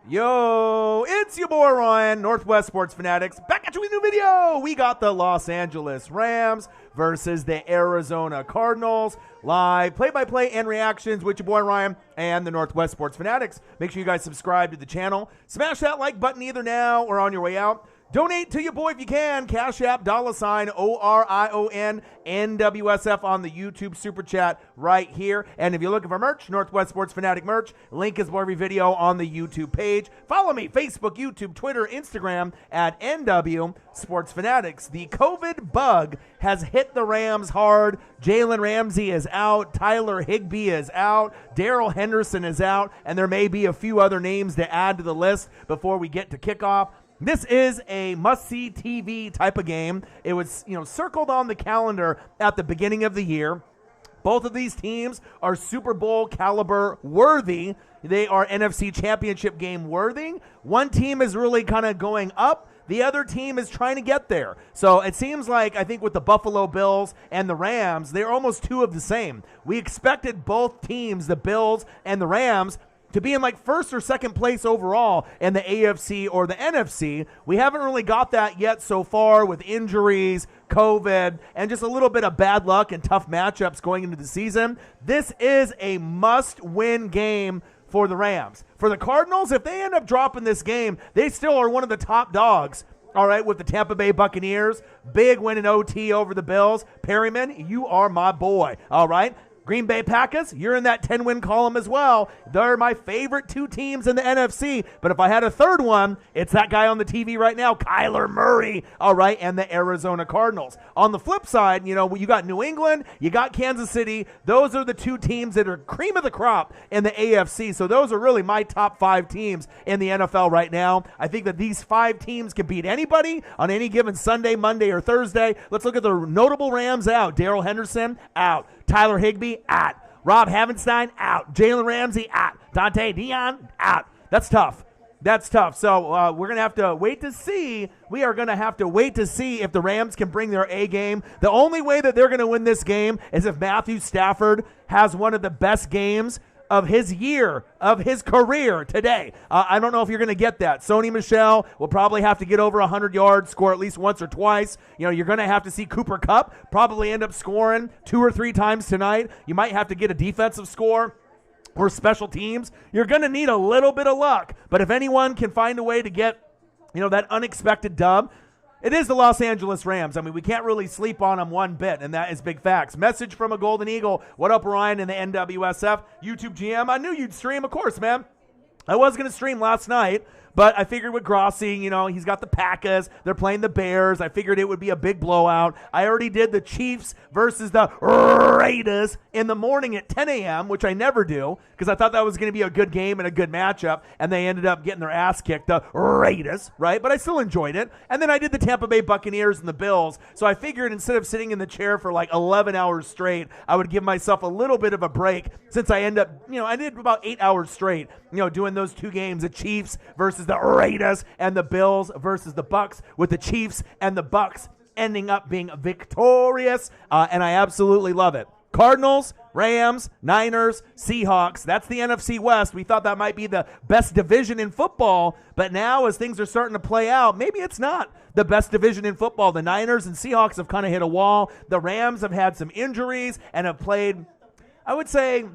Yo, it's your boy Ryan, Northwest Sports Fanatics, back at you with a new video. We got the Los Angeles Rams versus the Arizona Cardinals. Live play-by-play and reactions with your boy Ryan and the Northwest Sports Fanatics. Make sure you guys subscribe to the channel. Smash that like button either now or on your way out. Donate to your boy if you can. Cash App, $OrionNWSF on the YouTube Super Chat right here. And if you're looking for merch, Northwest Sports Fanatic merch, link is below every video on the YouTube page. Follow me, Facebook, YouTube, Twitter, Instagram at NW Sports Fanatics. The COVID bug has hit the Rams hard. Jalen Ramsey is out. Tyler Higbee is out. Darrell Henderson is out. And there may be a few other names to add to the list before we get to kickoff. This is a must-see TV type of game. It was, circled on the calendar at the beginning of the year. Both of these teams are Super Bowl caliber worthy. They are NFC Championship game worthy. One team is really kind of going up. The other team is trying to get there. So it seems like, I think with the Buffalo Bills and the Rams, they're almost two of the same. We expected both teams, the Bills and the Rams, to be in like first or second place overall in the AFC or the NFC. We haven't really got that yet so far with injuries, COVID, and just a little bit of bad luck and tough matchups going into the season. This is a must-win game for the Rams. For the Cardinals, if they end up dropping this game, they still are one of the top dogs. All right, with the Tampa Bay Buccaneers. Big win in OT over the Bills. Perryman, you are my boy. All right. Green Bay Packers, you're in that 10-win column as well. They're my favorite two teams in the NFC. But if I had a third one, it's that guy on the TV right now, Kyler Murray, all right, and the Arizona Cardinals. On the flip side, you got New England, you got Kansas City. Those are the two teams that are cream of the crop in the AFC. So those are really my top five teams in the NFL right now. I think that these five teams can beat anybody on any given Sunday, Monday, or Thursday. Let's look at the notable Rams out. Darrell Henderson, out. Tyler Higbee, out. Rob Havenstein, out. Jalen Ramsey, out. Dante Dion, out. That's tough. That's tough. So we're going to have to wait to see. We are going to have to wait to see if the Rams can bring their A game. The only way that they're going to win this game is if Matthew Stafford has one of the best games of his year, of his career today. I don't know if you're going to get that. Sony Michel will probably have to get over 100 yards, score at least once or twice. You're going to have to see Cooper Kupp probably end up scoring 2 or 3 times tonight. You might have to get a defensive score or special teams. You're going to need a little bit of luck. But if anyone can find a way to get, that unexpected dub, it is the Los Angeles Rams. I mean, we can't really sleep on them one bit, and that is big facts. Message from a Golden Eagle. What up, Ryan in the NWSF? YouTube GM. I knew you'd stream, of course, man. I was going to stream last night, but I figured with Grossi, he's got the Packers. They're playing the Bears. I figured it would be a big blowout. I already did the Chiefs versus the Raiders in the morning at 10 a.m., which I never do because I thought that was going to be a good game and a good matchup, and they ended up getting their ass kicked, the Raiders, right? But I still enjoyed it. And then I did the Tampa Bay Buccaneers and the Bills, so I figured instead of sitting in the chair for like 11 hours straight, I would give myself a little bit of a break since I end up, I did about 8 hours straight, doing those two games, the Chiefs versus the Raiders and the Bills versus the Bucs, with the Chiefs and the Bucs ending up being victorious, and I absolutely love it. Cardinals, Rams, Niners, Seahawks. That's the NFC West. We thought that might be the best division in football, but now as things are starting to play out, maybe it's not the best division in football. The Niners and Seahawks have kind of hit a wall. The Rams have had some injuries and have played, I would say,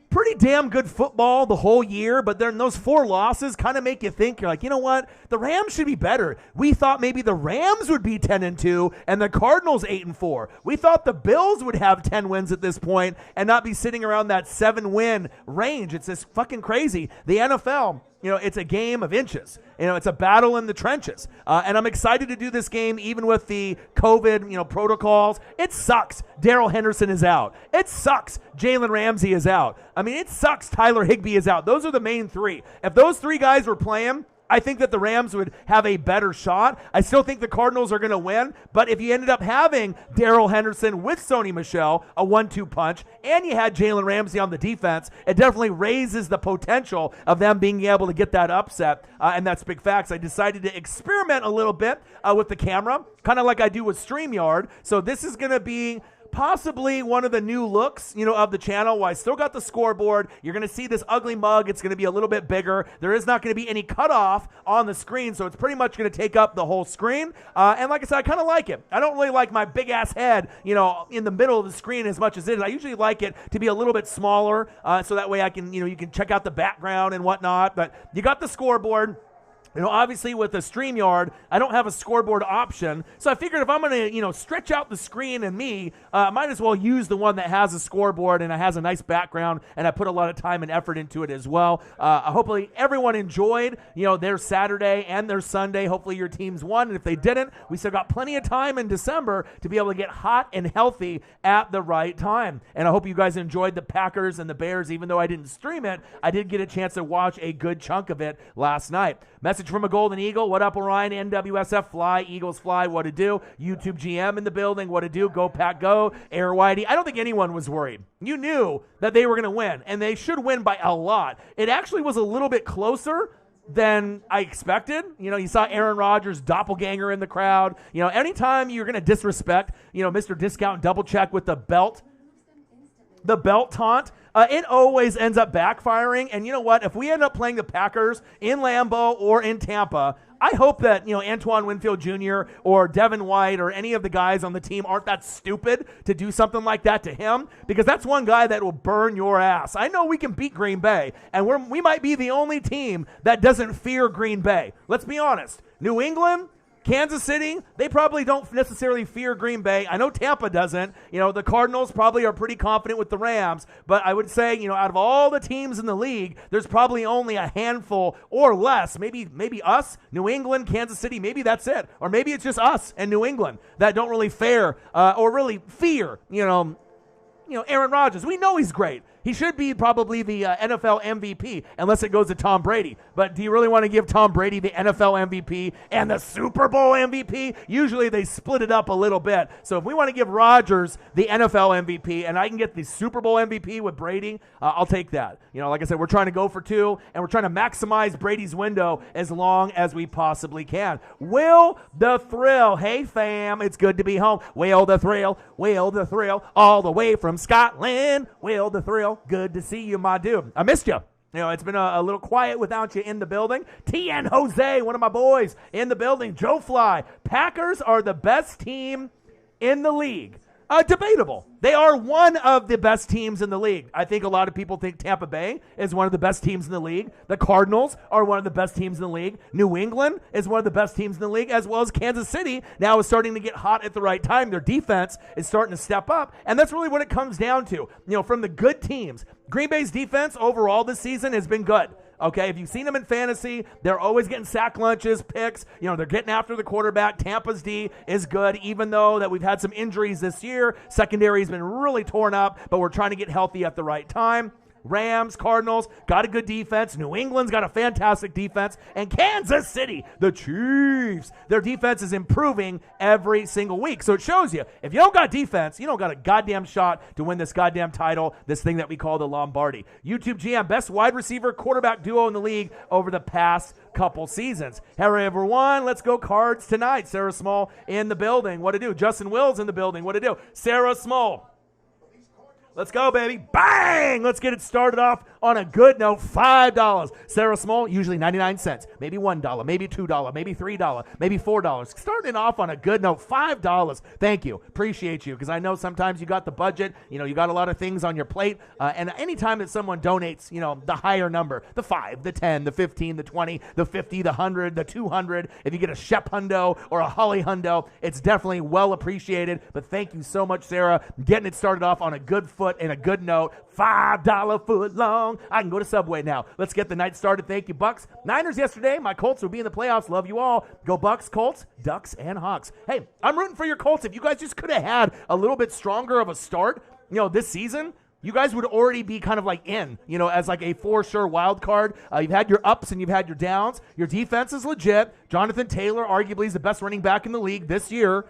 pretty damn good football the whole year, but then those 4 losses kind of make you think, you're like, you know what? The Rams should be better. We thought maybe the Rams would be 10-2 and the Cardinals 8-4. We thought the Bills would have 10 wins at this point and not be sitting around that 7-win range. It's just fucking crazy. The NFL, it's a game of inches. It's a battle in the trenches. And I'm excited to do this game even with the COVID, protocols. It sucks. Darrell Henderson is out. It sucks. Jalen Ramsey is out. I mean, it sucks. Tyler Higbee is out. Those are the main 3. If those 3 guys were playing, I think that the Rams would have a better shot. I still think the Cardinals are going to win, but if you ended up having Darrell Henderson with Sony Michel, a 1-2 punch, and you had Jalen Ramsey on the defense, it definitely raises the potential of them being able to get that upset, and that's big facts. I decided to experiment a little bit with the camera, kind of like I do with StreamYard, so this is going to be possibly one of the new looks, of the channel. Well, I still got the scoreboard. You're going to see this ugly mug. It's going to be a little bit bigger. There is not going to be any cutoff on the screen, so it's pretty much going to take up the whole screen. And like I said, I kind of like it. I don't really like my big-ass head, in the middle of the screen as much as it is. I usually like it to be a little bit smaller, so that way I can, you can check out the background and whatnot. But you got the scoreboard. Obviously with the StreamYard, I don't have a scoreboard option. So I figured if I'm going to, stretch out the screen and I might as well use the one that has a scoreboard and it has a nice background, and I put a lot of time and effort into it as well. Hopefully everyone enjoyed, their Saturday and their Sunday. Hopefully your teams won. And if they didn't, we still got plenty of time in December to be able to get hot and healthy at the right time. And I hope you guys enjoyed the Packers and the Bears. Even though I didn't stream it, I did get a chance to watch a good chunk of it last night. Message from a Golden Eagle. What up, Orion? NWSF, fly, Eagles fly, what to do? YouTube GM in the building, what to do? Go Pack go. Air Whitey. I don't think anyone was worried. You knew that they were going to win, and they should win by a lot. It actually was a little bit closer than I expected. You saw Aaron Rodgers' doppelganger in the crowd. Anytime you're going to disrespect, Mr. Discount Double Check with the belt taunt, it always ends up backfiring. And you know what? If we end up playing the Packers in Lambeau or in Tampa, I hope that, Antoine Winfield Jr. or Devin White or any of the guys on the team aren't that stupid to do something like that to him, because that's one guy that will burn your ass. I know we can beat Green Bay, and we might be the only team that doesn't fear Green Bay. Let's be honest. New England, Kansas City, they probably don't necessarily fear Green Bay. I know Tampa doesn't. The Cardinals probably are pretty confident with the Rams. But I would say, out of all the teams in the league, there's probably only a handful or less. Maybe us, New England, Kansas City, maybe that's it. Or maybe it's just us and New England that don't really fear Aaron Rodgers. We know he's great. He should be probably the NFL MVP, unless it goes to Tom Brady. But do you really want to give Tom Brady the NFL MVP and the Super Bowl MVP? Usually they split it up a little bit. So if we want to give Rodgers the NFL MVP and I can get the Super Bowl MVP with Brady, I'll take that. Like I said, we're trying to go for two, and we're trying to maximize Brady's window as long as we possibly can. Will the thrill. Hey, fam, it's good to be home. Will the thrill, all the way from Scotland. Will the thrill. Good to see you, my dude. I missed you. It's been a little quiet without you in the building. TN Jose, one of my boys, in the building. Joe Fly. Packers are the best team in the league. Debatable. They are one of the best teams in the league. I think a lot of people think Tampa Bay is one of the best teams in the league. The Cardinals are one of the best teams in the league. New England is one of the best teams in the league, as well as Kansas City now is starting to get hot at the right time. Their defense is starting to step up, and that's really what it comes down to. From the good teams, Green Bay's defense overall this season has been good. Okay, if you've seen them in fantasy, they're always getting sack lunches, picks. They're getting after the quarterback. Tampa's D is good, even though that we've had some injuries this year. Secondary's been really torn up, but we're trying to get healthy at the right time. Rams, Cardinals, got a good defense. New England's got a fantastic defense. And Kansas City, the Chiefs, their defense is improving every single week. So it shows you, if you don't got defense, you don't got a goddamn shot to win this goddamn title, this thing that we call the Lombardi. YouTube GM, best wide receiver quarterback duo in the league over the past couple seasons. Hey, everyone, let's go Cards tonight. Sarah Small in the building. What to do? Justin Wills in the building. What to do? Sarah Small. Let's go, baby. Bang! Let's get it started off on a good note. $5. Sarah Small, usually 99 cents. Maybe $1, maybe $2, maybe $3, maybe $4. Starting off on a good note. $5. Thank you. Appreciate you, because I know sometimes you got the budget. You got a lot of things on your plate. And anytime that someone donates, the higher number, the 5, the 10, the 15, the 20, the 50, the 100, the 200, if you get a Shep Hundo or a Holly Hundo, it's definitely well appreciated. But thank you so much, Sarah, getting it started off on a good foot and a good note. $5 foot long. I can go to Subway now. Let's get the night started. Thank you, Bucks. Niners yesterday. My Colts will be in the playoffs. Love you all. Go Bucks, Colts, Ducks, and Hawks. Hey, I'm rooting for your Colts. If you guys just could have had a little bit stronger of a start, this season, you guys would already be kind of like in, as like a for sure wild card. You've had your ups and you've had your downs. Your defense is legit. Jonathan Taylor arguably is the best running back in the league this year.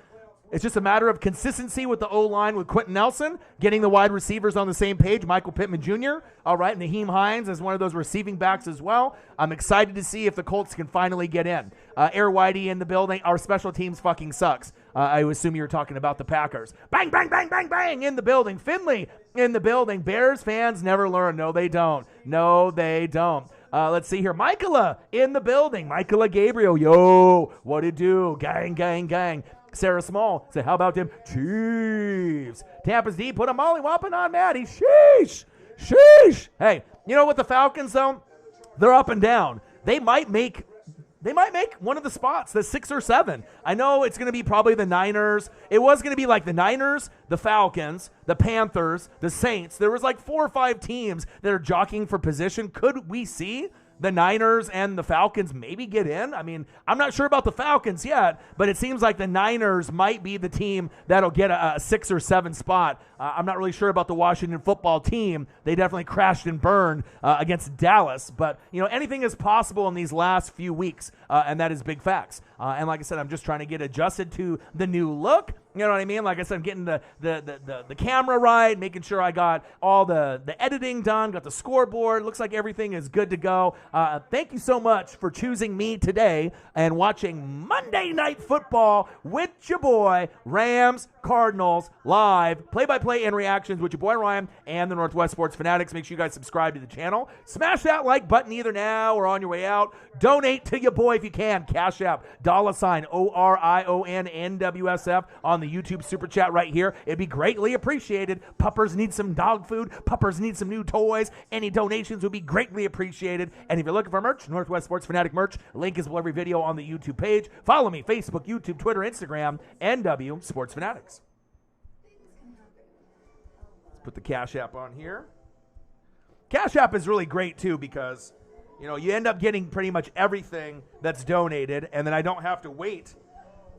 It's just a matter of consistency with the O-line with Quentin Nelson, getting the wide receivers on the same page, Michael Pittman Jr., all right, Naheem Hines as one of those receiving backs as well. I'm excited to see if the Colts can finally get in. Air Whitey in the building. Our special teams fucking sucks. I assume you were talking about the Packers. Bang, bang, bang, bang, bang in the building. Finley in the building. Bears fans never learn. No, they don't. No, they don't. Let's see here. Michaela in the building. Michaela Gabriel. Yo, what it do? Gang, gang, gang. Sarah Small said, how about them Chiefs? Tampa's D put a molly-whopping on Maddie. Sheesh. Sheesh. Hey, you know what the Falcons, though? They're up and down. They might make one of the spots, the 6 or 7. I know it's going to be probably the Niners. It was going to be like the Niners, the Falcons, the Panthers, the Saints. There was like 4 or 5 teams that are jockeying for position. Could we see the Niners and the Falcons maybe get in? I mean, I'm not sure about the Falcons yet, but it seems like the Niners might be the team that'll get a 6 or 7 spot. I'm not really sure about the Washington football team. They definitely crashed and burned against Dallas, but anything is possible in these last few weeks, and that is big facts. And like I said, I'm just trying to get adjusted to the new look. You know what I mean? Like I said, I'm getting the camera right, making sure I got all the editing done, got the scoreboard. Looks like everything is good to go. Thank you so much for choosing me today and watching Monday Night Football with your boy, Rams, Cardinals, live, play-by-play and reactions with your boy Ryan and the Northwest Sports Fanatics. Make sure you guys subscribe to the channel. Smash that like button either now or on your way out. Donate to your boy if you can. Cash App, $ OrionNWSF on the YouTube Super Chat right here. It'd be greatly appreciated. Puppers need some dog food. Puppers need some new toys. Any donations would be greatly appreciated. And if you're looking for merch, Northwest Sports Fanatic merch, link is below every video on the YouTube page. Follow me, Facebook, YouTube, Twitter, Instagram, NW Sports Fanatics. Let's put the Cash App on here. Cash App is really great, too, because you end up getting pretty much everything that's donated, and then I don't have to wait,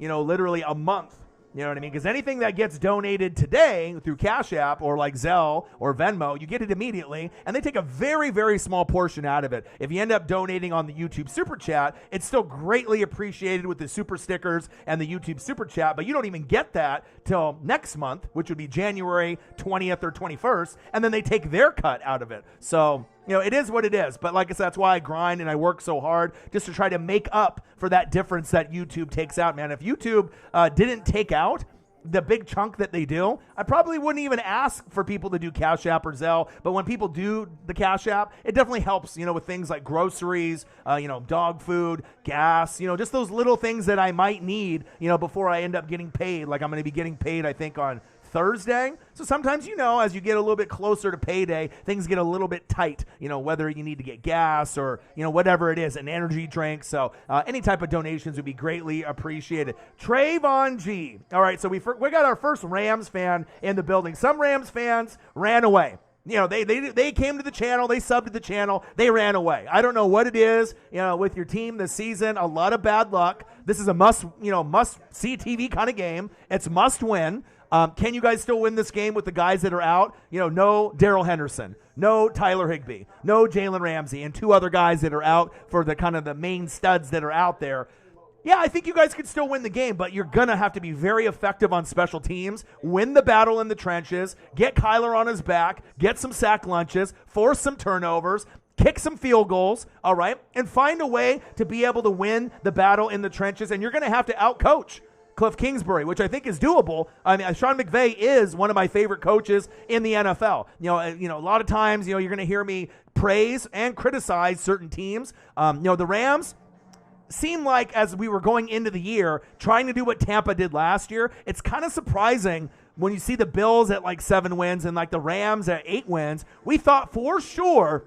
literally a month. You know what I mean? Because anything that gets donated today through Cash App or like Zelle or Venmo, you get it immediately, and they take a very, very small portion out of it. If you end up donating on the YouTube Super Chat, it's still greatly appreciated with the super stickers and the YouTube Super Chat, but you don't even get that till next month, which would be January 20th or 21st, and then they take their cut out of it. So it is what it is. But like I said, that's why I grind and I work so hard just to try to make up for that difference that YouTube takes out, man. If YouTube didn't take out the big chunk that they do, I probably wouldn't even ask for people to do Cash App or Zelle. But when people do the Cash App, it definitely helps, with things like groceries, dog food, gas, just those little things that I might need, before I end up getting paid. Like I'm going to be getting paid, I think, on Thursday. So sometimes, as you get a little bit closer to payday, things get a little bit tight, whether you need to get gas or, whatever it is, an energy drink. So any type of donations would be greatly appreciated. Trayvon G. All right, so we got our first Rams fan in the building. Some Rams fans ran away. They came to the channel, they subbed to the channel, they ran away. I don't know what it is, with your team this season, a lot of bad luck. This is a must-see TV kind of game. It's must win. Can you guys still win this game with the guys that are out? No Darrell Henderson, no Tyler Higbee, no Jalen Ramsey, and 2 other guys that are out for the kind of the main studs that are out there. Yeah, I think you guys could still win the game, but you're going to have to be very effective on special teams, win the battle in the trenches, get Kyler on his back, get some sack lunches, force some turnovers, kick some field goals, all right, and find a way to be able to win the battle in the trenches, and you're going to have to outcoach Cliff Kingsbury, which I think is doable. I mean, Sean McVay is one of my favorite coaches in the NFL. A lot of times, you're going to hear me praise and criticize certain teams. The Rams seem like, as we were going into the year, trying to do what Tampa did last year. It's kind of surprising when you see the Bills at like 7 wins and like the Rams at 8 wins. We thought for sure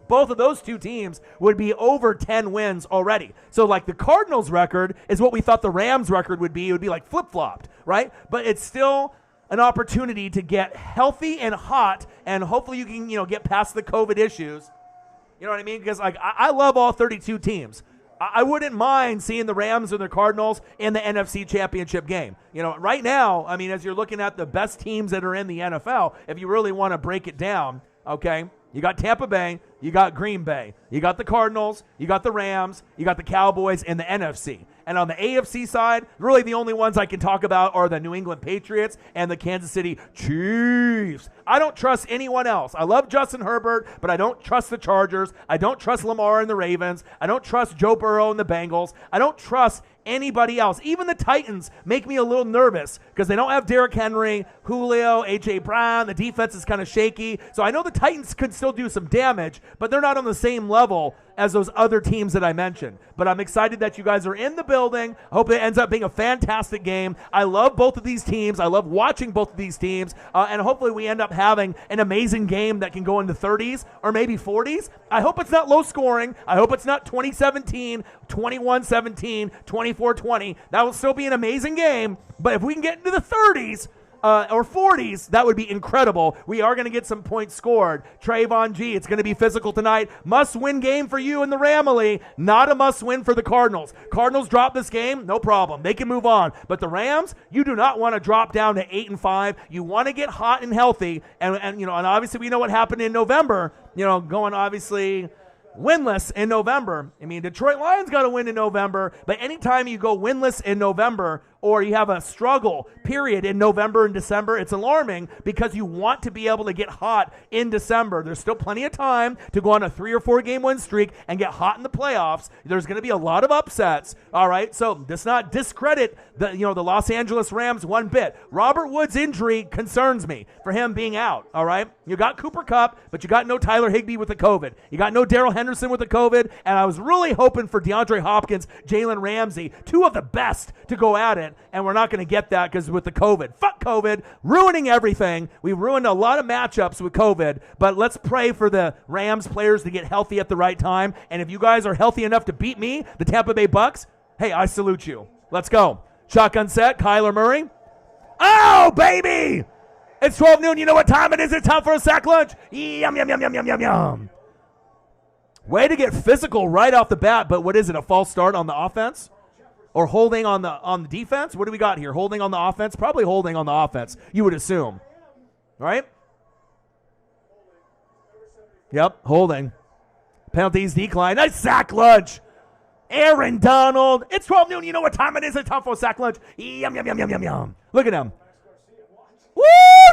both of those 2 teams would be over 10 wins already. So like the Cardinals record is what we thought the Rams record would be. It would be like flip-flopped, right? But it's still an opportunity to get healthy and hot, and hopefully you can, get past the COVID issues. You know what I mean? Because like I love all 32 teams. I wouldn't mind seeing the Rams or the Cardinals in the NFC Championship game. Right now, I mean, as you're looking at the best teams that are in the NFL, if you really want to break it down, okay, you got Tampa Bay, you got Green Bay, you got the Cardinals, you got the Rams, you got the Cowboys in the NFC. And on the AFC side, really the only ones I can talk about are the New England Patriots and the Kansas City Chiefs. I don't trust anyone else. I love Justin Herbert, but I don't trust the Chargers. I don't trust Lamar and the Ravens. I don't trust Joe Burrow and the Bengals. I don't trust anybody else. Even the Titans make me a little nervous because they don't have Derrick Henry, Julio, A.J. Brown. The defense is kind of shaky. So I know the Titans could still do some damage, but they're not on the same level as those other teams that I mentioned. But I'm excited that you guys are in the building. I hope it ends up being a fantastic game. I love both of these teams. I love watching both of these teams. And hopefully we end up having an amazing game that can go into 30s or maybe 40s. I hope it's not low scoring. I hope it's not 2017, 21-17, 24-20. That will still be an amazing game. But if we can get into the 30s, or 40s, that would be incredible. We are going to get some points scored. Trayvon G, it's going to be physical tonight. Must-win game for you and the Ramily. Not a must-win for the Cardinals. Cardinals drop this game, no problem. They can move on. But the Rams, you do not want to drop down to 8-5. You want to get hot and healthy. And obviously we know what happened in November. Going obviously winless in November. I mean, Detroit Lions got to win in November, but anytime you go winless in November or you have a struggle period in November and December, it's alarming because you want to be able to get hot in December. There's still plenty of time to go on a 3 or 4 game win streak and get hot in the playoffs. There's going to be a lot of upsets. All right, so let's not discredit the Los Angeles Rams one bit. Robert Woods' injury concerns me for him being out. All right, you got Cooper Kupp, but you got no Tyler Higbee with the COVID. You got no Darrell Henderson with the COVID, and I was really hoping for DeAndre Hopkins, Jalen Ramsey, 2 of the best to go at it. And we're not going to get that because with the COVID. Fuck COVID, ruining everything. We ruined a lot of matchups with COVID, but let's pray for the Rams players to get healthy at the right time. And if you guys are healthy enough to beat me, the Tampa Bay Bucks, hey, I salute you. Let's go. Shotgun set, Kyler Murray. Oh, baby! It's 12 noon. You know what time it is? It's time for a sack lunch. Yum, yum, yum, yum, yum, yum, yum. Way to get physical right off the bat, but what is it, a false start on the offense? Or holding on the defense? What do we got here? Holding on the offense? Probably holding on the offense, you would assume. Right? Yep, holding. Penalties decline. Nice sack lunch. Aaron Donald. It's 12 noon. You know what time it is? It's time for a sack lunch. Yum, yum, yum, yum, yum, yum. Look at him. Woo,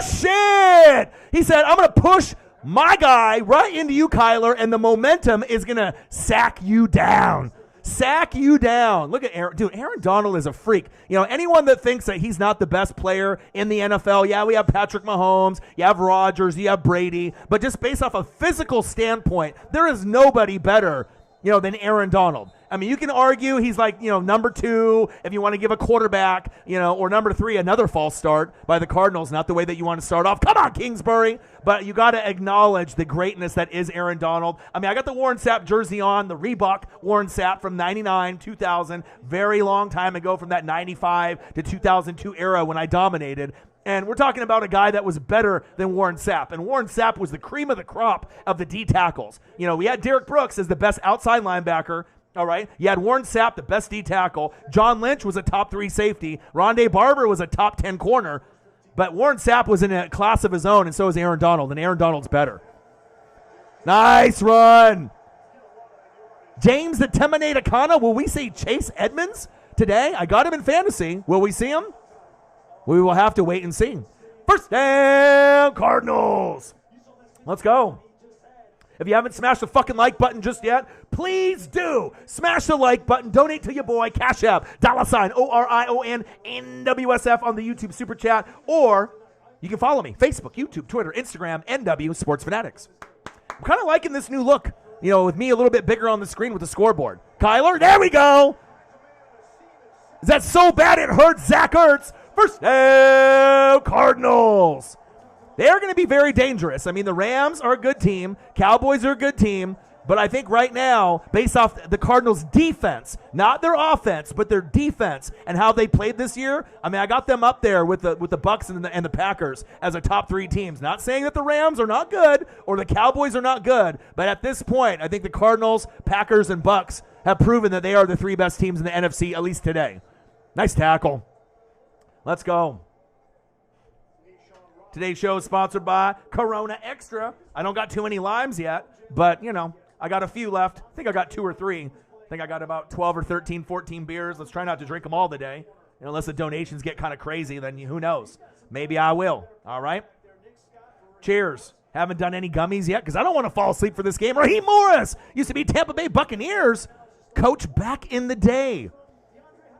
shit. He said, I'm going to push my guy right into you, Kyler, and the momentum is going to sack you down. Sack you down. Look at Aaron. Dude, Aaron Donald is a freak. Anyone that thinks that he's not the best player in the NFL, yeah, we have Patrick Mahomes, you have Rodgers, you have Brady, but just based off a physical standpoint, there is nobody better, than Aaron Donald. I mean, you can argue he's like, number 2 if you want to give a quarterback, or number 3, another false start by the Cardinals, not the way that you want to start off. Come on, Kingsbury. But you got to acknowledge the greatness that is Aaron Donald. I mean, I got the Warren Sapp jersey on, the Reebok Warren Sapp from 99, 2000, very long time ago from that 95 to 2002 era when I dominated. And we're talking about a guy that was better than Warren Sapp. And Warren Sapp was the cream of the crop of the D tackles. We had Derek Brooks as the best outside linebacker. All right. You had Warren Sapp, the best D tackle. John Lynch was a top 3 safety. Rondé Barber was a top 10 corner. But Warren Sapp was in a class of his own, and so is Aaron Donald. And Aaron Donald's better. Nice run. James the Teminate Akana. Will we see Chase Edmonds today? I got him in fantasy. Will we see him? We will have to wait and see. First down, Cardinals. Let's go. If you haven't smashed the fucking like button just yet, please do. Smash the like button. Donate to your boy. Cash App. $sign OrionNWSF on the YouTube Super Chat. Or you can follow me. Facebook, YouTube, Twitter, Instagram, NW Sports Fanatics. I'm kind of liking this new look. With me a little bit bigger on the screen with the scoreboard. Kyler, there we go. Is that so bad it hurts Zach Ertz? First down, Cardinals. They're going to be very dangerous. I mean, the Rams are a good team. Cowboys are a good team. But I think right now, based off the Cardinals' defense, not their offense, but their defense and how they played this year, I mean, I got them up there with the Bucs and the Packers as a top 3 teams. Not saying that the Rams are not good or the Cowboys are not good, but at this point, I think the Cardinals, Packers, and Bucs have proven that they are the 3 best teams in the NFC, at least today. Nice tackle. Let's go. Today's show is sponsored by Corona Extra. I don't got too many limes yet, but, I got a few left. I think I got 2 or 3. I think I got about 12 or 13, 14 beers. Let's try not to drink them all today. Unless the donations get kind of crazy, then who knows? Maybe I will. All right? Cheers. Haven't done any gummies yet because I don't want to fall asleep for this game. Raheem Morris used to be Tampa Bay Buccaneers coach back in the day.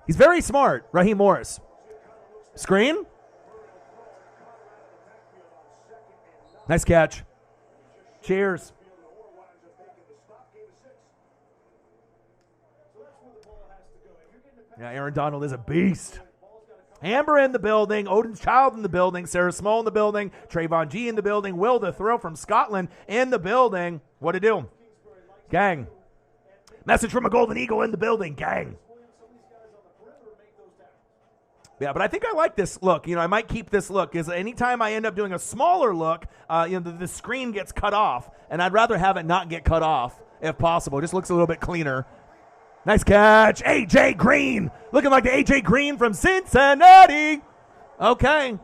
He's very smart, Raheem Morris. Screen. Nice catch. Cheers. Yeah, Aaron Donald is a beast. Amber in the building, Odin's Child in the building, Sarah Small in the building, Trayvon G in the building, Will the Thrill from Scotland in the building. What'd it do? Gang. Message from a Golden Eagle in the building, gang. Yeah, but I think I like this look. I might keep this look because anytime I end up doing a smaller look, the screen gets cut off, and I'd rather have it not get cut off if possible. It just looks a little bit cleaner. Nice catch. A.J. Green. Looking like the A.J. Green from Cincinnati. Okay.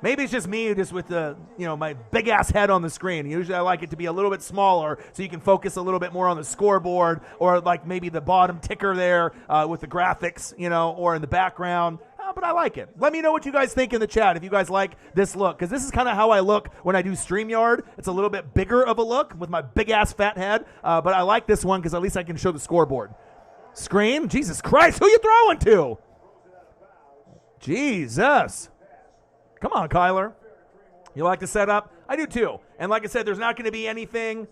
Maybe it's just me just with the, my big-ass head on the screen. Usually I like it to be a little bit smaller so you can focus a little bit more on the scoreboard or like maybe the bottom ticker there with the graphics, or in the background. But I like it. Let me know what you guys think in the chat if you guys like this look, because this is kind of how I look when I do StreamYard. It's a little bit bigger of a look with my big-ass fat head, but I like this one because at least I can show the scoreboard. Screen? Jesus Christ, who you throwing to? Jesus. Come on, Kyler. You like the setup? I do too. And like I said, there's not going to be anything,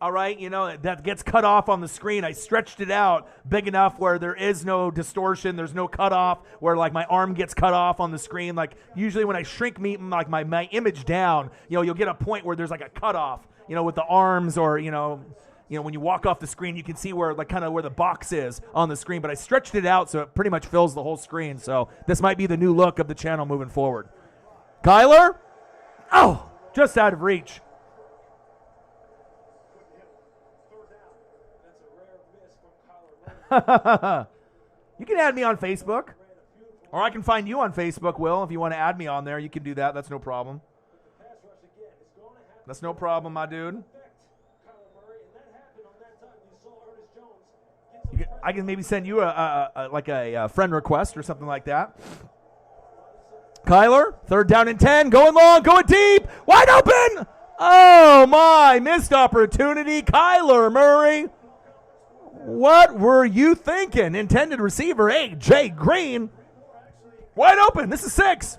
all right, that gets cut off on the screen. I stretched it out big enough where there is no distortion. There's no cutoff where like my arm gets cut off on the screen. Like usually when I shrink like my image down, you'll get a point where there's like a cutoff, with the arms or, when you walk off the screen, you can see where like kind of where the box is on the screen. But I stretched it out so it pretty much fills the whole screen. So this might be the new look of the channel moving forward. Kyler? Oh, just out of reach. You can add me on Facebook. Or I can find you on Facebook, Will. If you want to add me on there, you can do that. That's no problem. That's no problem, my dude. I can maybe send you a friend request or something like that. Kyler, 3rd down and 10, going long, going deep, wide open. Oh, my, missed opportunity. Kyler Murray, what were you thinking? Intended receiver, A.J. Green, wide open. This is 6.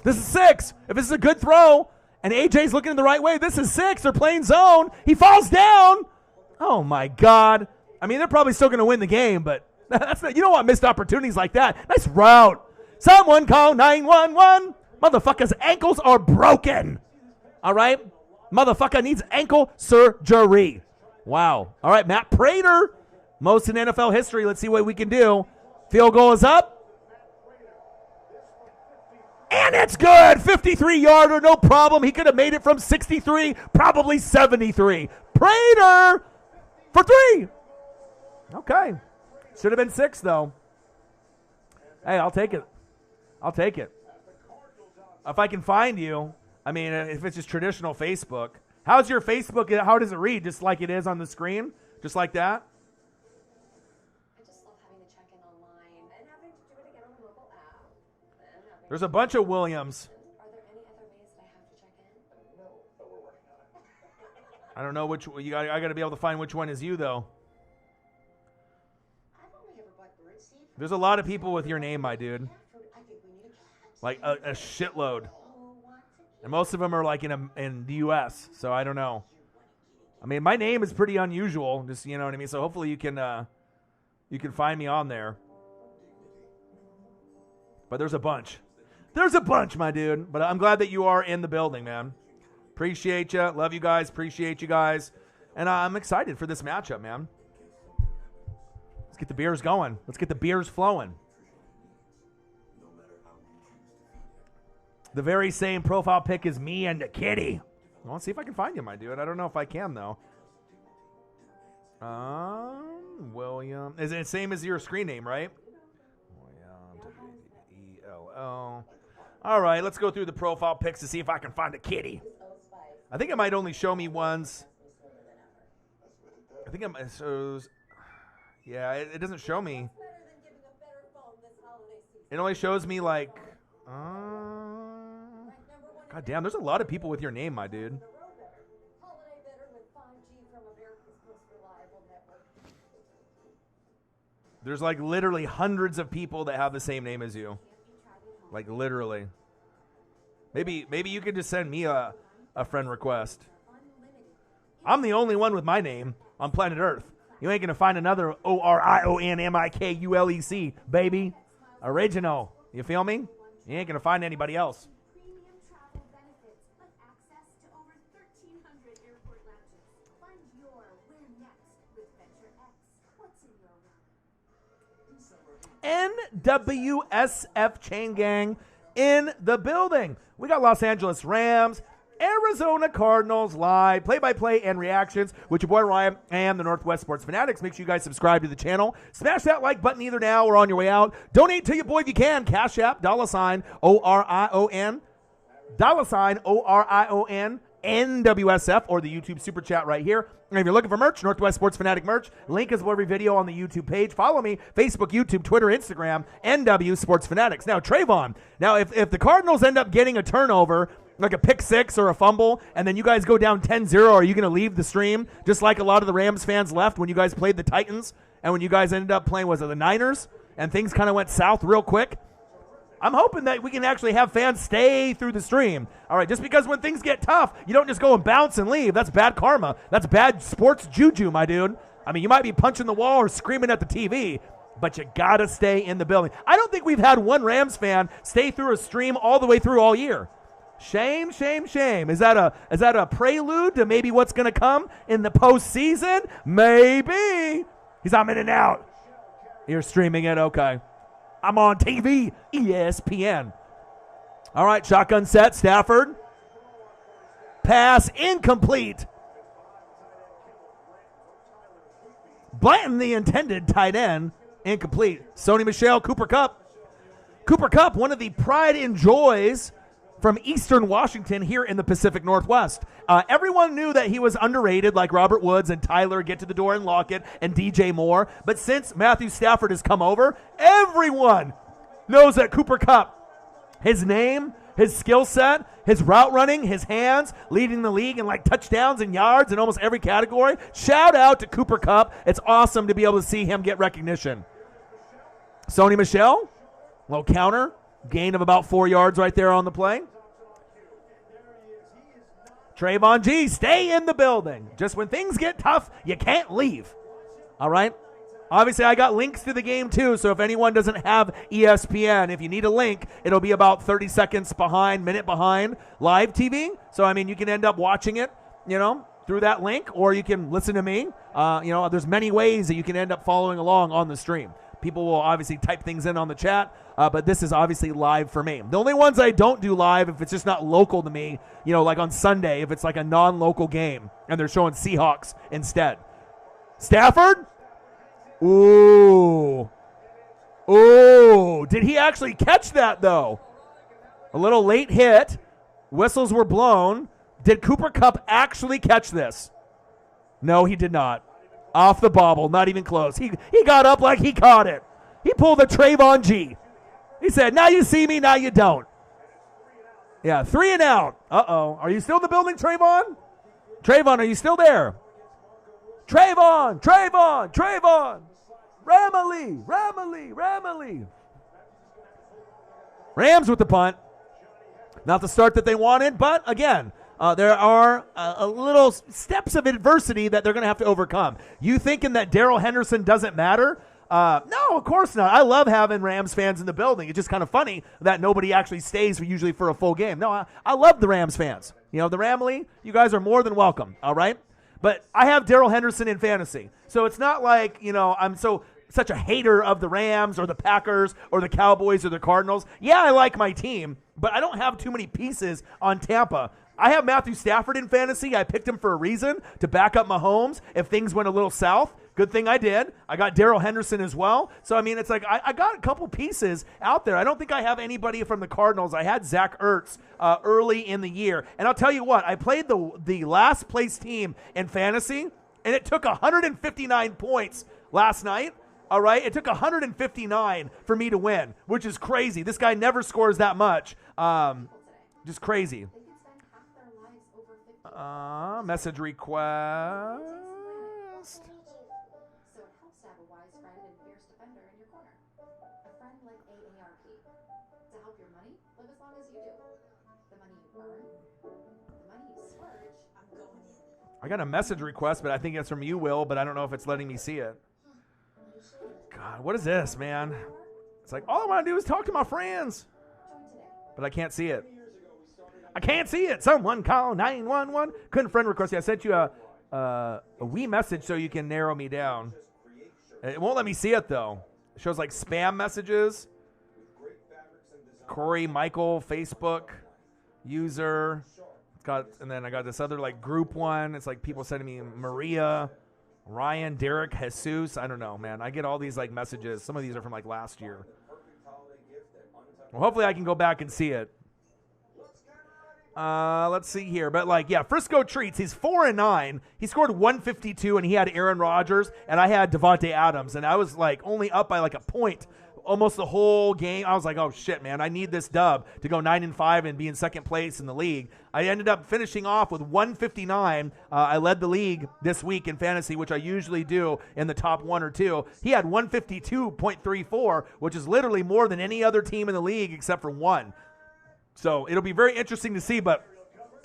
This is 6. If this is a good throw and A.J.'s looking in the right way, this is 6. They're playing zone. He falls down. Oh, my God. I mean, they're probably still going to win the game, but that's not, you don't want missed opportunities like that. Nice route. Someone call 911. Motherfucker's ankles are broken. All right? Motherfucker needs ankle surgery. Wow. All right, Matt Prater. Most in NFL history. Let's see what we can do. Field goal is up. And it's good. 53-yarder, no problem. He could have made it from 63, probably 73. Prater for 3. Okay. Should have been 6, though. Hey, I'll take it. I'll take it. If I can find you, I mean, if it's just traditional Facebook. How's your Facebook? How does it read? Just like it is on the screen? Just like that? I just love having to check in online and having to do it again on the mobile app. There's a bunch of Williams. Are there any other ways that I have to check in? No, but we're working on it. I don't know which. I got to be able to find which one is you, though. I've only ever bought birdseed. There's a lot of people with your name, my dude. I think we need a cat. Like a shitload. Who wants a And most of them are like in the U.S., so I don't know. I mean, my name is pretty unusual, just, you know what I mean? So hopefully you can find me on there. But there's a bunch. There's a bunch, my dude. But I'm glad that you are in the building, man. Appreciate you. Love you guys. Appreciate you guys. And I'm excited for this matchup, man. Let's get the beers going. Let's get the beers flowing. The very same profile pic as me and the kitty. Well, let's see if I can find you, my dude. I don't know if I can, though. William. Is it the same as your screen name, right? William, W-E-L-L. All right, let's go through the profile pics to see if I can find a kitty. I think it might only show me ones. I think it shows. Yeah, it doesn't show me. It only shows me like. God damn, there's a lot of people with your name, my dude. There's like literally hundreds of people that have the same name as you. Like literally. Maybe you could just send me a friend request. I'm the only one with my name on planet Earth. You ain't gonna find another OrionNWSF, baby. Original. You feel me? You ain't gonna find anybody else. Premium travel benefits, like access to over 1,300 airport lounges. Find your where next with Venture X. What's in your wallet? NWSF Chain Gang in the building. We got Los Angeles Rams, Arizona Cardinals live, play-by-play and reactions with your boy Ryan and the Northwest Sports Fanatics. Make sure you guys subscribe to the channel. Smash that like button either now or on your way out. Donate to your boy if you can. Cash App, $ORION, $ORION, NWSF, or the YouTube Super Chat right here. And if you're looking for merch, Northwest Sports Fanatic merch, link is below every video on the YouTube page. Follow me, Facebook, YouTube, Twitter, Instagram, NW Sports Fanatics. Now, Trayvon, if the Cardinals end up getting a turnover, like a pick six or a fumble, and then you guys go down 10-0, are you going to leave the stream just like a lot of the Rams fans left when you guys played the Titans and when you guys ended up playing, was it the Niners, and things kind of went south real quick? I'm hoping that we can actually have fans stay through the stream. All right, just because when things get tough, you don't just go and bounce and leave. That's bad karma. That's bad sports juju, my dude. I mean, you might be punching the wall or screaming at the TV, but you got to stay in the building. I don't think we've had one Rams fan stay through a stream all the way through all year. Shame, shame, shame. Is that a prelude to maybe what's going to come in the postseason? Maybe. I'm in and out. You're streaming it? Okay. I'm on TV, ESPN. All right, shotgun set, Stafford. Pass incomplete. Blanton, the intended tight end, incomplete. Sony Michel, Cooper Kupp. Cooper Kupp, one of the pride and joys from Eastern Washington here in the Pacific Northwest. Everyone knew that he was underrated, like Robert Woods and Tyler Get to the Door and Lockett and DJ Moore. But since Matthew Stafford has come over, everyone knows that Cooper Kupp, his name, his skill set, his route running, his hands, leading the league in like touchdowns and yards in almost every category. Shout out to Cooper Kupp. It's awesome to be able to see him get recognition. Sony Michel, little counter. Gain of about 4 yards right there on the play. Trayvon G, stay in the building. Just when things get tough, you can't leave. All right? Obviously, I got links to the game too, so if anyone doesn't have ESPN, if you need a link, it'll be about 30 seconds behind, minute behind live TV. So, I mean, you can end up watching it, through that link, or you can listen to me. There's many ways that you can end up following along on the stream. People will obviously type things in on the chat, but this is obviously live for me. The only ones I don't do live if it's just not local to me, like on Sunday, if it's like a non-local game and they're showing Seahawks instead. Stafford? Ooh. Did he actually catch that, though? A little late hit. Whistles were blown. Did Cooper Kupp actually catch this? No, he did not. Off the bobble, not even close. He got up like he caught it. He pulled a Trayvon G. He said, now you see me, now you don't. Yeah, 3 and out. Uh-oh. Are you still in the building, Trayvon? Trayvon, are you still there? Trayvon. Ramily. Rams with the punt. Not the start that they wanted, but again, there are a little steps of adversity that they're going to have to overcome. You thinking that Darrell Henderson doesn't matter? No, of course not. I love having Rams fans in the building. It's just kind of funny that nobody actually stays usually for a full game. No, I love the Rams fans. The Ramley, you guys are more than welcome, all right? But I have Darrell Henderson in fantasy. So it's not like, I'm such a hater of the Rams or the Packers or the Cowboys or the Cardinals. Yeah, I like my team, but I don't have too many pieces on Tampa. I have Matthew Stafford in fantasy. I picked him for a reason, to back up Mahomes if things went a little south. Good thing I did. I got Darrell Henderson as well. So, I mean, it's like I got a couple pieces out there. I don't think I have anybody from the Cardinals. I had Zach Ertz early in the year. And I'll tell you what, I played the last place team in fantasy, and it took 159 points last night. All right? It took 159 for me to win, which is crazy. This guy never scores that much. Just crazy. Message request. So it helps to have a wise friend and fierce defender money, live as long as you do. The money you earn, the money you splurge, I'm going in. I got a message request, but I think it's from you, Will, but I don't know if it's letting me see it. God, what is this, man? It's like, all I want to do is talk to my friends. But I can't see it. I can't see it. Someone call 911. Couldn't friend request you. I sent you a wee message so you can narrow me down. It won't let me see it, though. It shows like spam messages. Corey Michael, Facebook user. It's got, and then I got this other like group one. It's like people sending me Maria, Ryan, Derek, Jesus. I don't know, man. I get all these like messages. Some of these are from like last year. Well, hopefully I can go back and see it. Let's see here. But like, yeah, Frisco Treats. He's 4-9. He scored 152, and he had Aaron Rodgers, and I had Devontae Adams, and I was like only up by like a point almost the whole game. I was like, oh shit, man, I need this dub to go 9-5 and be in second place in the league. I ended up finishing off with 159. I led the league this week in fantasy, which I usually do in the top 1 or 2. He had 152.34, which is literally more than any other team in the league except for one. So it'll be very interesting to see, but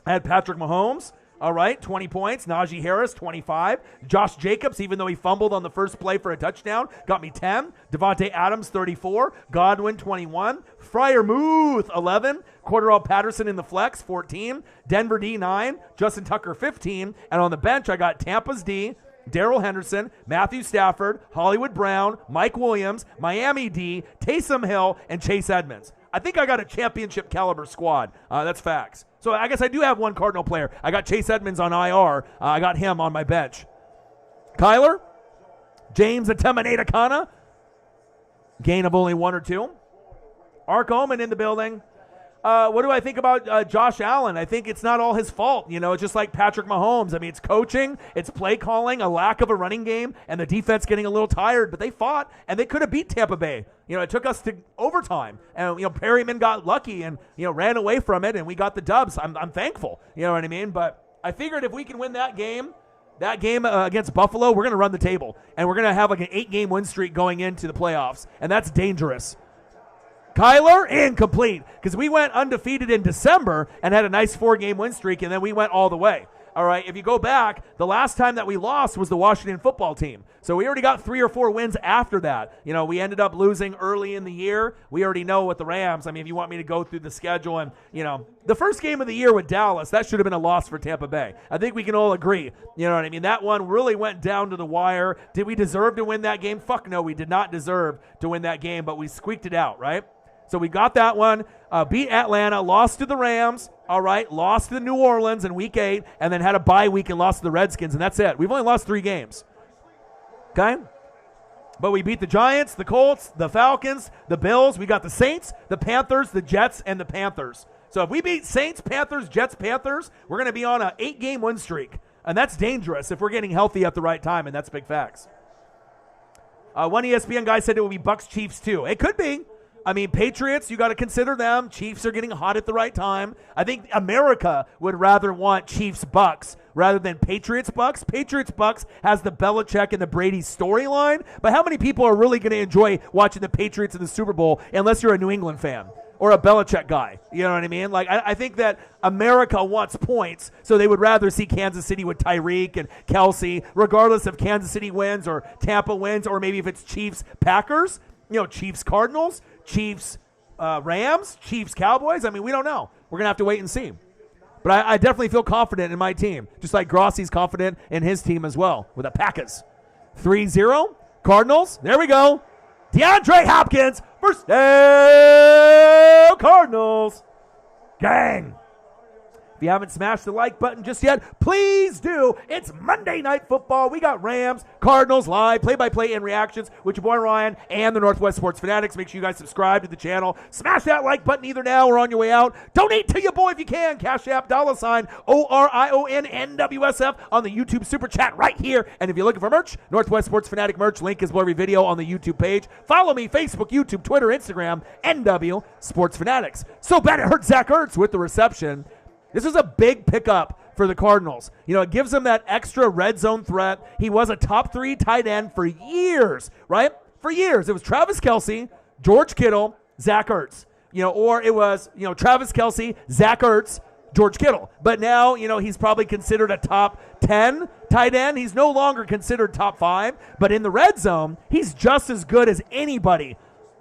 I had Patrick Mahomes, all right, 20 points. Najee Harris, 25. Josh Jacobs, even though he fumbled on the first play for a touchdown, got me 10. Devontae Adams, 34. Godwin, 21. Freiermuth, 11. Cordarrelle Patterson in the flex, 14. Denver D, 9. Justin Tucker, 15. And on the bench, I got Tampa's D, Darrell Henderson, Matthew Stafford, Hollywood Brown, Mike Williams, Miami D, Taysom Hill, and Chase Edmonds. I think I got a championship caliber squad. That's facts. So I guess I do have one Cardinal player. I got Chase Edmonds on IR. I got him on my bench. Kyler, James Atemanadakana, gain of only 1 or 2. Ark Omen in the building. What do I think about Josh Allen? I think it's not all his fault. You know, it's just like Patrick Mahomes. I mean, it's coaching, it's play calling, a lack of a running game, and the defense getting a little tired. But they fought, and they could have beat Tampa Bay. You know, it took us to overtime. And, you know, Perryman got lucky and, you know, ran away from it, and we got the dubs. I'm thankful. You know what I mean? But I figured if we can win that game against Buffalo, we're going to run the table. And we're going to have like an 8-game win streak going into the playoffs. And that's dangerous. Kyler, incomplete, because we went undefeated in December and had a nice 4-game win streak, and then we went all the way. All right, if you go back, the last time that we lost was the Washington football team. So we already got 3 or 4 wins after that. You know, we ended up losing early in the year. We already know with the Rams. I mean, if you want me to go through the schedule and, you know, the first game of the year with Dallas, that should have been a loss for Tampa Bay. I think we can all agree. You know what I mean? That one really went down to the wire. Did we deserve to win that game? Fuck no, we did not deserve to win that game, but we squeaked it out, right? So we got that one, beat Atlanta, lost to the Rams, all right, lost to the New Orleans in Week 8, and then had a bye week and lost to the Redskins, and that's it. We've only lost 3 games, okay? But we beat the Giants, the Colts, the Falcons, the Bills. We got the Saints, the Panthers, the Jets, and the Panthers. So if we beat Saints, Panthers, Jets, Panthers, we're going to be on an 8-game win streak, and that's dangerous if we're getting healthy at the right time, and that's big facts. One ESPN guy said it would be Bucs Chiefs too. It could be. I mean, Patriots, you got to consider them. Chiefs are getting hot at the right time. I think America would rather want Chiefs-Bucks rather than Patriots-Bucks. Patriots-Bucks has the Belichick and the Brady storyline, but how many people are really going to enjoy watching the Patriots in the Super Bowl unless you're a New England fan or a Belichick guy? You know what I mean? Like, I think that America wants points, so they would rather see Kansas City with Tyreek and Kelsey, regardless if Kansas City wins or Tampa wins, or maybe if it's Chiefs-Packers, you know, Chiefs-Cardinals, Chiefs, Rams, Chiefs, Cowboys. I mean, we don't know. We're going to have to wait and see. But I definitely feel confident in my team, just like Grossi's confident in his team as well with the Packers. 3-0, Cardinals. There we go. DeAndre Hopkins versus Cardinals. Gang. If you haven't smashed the like button just yet, please do. It's Monday Night Football. We got Rams, Cardinals live, play-by-play and reactions with your boy Ryan and the Northwest Sports Fanatics. Make sure you guys subscribe to the channel. Smash that like button either now or on your way out. Donate to your boy if you can. Cash App, $ OrionNWSF on the YouTube Super Chat right here. And if you're looking for merch, Northwest Sports Fanatic merch, link is below every video on the YouTube page. Follow me, Facebook, YouTube, Twitter, Instagram, NW Sports Fanatics. So bad it hurt Zach Ertz with the reception. This is a big pickup for the Cardinals. You know, it gives them that extra red zone threat. He was a top 3 tight end for years, right? For years. It was Travis Kelce, George Kittle, Zach Ertz. or it was, Travis Kelce, Zach Ertz, George Kittle. But now, he's probably considered a top 10 tight end. He's no longer considered top 5, but in the red zone, he's just as good as anybody,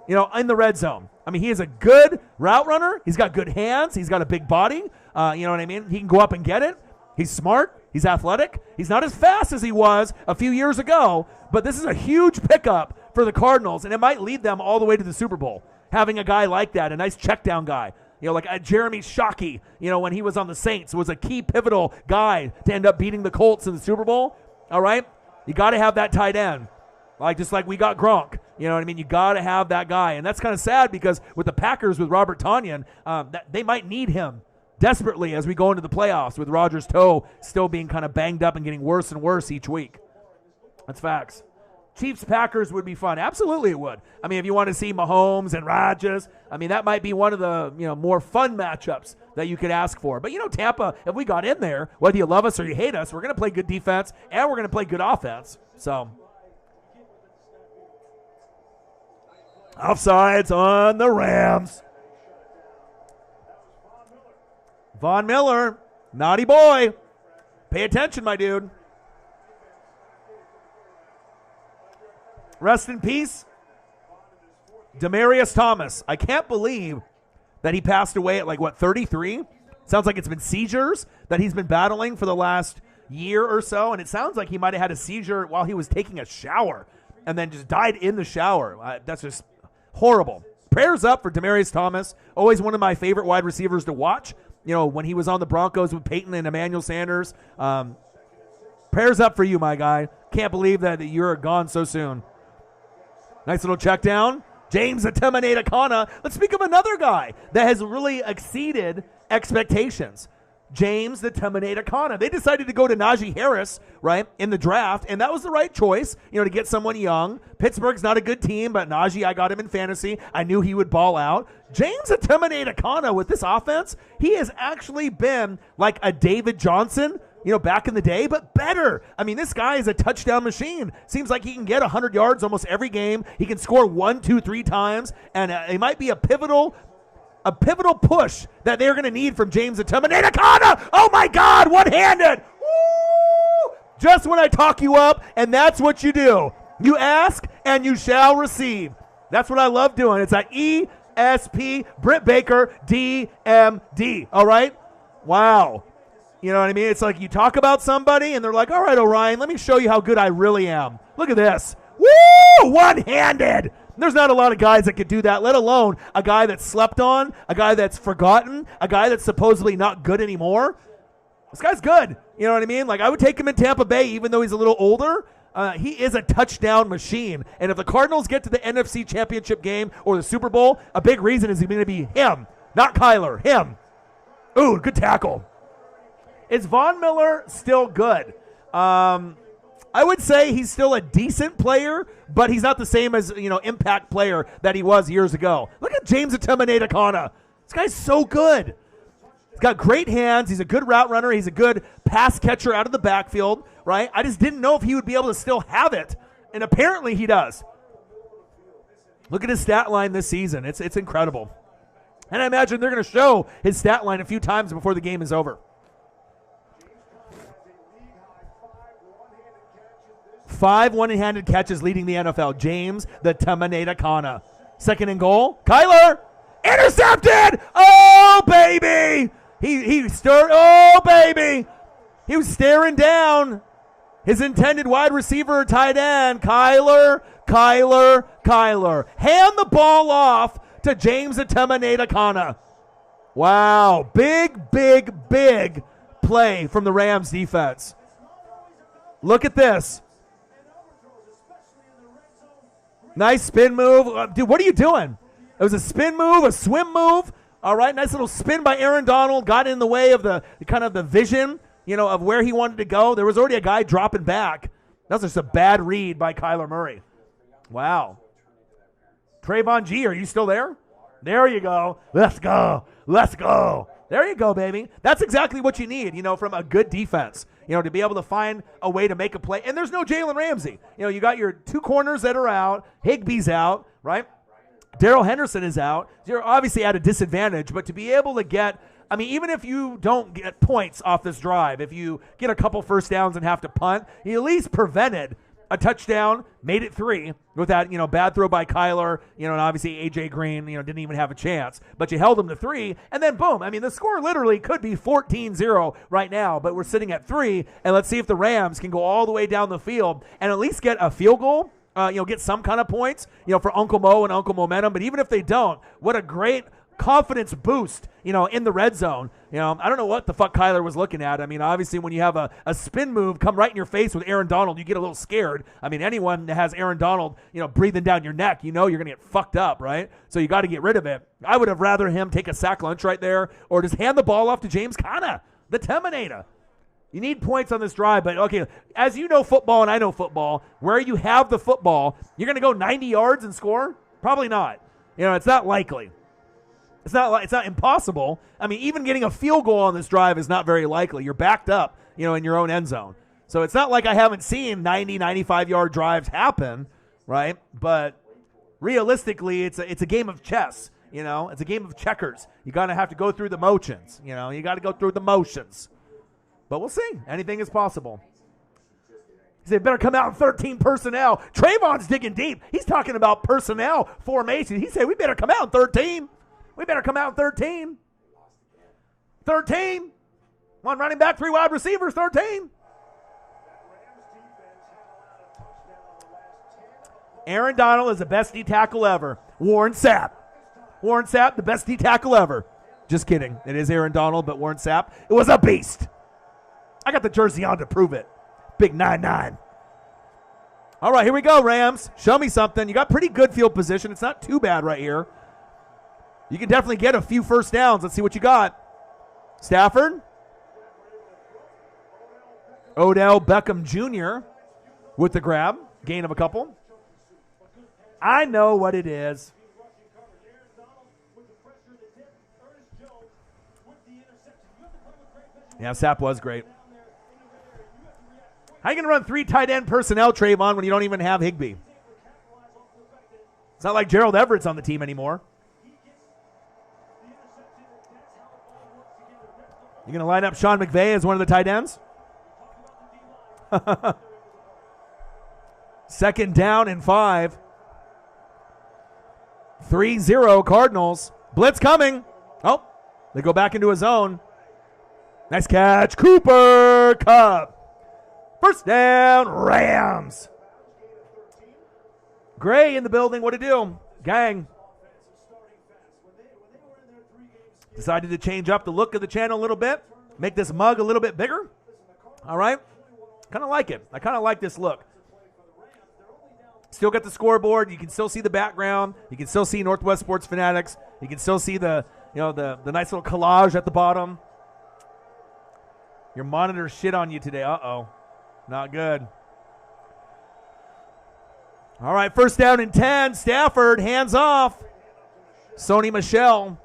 in the red zone. I mean, he is a good route runner. He's got good hands. He's got a big body. You know what I mean? He can go up and get it. He's smart. He's athletic. He's not as fast as he was a few years ago, but this is a huge pickup for the Cardinals, and it might lead them all the way to the Super Bowl, having a guy like that, a nice check down guy. Like Jeremy Shockey, when he was on the Saints, was a key pivotal guy to end up beating the Colts in the Super Bowl. All right? You got to have that tight end. Just like we got Gronk. You know what I mean? You got to have that guy. And that's kind of sad because with the Packers, with Robert Tonyan, they might need him desperately as we go into the playoffs with Rodgers' toe still being kind of banged up and getting worse and worse each week. That's facts. Chiefs-Packers would be fun. Absolutely it would. I mean, if you want to see Mahomes and Rodgers, that might be one of the more fun matchups that you could ask for. But, Tampa, if we got in there, whether you love us or you hate us, we're going to play good defense and we're going to play good offense. So, offsides on the Rams. Von Miller, naughty boy. Pay attention, my dude. Rest in peace, Demaryius Thomas. I can't believe that he passed away at 33? Sounds like it's been seizures that he's been battling for the last year or so, and it sounds like he might have had a seizure while he was taking a shower and then just died in the shower. That's just horrible. Prayers up for Demaryius Thomas, always one of my favorite wide receivers to watch. When he was on the Broncos with Peyton and Emmanuel Sanders. Prayers up for you, my guy. Can't believe that you're gone so soon. Nice little check down. James Atimenekana. Let's speak of another guy that has really exceeded expectations. James Atimenekana. They decided to go to Najee Harris, right, in the draft, and that was the right choice, to get someone young. Pittsburgh's not a good team, but Najee, I got him in fantasy. I knew he would ball out. James Atimenekana with this offense, he has actually been like a David Johnson, back in the day, but better. I mean, this guy is a touchdown machine. Seems like he can get 100 yards almost every game. He can score 1, 2, 3 times, and it might be a pivotal push that they're going to need from James Atimenekana. Oh, my God, one-handed. Woo! Just when I talk you up, and that's what you do. You ask, and you shall receive. That's what I love doing. It's like ESP, Britt Baker, DMD, all right? Wow. You know what I mean? It's like you talk about somebody, and they're like, all right, Orion, let me show you how good I really am. Look at this. Woo! One-handed. There's not a lot of guys that could do that, let alone a guy that's slept on, a guy that's forgotten, a guy that's supposedly not good anymore. This guy's good. You know what I mean? I would take him in Tampa Bay, even though he's a little older. He is a touchdown machine. And if the Cardinals get to the NFC Championship game or the Super Bowl, a big reason is going to be him, not Kyler, him. Ooh, good tackle. Is Von Miller still good? I would say he's still a decent player, but he's not the same as, impact player that he was years ago. Look at James Atimenekana. This guy's so good. He's got great hands. He's a good route runner. He's a good pass catcher out of the backfield, right? I just didn't know if he would be able to still have it, and apparently he does. Look at his stat line this season. It's incredible. And I imagine they're going to show his stat line a few times before the game is over. 5 one-handed catches leading the NFL. James Atimenekana. Second and goal. Kyler. Intercepted. Oh, baby. He stirred. Oh, baby. He was staring down his intended wide receiver tight end. Kyler. Hand the ball off to James Atimenekana. Wow. Big play from the Rams defense. Look at this. Nice spin move. Dude, what are you doing? It was a spin move, a swim move. All right, nice little spin by Aaron Donald. Got in the way of the kind of the vision, of where he wanted to go. There was already a guy dropping back. That was just a bad read by Kyler Murray. Wow. Trayvon G, are you still there? There you go. Let's go. There you go, baby. That's exactly what you need, from a good defense. To be able to find a way to make a play. And there's no Jalen Ramsey. You got your 2 corners that are out. Higbee's out, right? Darrell Henderson is out. You're obviously at a disadvantage, but to be able to get, I mean, even if you don't get points off this drive, if you get a couple first downs and have to punt, you at least prevented a touchdown, made it 3 with that, bad throw by Kyler, and obviously A.J. Green, didn't even have a chance. But you held them to 3, and then boom. I mean, the score literally could be 14-0 right now, but we're sitting at 3, and let's see if the Rams can go all the way down the field and at least get a field goal, get some kind of points, for Uncle Mo and Uncle Momentum. But even if they don't, what a great confidence boost, in the red zone. I don't know what the fuck Kyler was looking at. I mean, obviously when you have a spin move come right in your face with Aaron Donald, you get a little scared. I mean, anyone that has Aaron Donald, breathing down your neck, you're going to get fucked up, right? So you got to get rid of it. I would have rather him take a sack lunch right there or just hand the ball off to James Conner, the Terminator. You need points on this drive, but okay, as you know football and I know football, where you have the football, you're going to go 90 yards and score? Probably not. It's not likely. It's not impossible. I mean, even getting a field goal on this drive is not very likely. You're backed up, in your own end zone. So it's not like I haven't seen 90, 95-yard drives happen, right? But realistically, it's a game of chess, It's a game of checkers. You got to have to go through the motions, You got to go through the motions. But we'll see. Anything is possible. He said, better come out in 13 personnel. Trayvon's digging deep. He's talking about personnel formation. He said, we better come out in 13. We better come out in 13. 13. One running back, 3 wide receivers, 13. Aaron Donald is the best D tackle ever. Warren Sapp, the best D tackle ever. Just kidding. It is Aaron Donald, but Warren Sapp, it was a beast. I got the jersey on to prove it. Big 9-9. All right, here we go, Rams. Show me something. You got pretty good field position. It's not too bad right here. You can definitely get a few first downs. Let's see what you got. Stafford. Odell Beckham Jr. with the grab. Gain of a couple. I know what it is. Yeah, Sapp was great. How are you going to run 3 tight end personnel, Trayvon, when you don't even have Higbee? It's not like Gerald Everett's on the team anymore. You going to line up Sean McVay as one of the tight ends? 2nd down and 5. 3-0 Cardinals. Blitz coming. Oh, they go back into a zone. Nice catch. Cooper Kupp. First down, Rams. Gray in the building. What to do? Gang. Decided to change up the look of the channel a little bit. Make this mug a little bit bigger. All right. Kind of like it. I kind of like this look. Still got the scoreboard. You can still see the background. You can still see Northwest Sports Fanatics. You can still see the nice little collage at the bottom. Your monitor shit on you today. Uh-oh. Not good. All right, 1st down and 10. Stafford, hands off. Sony Michel.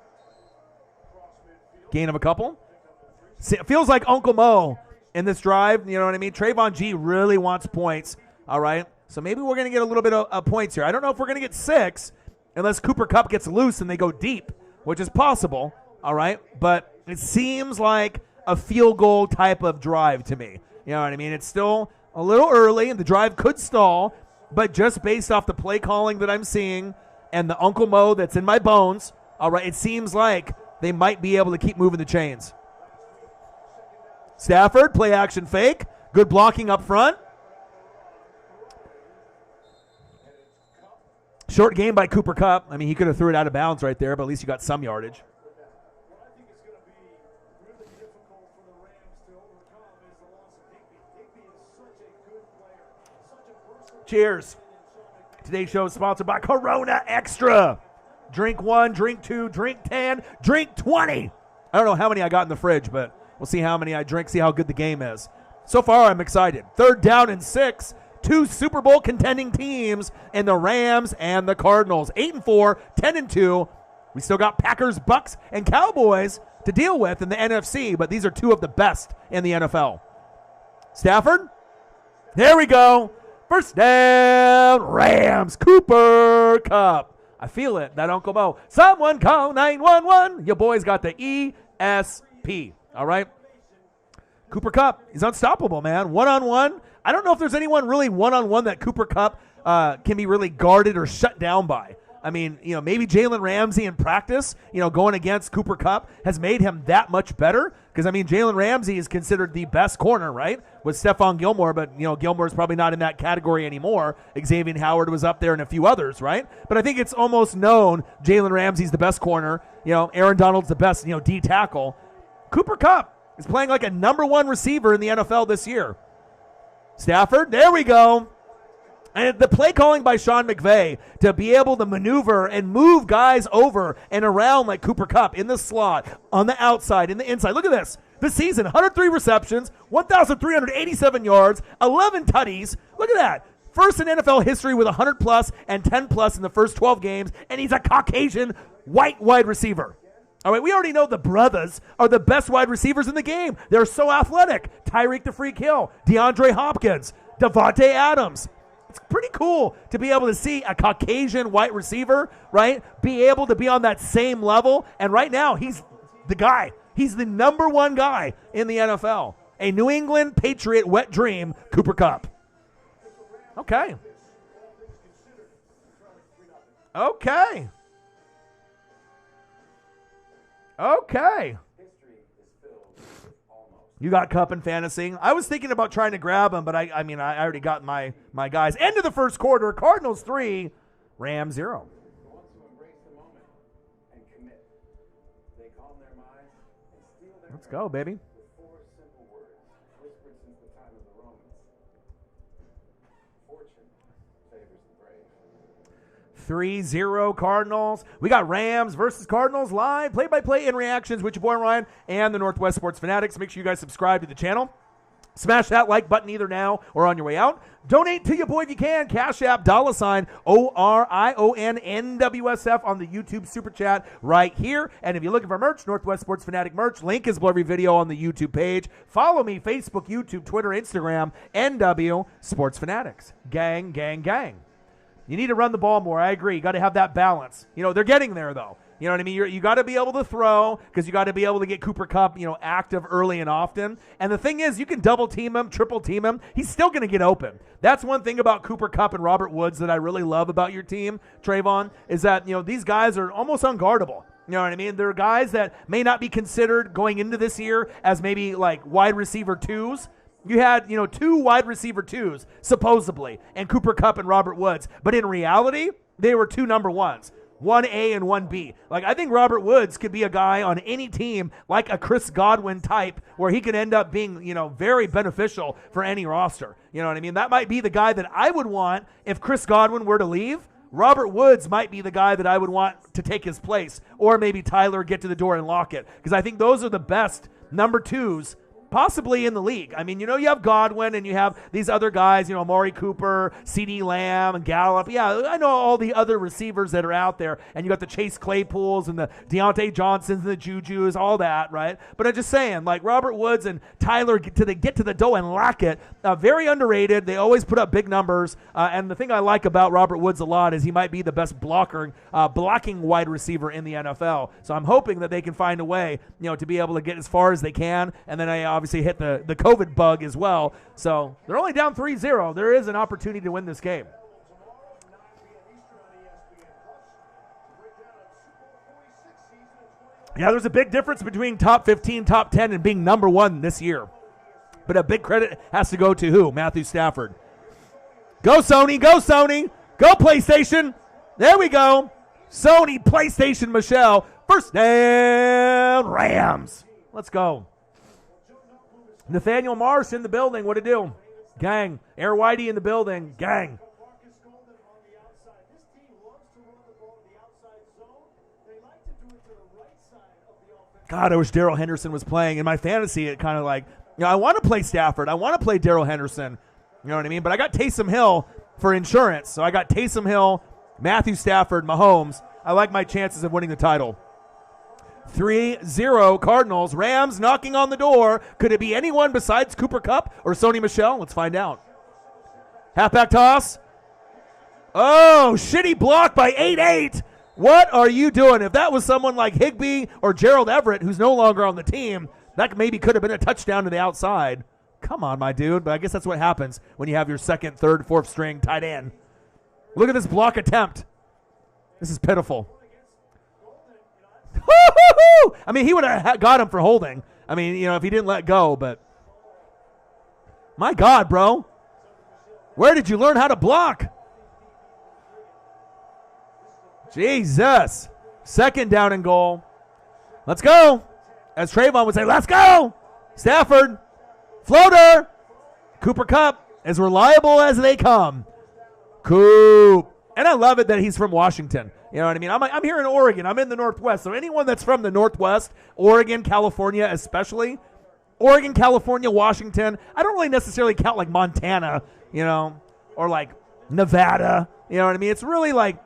Gain of a couple. It feels like Uncle Mo in this drive. You know what I mean? Trayvon G really wants points. All right. So maybe we're going to get a little bit of points here. I don't know if we're going to get 6 unless Cooper Kupp gets loose and they go deep, which is possible. All right. But it seems like a field goal type of drive to me. You know what I mean? It's still a little early and the drive could stall, but just based off the play calling that I'm seeing and the Uncle Mo that's in my bones, all right, it seems like they might be able to keep moving the chains. Stafford, play action fake. Good blocking up front. Short game by Cooper Kupp. I mean, he could have threw it out of bounds right there, but at least you got some yardage. Cheers. Today's show is sponsored by Corona Extra. Drink 1, drink 2, drink 10, drink 20. I don't know how many I got in the fridge, but we'll see how many I drink, see how good the game is. So far, I'm excited. 3rd down and 6. 2 Super Bowl contending teams in the Rams and the Cardinals. 8-4, 10-2. We still got Packers, Bucks, and Cowboys to deal with in the NFC, but these are 2 of the best in the NFL. Stafford. There we go. 1st down, Rams. Cooper Kupp. I feel it, that Uncle Mo. Someone call 911. Your boy's got the ESP. All right? Cooper Kupp, he's unstoppable, man. One-on-one. I don't know if there's anyone really one-on-one that Cooper Kupp can be really guarded or shut down by. I mean, maybe Jalen Ramsey in practice, going against Cooper Kupp has made him that much better. Because, I mean, Jalen Ramsey is considered the best corner, right, with Stephon Gilmore. But, Gilmore's probably not in that category anymore. Xavier Howard was up there and a few others, right? But I think it's almost known Jalen Ramsey's the best corner. Aaron Donald's the best, D tackle. Cooper Kupp is playing like a number one receiver in the NFL this year. Stafford, there we go. And the play calling by Sean McVay to be able to maneuver and move guys over and around like Cooper Kupp in the slot, on the outside, in the inside. Look at this. This season, 103 receptions, 1,387 yards, 11 tutties. Look at that. First in NFL history with 100-plus and 10-plus in the first 12 games, and he's a Caucasian white wide receiver. All right, we already know the brothers are the best wide receivers in the game. They're so athletic. Tyreek the Freak Hill, DeAndre Hopkins, Devontae Adams. It's pretty cool to be able to see a Caucasian white receiver, right, be able to be on that same level. And right now, he's the guy. He's the number one guy in the NFL. A New England Patriot wet dream, Cooper Kupp. Okay. Okay. Okay. You got Kupp in fantasy. I was thinking about trying to grab him, but I already got my guys. End of the first quarter. Cardinals 3, Rams 0. Let's go, baby. 3-0 Cardinals. We got Rams versus Cardinals live, play-by-play and reactions with your boy Ryan and the Northwest Sports Fanatics. Make sure you guys subscribe to the channel. Smash that like button either now or on your way out. Donate to your boy if you can. Cash App, $ OrionNWSF on the YouTube Super Chat right here. And if you're looking for merch, Northwest Sports Fanatic merch, link is below every video on the YouTube page. Follow me, Facebook, YouTube, Twitter, Instagram, NW Sports Fanatics. Gang, gang, gang. You need to run the ball more. I agree. You got to have that balance. They're getting there, though. You know what I mean? You got to be able to throw because you got to be able to get Cooper Kupp, active early and often. And the thing is, you can double team him, triple team him. He's still going to get open. That's one thing about Cooper Kupp and Robert Woods that I really love about your team, Trayvon, is that, these guys are almost unguardable. You know what I mean? They're guys that may not be considered going into this year as maybe like wide receiver twos. You had, 2 wide receiver twos, supposedly, and Cooper Kupp and Robert Woods. But in reality, they were 2 number ones, 1A and 1B. Like, I think Robert Woods could be a guy on any team like a Chris Godwin type where he could end up being, very beneficial for any roster. You know what I mean? That might be the guy that I would want if Chris Godwin were to leave. Robert Woods might be the guy that I would want to take his place, or maybe Tyler get to the door and lock it, because I think those are the best number 2s possibly in the league. I mean, you have Godwin and you have these other guys, Amari Cooper, CeeDee Lamb, and Gallup. Yeah, I know all the other receivers that are out there. And you got the Chase Claypools and the Deontay Johnsons and the Jujus, all that, right? But I'm just saying, like Robert Woods and Tyler get to the dough and lock it. Very underrated. They always put up big numbers. And the thing I like about Robert Woods a lot is he might be the best blocking wide receiver in the NFL. So I'm hoping that they can find a way, to be able to get as far as they can. And then I obviously hit the COVID bug as well. So they're only down 3-0. There is an opportunity to win this game. Yeah, there's a big difference between top 15, top 10, and being number 1 this year. But a big credit has to go to who? Matthew Stafford. Go Sony, go Sony, go PlayStation. There we go. Sony, PlayStation, Michelle. First down, Rams. Let's go. Nathaniel Marsh in the building. What to do? Gang. Air Whitey in the building. Gang. God, I wish Darrell Henderson was playing. In my fantasy, it kind of like, I want to play Stafford. I want to play Darrell Henderson. You know what I mean? But I got Taysom Hill for insurance. So I got Taysom Hill, Matthew Stafford, Mahomes. I like my chances of winning the title. 3-0 Cardinals. Rams knocking on the door. Could it be anyone besides Cooper Kupp or Sony Michel? Let's find out. Halfback toss. Oh, shitty block by 8-8. What are you doing? If that was someone like Higbee or Gerald Everett, who's no longer on the team, that maybe could have been a touchdown to the outside. Come on, my dude. But I guess that's what happens when you have your second, third, fourth string tight end. Look at this block attempt. This is pitiful. I mean, he would have got him for holding. I mean, if he didn't let go, but my God, bro. Where did you learn how to block? Jesus. Second down and goal. Let's go. As Trayvon would say, let's go. Stafford. Floater. Cooper Kupp. As reliable as they come. Coop. And I love it that he's from Washington. You know what I mean? I'm here in Oregon. I'm in the Northwest. So anyone that's from the Northwest, Oregon, California especially, Oregon, California, Washington, I don't really necessarily count like Montana, or like Nevada. You know what I mean? It's really like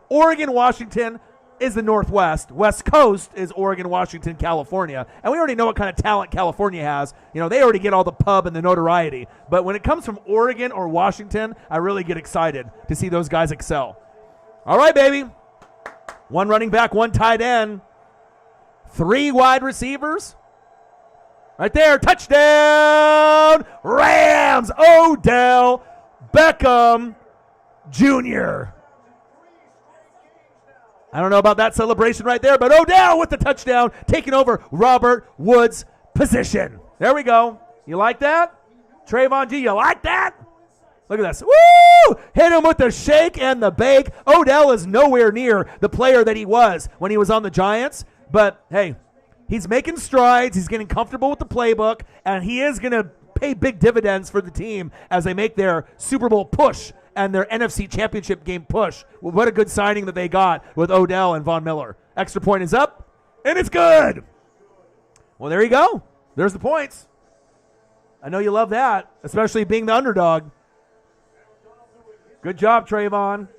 Oregon, Washington is the Northwest. West Coast is Oregon, Washington, California. And we already know what kind of talent California has. They already get all the pub and the notoriety. But when it comes from Oregon or Washington, I really get excited to see those guys excel. All right, baby. One running back, one tight end. 3 wide receivers. Right there, touchdown, Rams, Odell Beckham Jr. I don't know about that celebration right there, but Odell with the touchdown, taking over Robert Woods' position. There we go. You like that? Trayvon G, you like that? Look at this. Woo! Hit him with the shake and the bake. Odell is nowhere near the player that he was when he was on the Giants, but hey, he's making strides. He's getting comfortable with the playbook, and he is going to pay big dividends for the team as they make their Super Bowl push and their NFC Championship game push. Well, what a good signing that they got with Odell and Von Miller. Extra point is up, and it's good. Well, there you go. There's the points. I know you love that, especially being the underdog. Good job, Trayvon.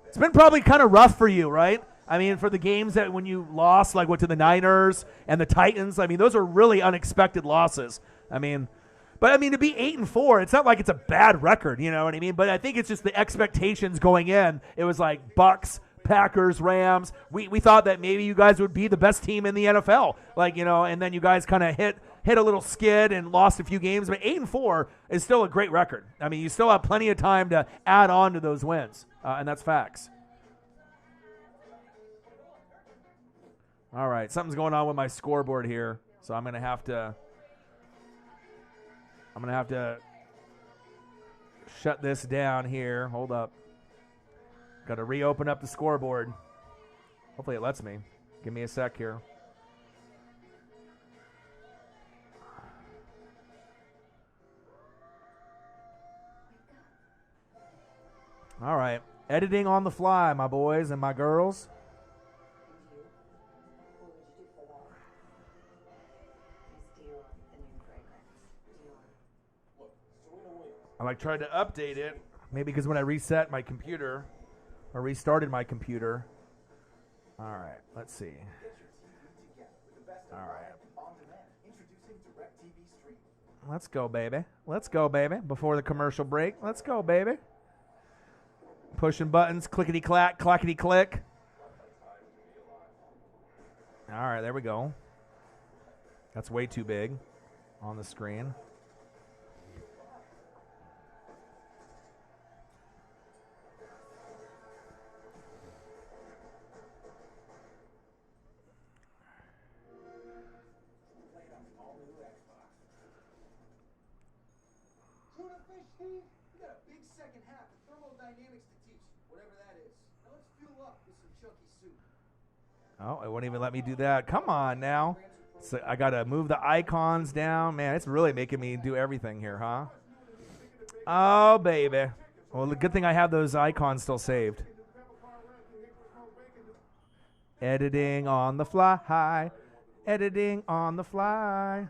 It's been probably kind of rough for you, right? I mean, for the games that when you lost, like to the Niners and the Titans, I mean, those are really unexpected losses. But to be 8-4, it's not like it's a bad record, you know what I mean? But I think it's just the expectations going in. It was like Bucks, Packers, Rams. We thought that maybe you guys would be the best team in the NFL, and then you guys kind of hit a little skid and lost a few games. But 8-4 is still a great record. I mean, you still have plenty of time to add on to those wins, and that's facts. All right, something's going on with my scoreboard here, so I'm gonna have to shut this down here. Hold up. Got to reopen up the scoreboard. Hopefully it lets me. Give me a sec here. All right, editing on the fly, my boys and my girls. I tried to update it, maybe because when I reset my computer, or restarted my computer. All right, let's see. All right. Let's go, baby. Let's go, baby. Before the commercial break, let's go, baby. Pushing buttons, clickety-clack, clackety-click. All right, there we go. That's way too big on the screen. You got a big second half of thermodynamics to teach, whatever that is. Now let's fuel up with some chunky soup. Oh, it won't even let me do that. Come on now. So I got to move the icons down. Man, it's really making me do everything here, huh? Oh, baby. Well, the good thing I have those icons still saved. Editing on the fly. Editing on the fly.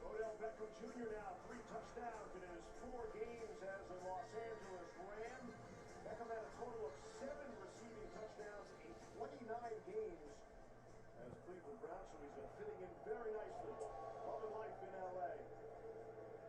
Odell Beckham Jr. now 3 touchdowns in his 4 games as a Los Angeles Ram. Beckham had a total of 7 receiving touchdowns in 29 games as a Cleveland Brown, so he's fitting in very nicely. Loving life in L.A.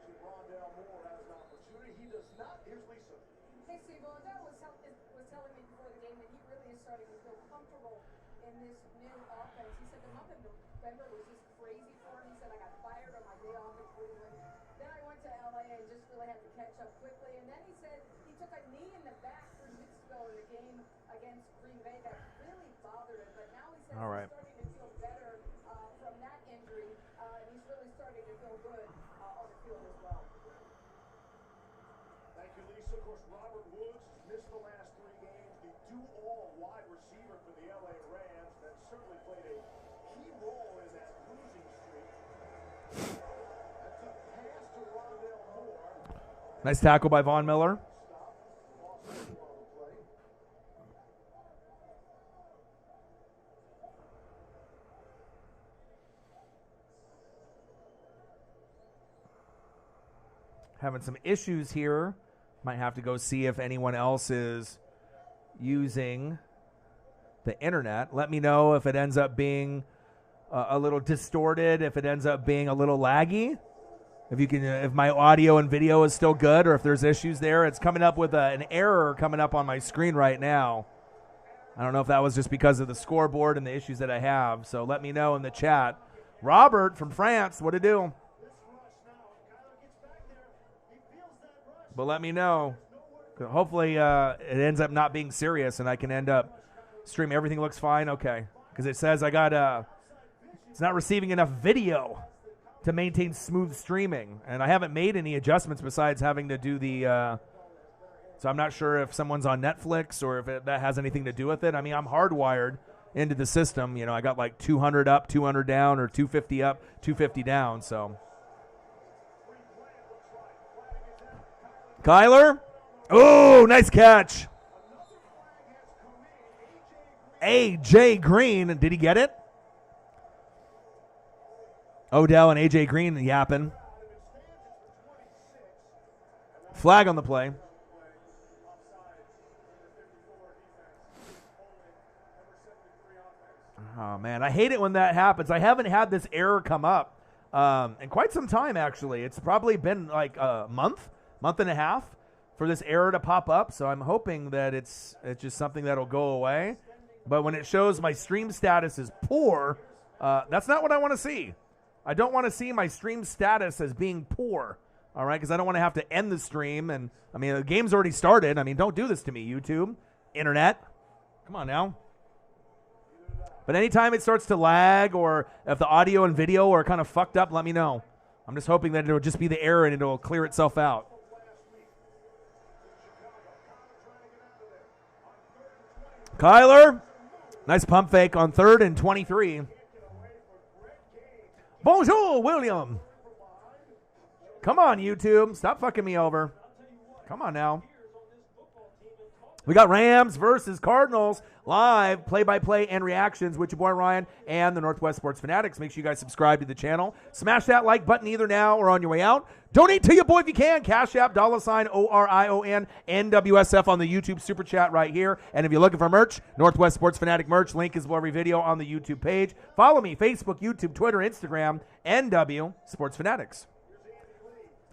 See, Rondell Moore has an opportunity. He does not. Here's Lisa. Hey, see. Well, Adele was telling me before the game that he really is starting to feel comfortable in this new offense. He said the month of November was just crazy for him. He said, I got fired on my day off in Cleveland. Then I went to LA and just really had to catch up quickly. And then he said he took a knee in the back 3 weeks ago in a game against Green Bay that really bothered him. But now he says All right. he's starting to feel better from that injury. And he's really starting to feel good on the field as well. Thank you, Lisa. Of course, Robert Woods missed the last 3 games. The do-all wide receiver for the LA Rams that certainly played a key role in that losing streak. That's a pass to Rondale Moore. Nice tackle by Von Miller. Stop. Lost the ball on the play. Having some issues here. Might have to go see if anyone else is using the internet. Let me know if it ends up being a little distorted, if it ends up being a little laggy. If you can, if my audio and video is still good, or if there's issues there. It's coming up with an error coming up on my screen right now. I don't know if that was just because of the scoreboard and the issues that I have. So let me know in the chat. Robert from France, what to do? But let me know. Hopefully it ends up not being serious and I can end up streaming. Everything looks fine. Okay. Because it says I got it's not receiving enough video to maintain smooth streaming. And I haven't made any adjustments besides having to do the so I'm not sure if someone's on Netflix or if that has anything to do with it. I mean, I'm hardwired into the system. You know, I got like 200 up, 200 down, or 250 up, 250 down. So Kyler. Oh, nice catch. A.J. Green. Did he get it? Odell and A.J. Green yapping. Flag on the play. Oh, man. I hate it when that happens. I haven't had this error come up in quite some time, actually. It's probably been like a month and a half for this error to pop up. So I'm hoping that it's just something that'll go away. But when it shows my stream status is poor, that's not what I want to see. I don't want to see my stream status as being poor, all right, because I don't want to have to end the stream. And, I mean, the game's already started. I mean, don't do this to me, YouTube, internet. Come on now. But anytime it starts to lag or if the audio and video are kind of fucked up, let me know. I'm just hoping that it'll just be the error and it'll clear itself out. Kyler, nice pump fake on 3rd and 23. Bonjour, William. Come on, YouTube. Stop fucking me over. Come on now. We got Rams versus Cardinals live, play-by-play and reactions with your boy Ryan and the Northwest Sports Fanatics. Make sure you guys subscribe to the channel. Smash that like button either now or on your way out. Donate to your boy if you can. Cash App, $OrionNWSF on the YouTube Super Chat right here. And if you're looking for merch, Northwest Sports Fanatic merch, link is below every video on the YouTube page. Follow me, Facebook, YouTube, Twitter, Instagram, NW Sports Fanatics.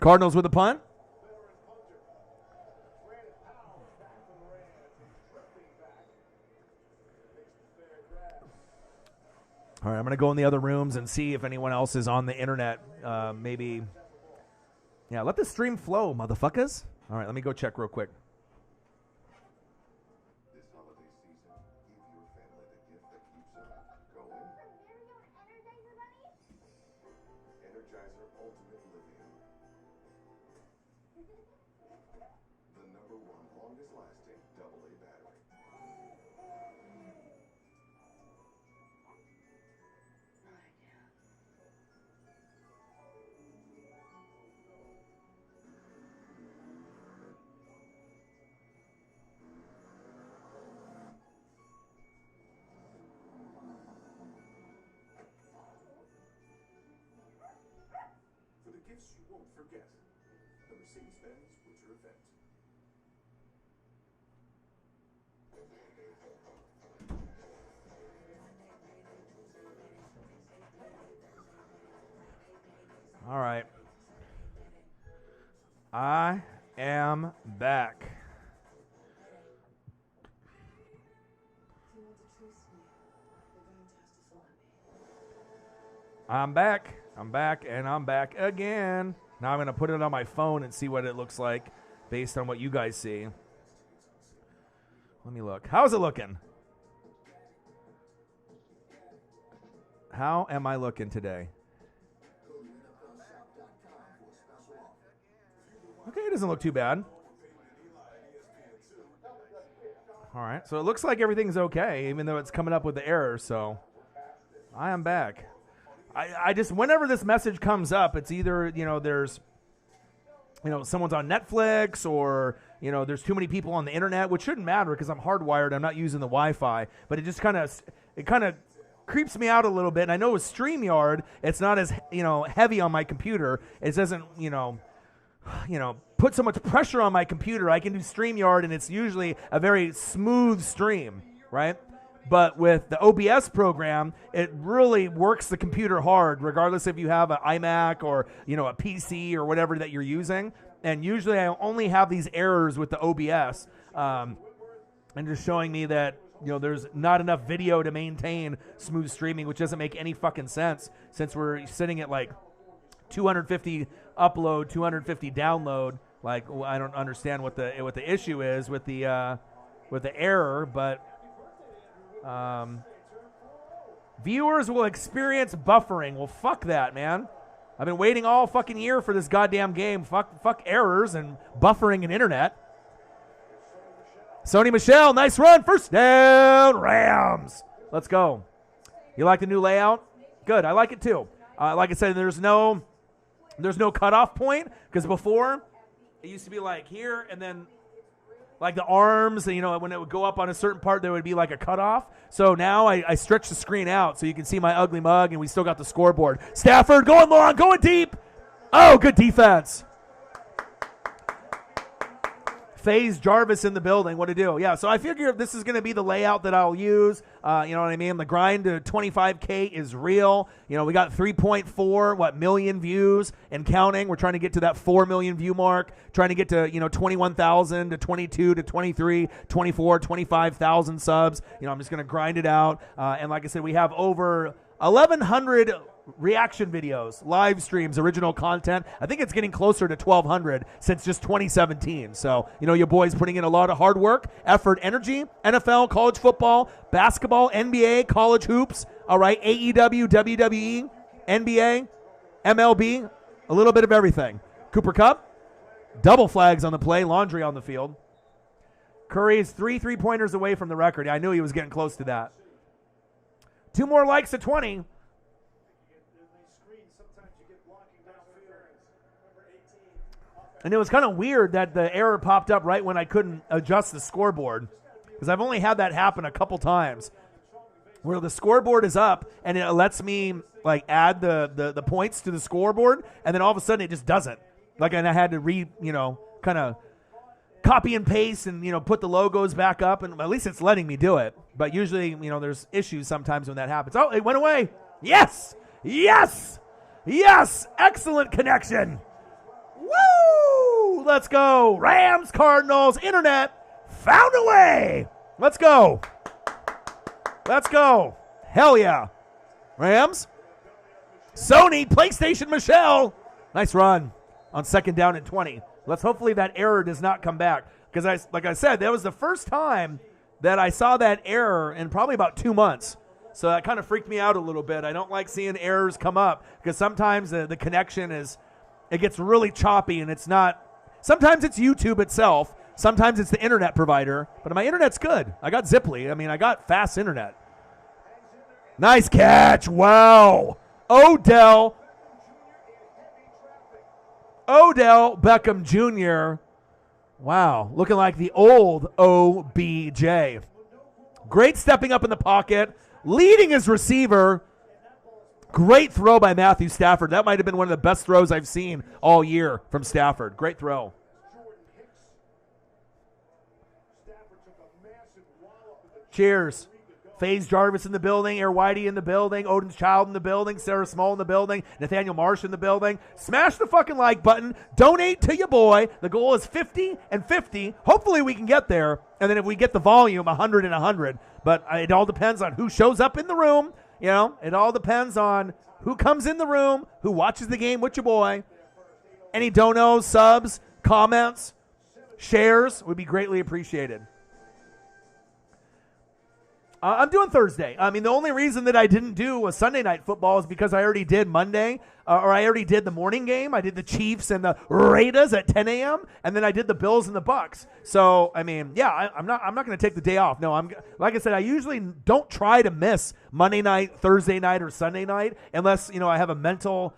Cardinals with a punt. All right, I'm going to go in the other rooms and see if anyone else is on the internet. Maybe. Yeah, let the stream flow, motherfuckers. All right, let me go check real quick. This holiday season, give your family the gift that keeps them going. Energizer Ultimate Lithium. The #1 longest lasting AA battery. For the gifts you won't forget, the Mercedes-Benz Winter Event. All right. I am back. I'm back, and I'm back again. Now I'm going to put it on my phone and see what it looks like based on what you guys see. Let me look. How's it looking? How am I looking today? Okay, it doesn't look too bad. All right, so it looks like everything's okay, even though it's coming up with the error, so I am back. I just, whenever this message comes up, it's either, there's, someone's on Netflix or, there's too many people on the internet, which shouldn't matter because I'm hardwired. I'm not using the Wi-Fi, but it just kind of creeps me out a little bit. And I know with StreamYard, it's not as, heavy on my computer. It doesn't, put so much pressure on my computer. I can do StreamYard, and it's usually a very smooth stream, right? But with the OBS program, it really works the computer hard, regardless if you have an iMac or, a PC or whatever that you're using. And usually I only have these errors with the OBS, and just showing me that, there's not enough video to maintain smooth streaming, which doesn't make any fucking sense since we're sitting at like 250 upload, 250 download. Like, I don't understand what the issue is with the error, but viewers will experience buffering. Well, fuck that, man. I've been waiting all fucking year for this goddamn game. Fuck errors and buffering and internet. Sony Michel, nice run. First down, Rams. Let's go. You like the new layout? Good. I like it too. Like I said, there's no cutoff point, because before it used to be like here and then like the arms, and, when it would go up on a certain part, there would be like a cutoff. So now I stretch the screen out so you can see my ugly mug, and we still got the scoreboard. Stafford going long, going deep. Oh, good defense. FaZe Jarvis in the building. What to do? Yeah, so I figure this is going to be the layout that I'll use. You know what I mean? The grind to 25K is real. We got 3.4 million views and counting. We're trying to get to that 4 million view mark. Trying to get to 21,000 to 22 to 23, 24, 25,000 subs. I'm just going to grind it out. And like I said, we have over 1,100 reaction videos, live streams, original content. I think it's getting closer to 1,200 since just 2017. So, your boys putting in a lot of hard work, effort, energy, NFL, college football, basketball, NBA, college hoops, all right, AEW, WWE, NBA, MLB, a little bit of everything. Cooper Kupp, double flags on the play, laundry on the field. Curry is 3 3-pointers away from the record. I knew he was getting close to that. 2 more likes at 20. And it was kind of weird that the error popped up right when I couldn't adjust the scoreboard, because I've only had that happen a couple times where the scoreboard is up and it lets me like add the points to the scoreboard, and then all of a sudden it just doesn't. Like, and I had to kind of copy and paste and, put the logos back up, and at least it's letting me do it. But usually, there's issues sometimes when that happens. Oh, it went away. Yes. Yes. Yes. Excellent connection. Woo! Let's go. Rams, Cardinals, internet found a way. Let's go. Let's go. Hell yeah. Rams. Sony, PlayStation, Michelle. Nice run on second down and 20. Let's hopefully that error does not come back, because like I said, that was the first time that I saw that error in probably about 2 months. So that kind of freaked me out a little bit. I don't like seeing errors come up, because sometimes the connection it gets really choppy, and it's not. Sometimes it's YouTube itself. Sometimes it's the internet provider. But my internet's good. I got Ziply. I got fast internet. Nice catch. Wow. Odell Beckham Jr. Wow. Looking like the old OBJ. Great stepping up in the pocket. Leading his receiver. Great throw by Matthew Stafford. That might have been one of the best throws I've seen all year from Stafford. Great throw. Cheers. FaZe Jarvis in the building. Air Whitey in the building. Odin's Child in the building. Sarah Small in the building. Nathaniel Marsh in the building. Smash the fucking like button. Donate to your boy. The goal is 50 and 50. Hopefully we can get there. And then if we get the volume, 100 and 100. But it all depends on who shows up in the room. It all depends on who comes in the room, who watches the game with your boy. Any donos, subs, comments, shares would be greatly appreciated. I'm doing Thursday. I mean, the only reason that I didn't do a Sunday night football is because I already did Monday, or I already did the morning game. I did the Chiefs and the Raiders at 10 a.m., and then I did the Bills and the Bucks. So, I mean, yeah, I'm not going to take the day off. No, like I said, I usually don't try to miss Monday night, Thursday night, or Sunday night unless, I have a mental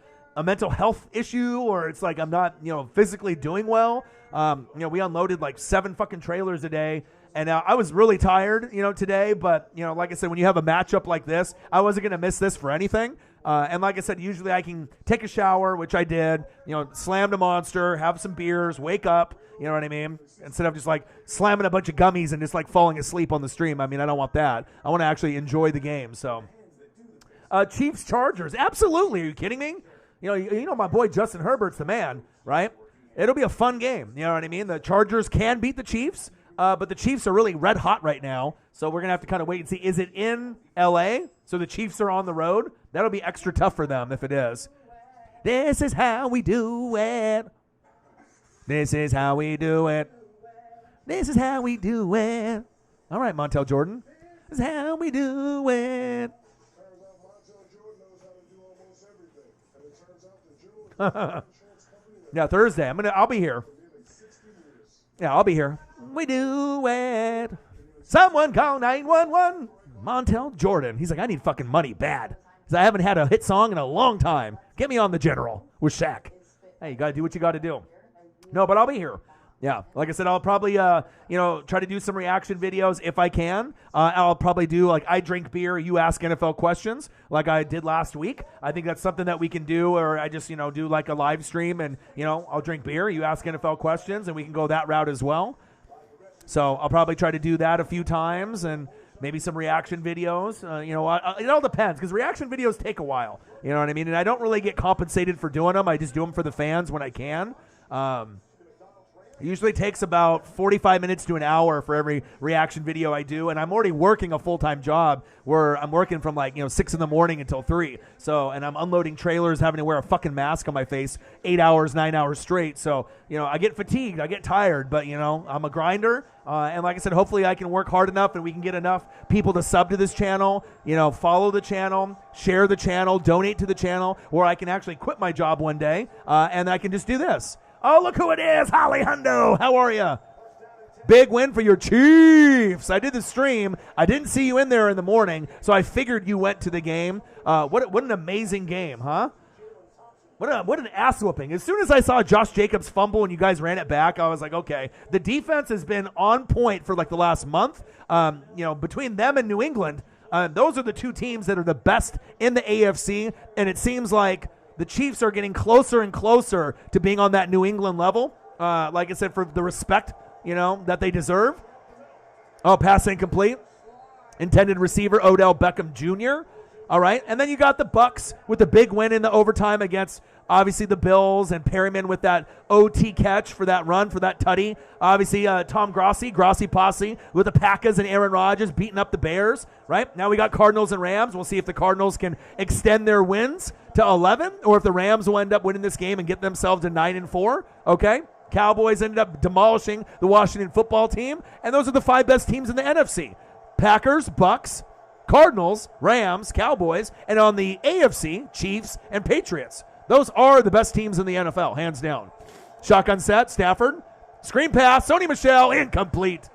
health issue, or it's like I'm not, physically doing well. We unloaded like 7 fucking trailers a day. And I was really tired, today. But, like I said, when you have a matchup like this, I wasn't going to miss this for anything. And like I said, usually I can take a shower, which I did, slammed a Monster, have some beers, wake up, you know what I mean? Instead of just like slamming a bunch of gummies and just like falling asleep on the stream. I mean, I don't want that. I want to actually enjoy the game. So, Chiefs Chargers. Absolutely. Are you kidding me? My boy Justin Herbert's the man, right? It'll be a fun game. You know what I mean? The Chargers can beat the Chiefs. But the Chiefs are really red hot right now, so we're going to have to kind of wait and see. Is it in L.A.? So the Chiefs are on the road? That'll be extra tough for them if it is. This is how we do it. This is how we do it. This is how we do it. All right, Montel Jordan. This is how we do it. Turns out Montel Jordan knows how to do almost everything. And it turns out that Jordan Yeah, Thursday. I'll be here. Yeah, I'll be here. We do it. Someone call 911. Montel Jordan. He's like, I need fucking money bad. Because I haven't had a hit song in a long time. Get me on the General with Shaq. Hey, you got to do what you got to do. No, but I'll be here. Yeah, like I said, I'll probably, try to do some reaction videos if I can. I'll probably do, like, I drink beer, you ask NFL questions, like I did last week. I think that's something that we can do, or I just, do like a live stream and, I'll drink beer, you ask NFL questions, and we can go that route as well. So I'll probably try to do that a few times and maybe some reaction videos. It all depends because reaction videos take a while. You know what I mean? And I don't really get compensated for doing them. I just do them for the fans when I can. It usually takes about 45 minutes to an hour for every reaction video I do, and I'm already working a full-time job where I'm working from 6 in the morning until 3. So, and I'm unloading trailers, having to wear a fucking mask on my face 8 hours, 9 hours straight. So, I get fatigued, I get tired, but I'm a grinder. And like I said, hopefully I can work hard enough and we can get enough people to sub to this channel, follow the channel, share the channel, donate to the channel, where I can actually quit my job one day and I can just do this. Oh, look who it is, Holly Hundo. How are you? Big win for your Chiefs. I did the stream. I didn't see you in there in the morning, so I figured you went to the game. What an amazing game, huh? What an ass whooping. As soon as I saw Josh Jacobs fumble and you guys ran it back, I was like, okay. The defense has been on point for the last month. Between them and New England, those are the two teams that are the best in the AFC, and it seems like the Chiefs are getting closer and closer to being on that New England level. Like I said, for the respect, that they deserve. Oh, pass incomplete. Intended receiver, Odell Beckham Jr. All right. And then you got the Bucks with the big win in the overtime against, obviously, the Bills, and Perryman with that OT catch for that run, for that tutty. Obviously, Tom Grossi Posse with the Packers and Aaron Rodgers beating up the Bears, right? Now we got Cardinals and Rams. We'll see if the Cardinals can extend their wins to 11, or if the Rams will end up winning this game and get themselves to 9-4, okay? Cowboys ended up demolishing the Washington football team, and those are the 5 best teams in the NFC. Packers, Bucks, Cardinals, Rams, Cowboys, and on the AFC, Chiefs and Patriots. Those are the best teams in the NFL, hands down. Shotgun set, Stafford. Screen pass, Sony Michel, incomplete.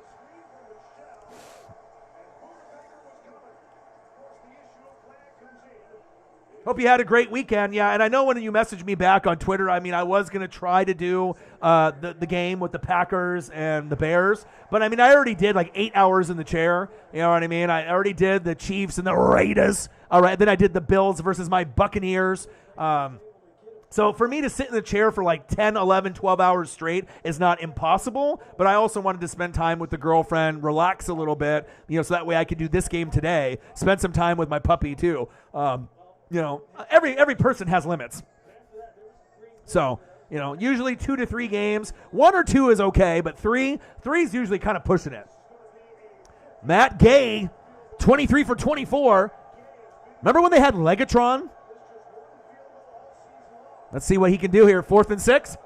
Hope you had a great weekend. Yeah, and I know when you messaged me back on Twitter, I was going to try to do the game with the Packers and the Bears. But, I already did 8 hours in the chair. You know what I mean? I already did the Chiefs and the Raiders. All right, then I did the Bills versus my Buccaneers. So for me to sit in the chair for 10, 11, 12 hours straight is not impossible, but I also wanted to spend time with the girlfriend, relax a little bit, so that way I could do this game today, spend some time with my puppy too. Every person has limits. So, usually 2 to 3 games. 1 or 2 is okay, but 3 is usually kind of pushing it. Matt Gay, 23 for 24. Remember when they had Legatron? Let's see what he can do here. 4th and 6.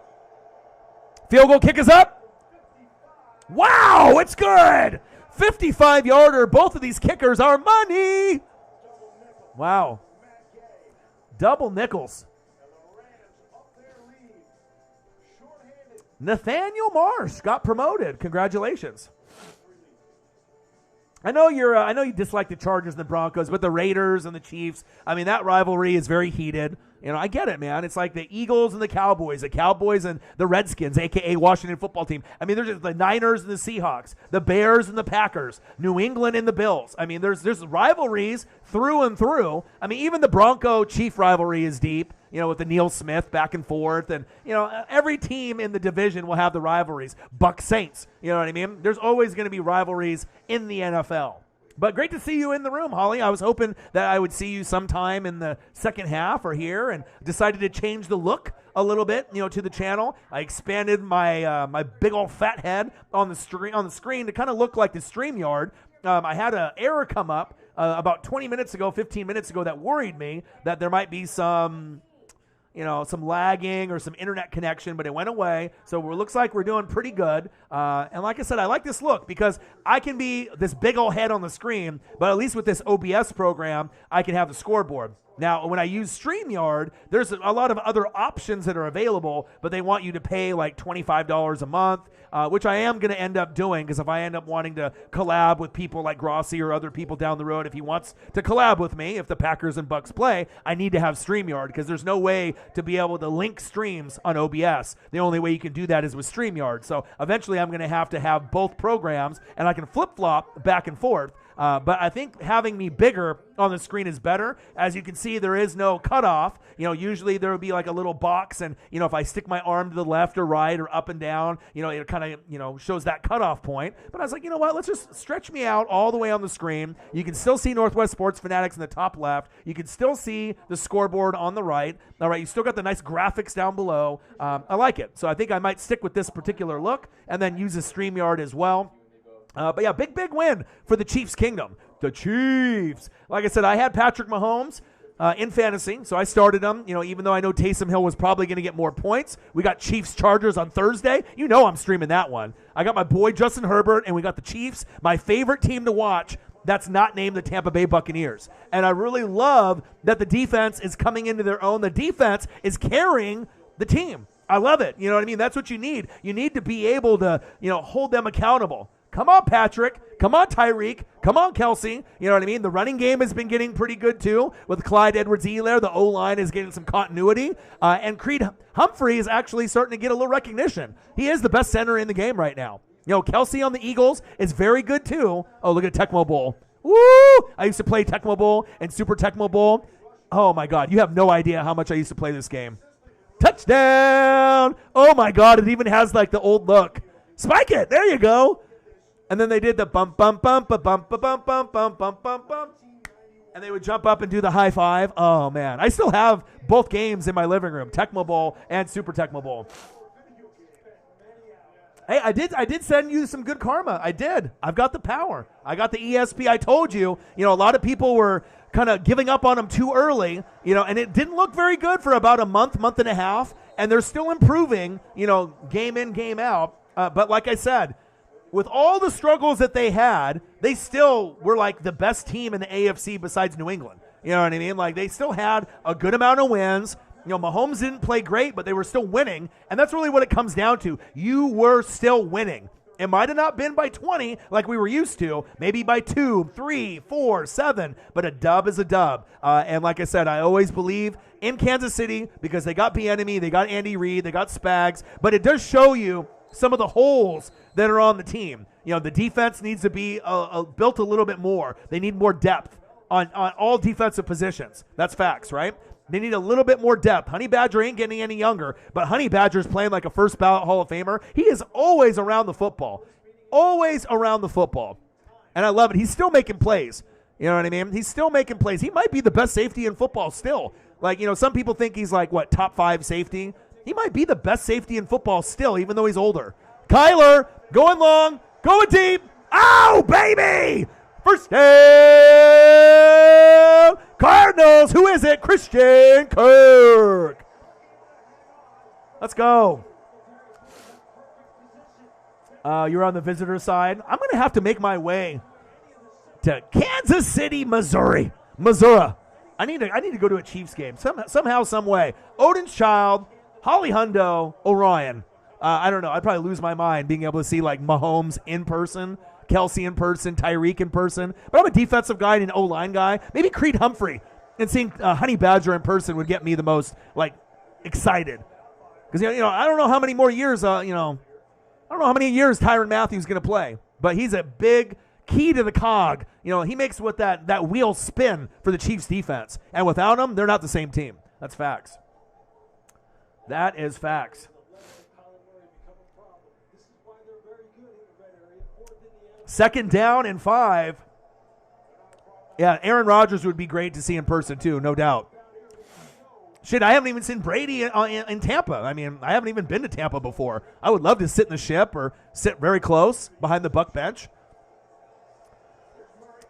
Field goal kick is up. Wow, it's good. 55-yarder. Both of these kickers are money. Wow. Double nickels. Nathaniel Marsh got promoted. Congratulations. I know you dislike the Chargers and the Broncos, but the Raiders and the Chiefs, I mean, that rivalry is very heated. You know, I get it, man. It's like the Eagles and the Cowboys and the Redskins, a.k.a. Washington football team. I mean, there's just the Niners and the Seahawks, the Bears and the Packers, New England and the Bills. I mean, there's rivalries through and through. I mean, even the Bronco-Chief rivalry is deep, you know, with the Neil Smith back and forth. And, you know, every team in the division will have the rivalries. Bucs Saints, you know what I mean? There's always going to be rivalries in the NFL. But great to see you in the room, Holly. I was hoping that I would see you sometime in the second half or here, and decided to change the look a little bit, you know, to the channel. I expanded my my big old fat head on the screen to kind of look like the StreamYard. I had an error come up about 15 minutes ago that worried me that there might be some lagging or some internet connection, but it went away. So it looks like we're doing pretty good. And like I said, I like this look because I can be this big old head on the screen, but at least with this OBS program, I can have the scoreboard. Now, when I use StreamYard, there's a lot of other options that are available, but they want you to pay like $25 a month, which I am going to end up doing, because if I end up wanting to collab with people like Grossi or other people down the road, if he wants to collab with me, if the Packers and Bucks play, I need to have StreamYard, because there's no way to be able to link streams on OBS. The only way you can do that is with StreamYard. So eventually I'm going to have both programs, and I can flip-flop back and forth. But I think having me bigger on the screen is better. As you can see, there is no cutoff. You know, usually there would be like a little box, and, you know, if I stick my arm to the left or right or up and down, you know, it kind of, you know, shows that cutoff point. But I was like, you know what, let's just stretch me out all the way on the screen. You can still see Northwest Sports Fanatics in the top left. You can still see the scoreboard on the right. All right, you still got the nice graphics down below. I like it. So I think I might stick with this particular look and then use a StreamYard as well. But yeah, big win for the Chiefs Kingdom. The Chiefs. Like I said, I had Patrick Mahomes in fantasy, so I started him. You know, even though I know Taysom Hill was probably going to get more points. We got Chiefs Chargers on Thursday. You know I'm streaming that one. I got my boy Justin Herbert, and we got the Chiefs, my favorite team to watch. That's not named the Tampa Bay Buccaneers. And I really love that the defense is coming into their own. The defense is carrying the team. I love it. You know what I mean? That's what you need. You need to be able to, you know, hold them accountable. Come on, Patrick. Come on, Tyreek. Come on, Kelsey. You know what I mean? The running game has been getting pretty good, too, with Clyde Edwards-Helaire. The O-line is getting some continuity. And Creed Humphrey is actually starting to get a little recognition. He is the best center in the game right now. You know, Kelsey on the Eagles is very good, too. Oh, look at Tecmo Bowl. Woo! I used to play Tecmo Bowl and Super Tecmo Bowl. Oh, my God. You have no idea how much I used to play this game. Touchdown! Oh, my God. It even has, like, the old look. Spike it. There you go. And then they did the bump, bump, bump, bump, bump, bump, bump, bump, bump, bump, bump. And they would jump up and do the high five. Oh, man. I still have both games in my living room, Tecmo Bowl and Super Tecmo Bowl. Hey, I did send you some good karma. I did. I've got the power. I got the ESP. I told you, you know, a lot of people were kind of giving up on them too early, you know, and it didn't look very good for about a month and a half. And they're still improving, you know, game in, game out. But like I said, with all the struggles that they had, they still were like the best team in the AFC besides New England. You know what I mean? Like, they still had a good amount of wins. You know, Mahomes didn't play great, but they were still winning. And that's really what it comes down to. You were still winning. It might have not been by 20 like we were used to, maybe by 2, 3, 4, 7, but a dub is a dub. And like I said, I always believe in Kansas City because they got Bieniemy, they got Andy Reid, they got Spags, but it does show you some of the holes that are on the team. You know, the defense needs to be built a little bit more. They need more depth on all defensive positions. That's facts, right? They need a little bit more depth. Honey Badger ain't getting any younger, but Honey Badger's playing like a first ballot Hall of Famer. He is always around the football. Always around the football. And I love it. He's still making plays. You know what I mean? He's still making plays. He might be the best safety in football still. Like, you know, some people think he's like, what, top 5 safety? He might be the best safety in football still, even though he's older. Kyler, going long, going deep. Oh, baby! First down, Cardinals. Who is it? Christian Kirk. Let's go. You're on the visitor side. I'm going to have to make my way to Kansas City, Missouri. I need to go to a Chiefs game somehow, some way. Odin's Child, Holly Hundo, Orion. I don't know. I'd probably lose my mind being able to see like Mahomes in person, Kelsey in person, Tyreek in person. But I'm a defensive guy and an O-line guy. Maybe Creed Humphrey. And seeing Honey Badger in person would get me the most like excited. Because I don't know how many more years. I don't know how many years Tyrann Mathieu is going to play. But he's a big key to the cog. He makes what that wheel spin for the Chiefs defense. And without him, they're not the same team. That's facts. That is facts. Second down and 5. Yeah, Aaron Rodgers would be great to see in person too, no doubt. Shit, I haven't even seen Brady in Tampa. I mean, I haven't even been to Tampa before. I would love to sit in the ship or sit very close behind the Buck bench.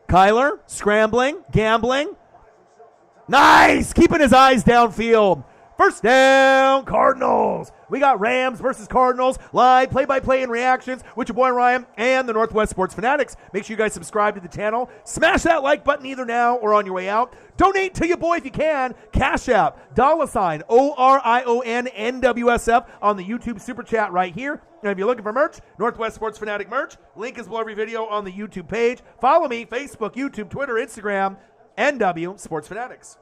Kyler, scrambling, gambling. Nice! Keeping his eyes downfield. First down, Cardinals. We got Rams versus Cardinals. Live play-by-play and reactions with your boy Ryan and the Northwest Sports Fanatics. Make sure you guys subscribe to the channel. Smash that like button either now or on your way out. Donate to your boy if you can. Cash App, $ OrionNWSF on the YouTube Super Chat right here. And if you're looking for merch, Northwest Sports Fanatic merch, link is below every video on the YouTube page. Follow me, Facebook, YouTube, Twitter, Instagram, NW Sports Fanatics.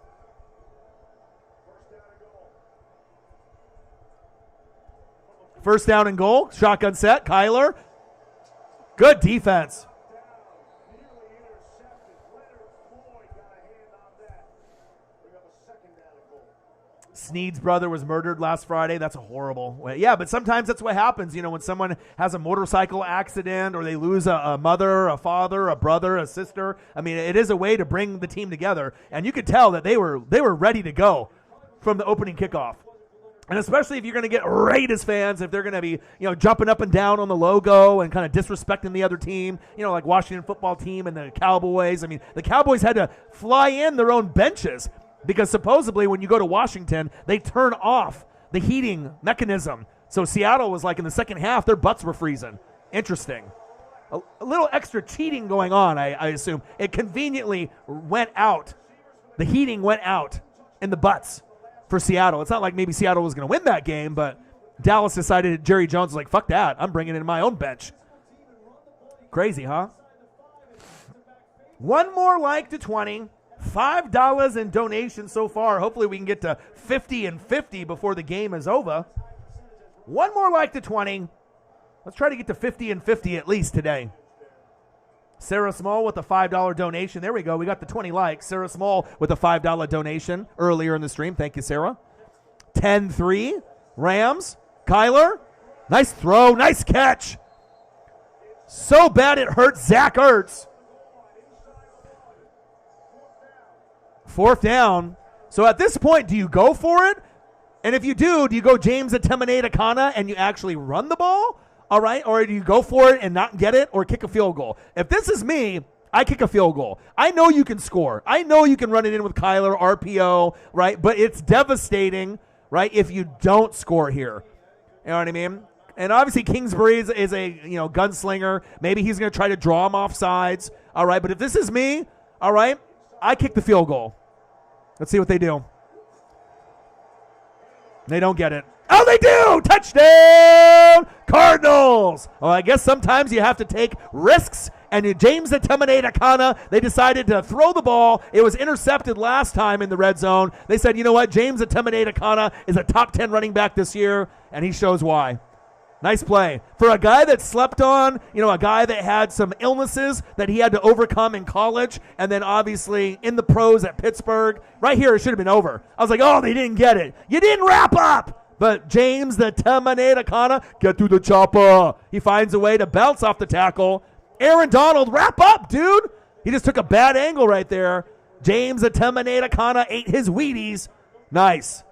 First down and goal. Shotgun set. Kyler. Good defense. Sneed's brother was murdered last Friday. That's a horrible way. Yeah, but sometimes that's what happens. When someone has a motorcycle accident or they lose a mother, a father, a brother, a sister. I mean, it is a way to bring the team together. And you could tell that they were ready to go from the opening kickoff. And especially if you're going to get Raiders fans, if they're going to be, jumping up and down on the logo and kind of disrespecting the other team, like Washington football team and the Cowboys. I mean, the Cowboys had to fly in their own benches because supposedly when you go to Washington, they turn off the heating mechanism. So Seattle was like in the second half, their butts were freezing. Interesting. A little extra cheating going on, I assume. It conveniently went out. The heating went out in the butts for Seattle. It's not like maybe Seattle was going to win that game, but Dallas decided, Jerry Jones was like, fuck that. I'm bringing in my own bench. Crazy, huh? One more like to 20. $5 in donations so far. Hopefully we can get to 50 and 50 before the game is over. One more like to 20. Let's try to get to 50 and 50 at least today. Sarah Small with a $5 donation. There we go. We got the 20 likes. Sarah Small with a $5 donation earlier in the stream. Thank you, Sarah. 10-3. Rams. Kyler. Nice throw. Nice catch. So bad it hurts Zach Ertz. Fourth down. So at this point, do you go for it? And if you do you go James Atemanate-Akana and you actually run the ball? All right, or do you go for it and not get it or kick a field goal? If this is me, I kick a field goal. I know you can score. I know you can run it in with Kyler, RPO, right? But it's devastating, right, if you don't score here. You know what I mean? And obviously Kingsbury is a gunslinger. Maybe he's going to try to draw him off sides. All right, but if this is me, all right, I kick the field goal. Let's see what they do. They don't get it. Oh, they do! Touchdown! Cardinals! Well, I guess sometimes you have to take risks. And James Atemanate-Akana, they decided to throw the ball. It was intercepted last time in the red zone. They said, you know what? James Atemanate-Akana is a top 10 running back this year, and he shows why. Nice play. For a guy that slept on, a guy that had some illnesses that he had to overcome in college, and then obviously in the pros at Pittsburgh, right here it should have been over. I was like, oh, they didn't get it. You didn't wrap up. But James Atemanate-Akana, get through the chopper. He finds a way to bounce off the tackle. Aaron Donald, wrap up, dude. He just took a bad angle right there. James Atemanate-Akana ate his Wheaties. Nice.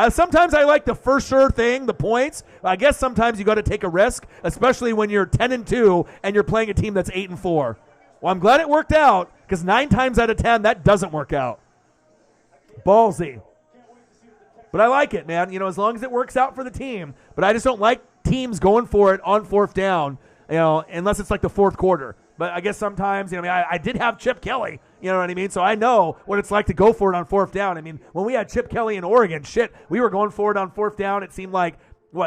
Sometimes I like the for sure thing, the points. I guess sometimes you got to take a risk, especially when you're 10-2 and you're playing a team that's 8-4. Well, I'm glad it worked out because 9 times out of 10 that doesn't work out. Ballsy. But I like it, man. As long as it works out for the team. But I just don't like teams going for it on fourth down, unless it's like the fourth quarter. But I guess sometimes, I did have Chip Kelly, you know what I mean? So I know what it's like to go for it on fourth down. I mean, when we had Chip Kelly in Oregon, we were going for it on fourth down. It seemed like,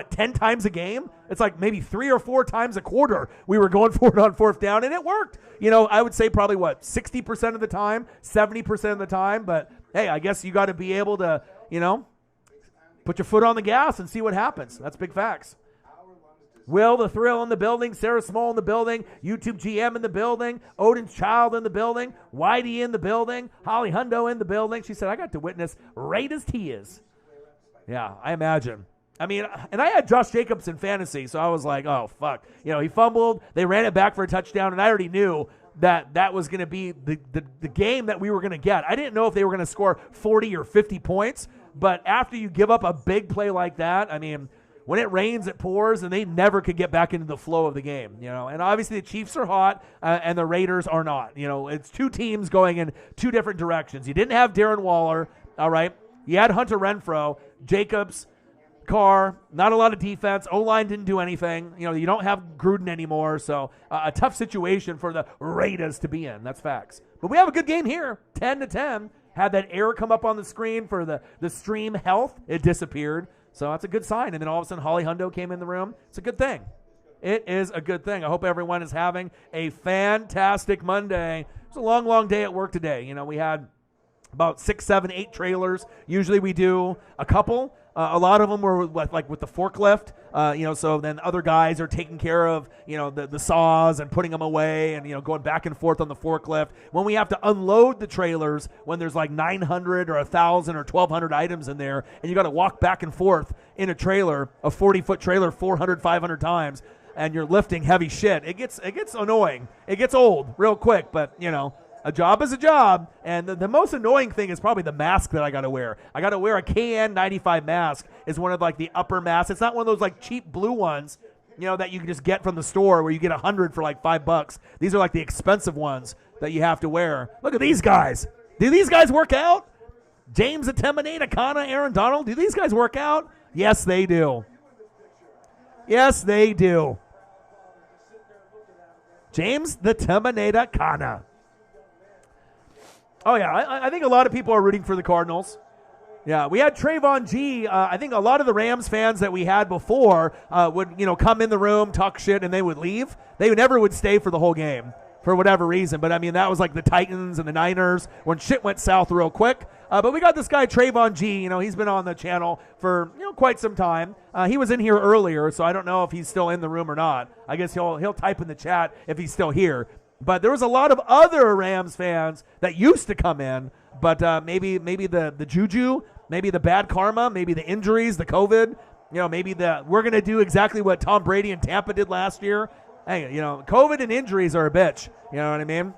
10 times a game? It's like maybe 3 or 4 times a quarter we were going for it on fourth down, and it worked. I would say probably 60% of the time, 70% of the time. But, hey, I guess you got to be able to, put your foot on the gas and see what happens. That's big facts. Will the Thrill in the building, Sarah Small in the building, YouTube GM in the building, Odin's Child in the building, Whitey in the building, Holly Hundo in the building. She said, I got to witness right as he is. Yeah, I imagine. I mean, and I had Josh Jacobs in fantasy, so I was like, oh, fuck. He fumbled. They ran it back for a touchdown, and I already knew that was going to be the game that we were going to get. I didn't know if they were going to score 40 or 50 points, but after you give up a big play like that, I mean, when it rains, it pours, and they never could get back into the flow of the game, And obviously the Chiefs are hot, and the Raiders are not. It's two teams going in two different directions. You didn't have Darren Waller, all right? You had Hunter Renfrow, Jacobs, Carr, not a lot of defense. O-line didn't do anything. You don't have Gruden anymore, so a tough situation for the Raiders to be in. That's facts. But we have a good game here, 10-10. Had that error come up on the screen for the stream health. It disappeared. So that's a good sign. And then all of a sudden, Holly Hundo came in the room. It's a good thing. It is a good thing. I hope everyone is having a fantastic Monday. It's a long, long day at work today. We had about 6, 7, 8 trailers. Usually we do a couple. A lot of them were with the forklift, so then other guys are taking care of, the saws and putting them away and, going back and forth on the forklift. When we have to unload the trailers, when there's like 900 or 1,000 or 1,200 items in there, and you got to walk back and forth in a trailer, a 40-foot trailer, 400, 500 times, and you're lifting heavy shit, it gets annoying. It gets old real quick, but, a job is a job, and the most annoying thing is probably the mask that I got to wear. I got to wear a KN95 mask. Is one of the upper masks. It's not one of those cheap blue ones, that you can just get from the store where you get 100 for $5. These are the expensive ones that you have to wear. Look at these guys. Do these guys work out? James Atemanate, Akana, Aaron Donald. Do these guys work out? Yes, they do. Yes, they do. James the Temanate Akana. Oh, yeah, I think a lot of people are rooting for the Cardinals. Yeah, we had Trayvon G. I think a lot of the Rams fans that we had before would, come in the room, talk shit, and they would leave. They never would stay for the whole game for whatever reason. But, I mean, that was the Titans and the Niners when shit went south real quick. But we got this guy, Trayvon G. He's been on the channel for, quite some time. He was in here earlier, so I don't know if he's still in the room or not. I guess he'll type in the chat if he's still here. But there was a lot of other Rams fans that used to come in, but maybe the juju, maybe the bad karma, maybe the injuries, the COVID, maybe we're going to do exactly what Tom Brady and Tampa did last year. Hey, COVID and injuries are a bitch. You know what I mean?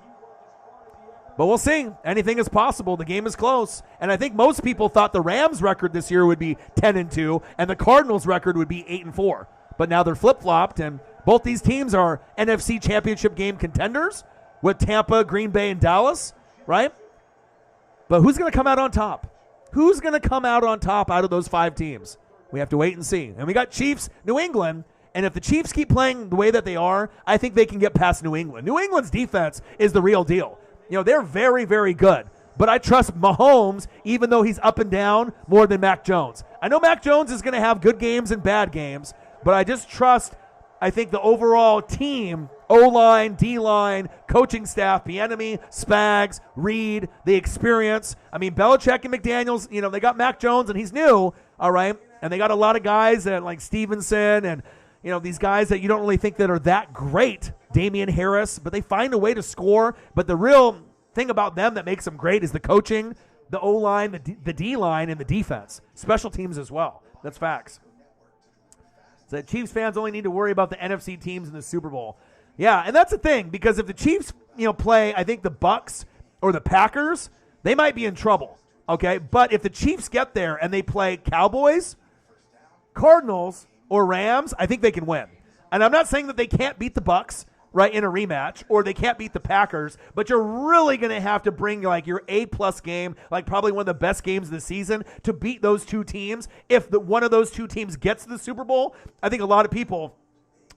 But we'll see. Anything is possible. The game is close. And I think most people thought the Rams record this year would be 10-2 and the Cardinals record would be 8-4. But now they're flip-flopped, and both these teams are NFC Championship game contenders with Tampa, Green Bay, and Dallas, right? But who's going to come out on top? Who's going to come out on top out of those 5 teams? We have to wait and see. And we got Chiefs, New England, and if the Chiefs keep playing the way that they are, I think they can get past New England. New England's defense is the real deal. They're very, very good. But I trust Mahomes, even though he's up and down, more than Mac Jones. I know Mac Jones is going to have good games and bad games, but I just trust, I think, the overall team, O-line, D-line, coaching staff, Bieniemy, Spags, Reed, the experience. I mean, Belichick and McDaniels, they got Mac Jones, and he's new, all right? And they got a lot of guys that like Stevenson and, these guys that you don't really think that are that great, Damian Harris, but they find a way to score. But the real thing about them that makes them great is the coaching, the O-line, the D-line, and the defense. Special teams as well. That's facts. So Chiefs fans only need to worry about the NFC teams in the Super Bowl. Yeah, and that's the thing, because if the Chiefs, play, I think the Bucks or the Packers, they might be in trouble, okay? But if the Chiefs get there and they play Cowboys, Cardinals, or Rams, I think they can win. And I'm not saying that they can't beat the Bucks. right, in a rematch, or they can't beat the Packers, but you're really going to have to bring like your A-plus game, like probably one of the best games of the season, to beat those two teams. If one of those two teams gets to the Super Bowl, I think a lot of people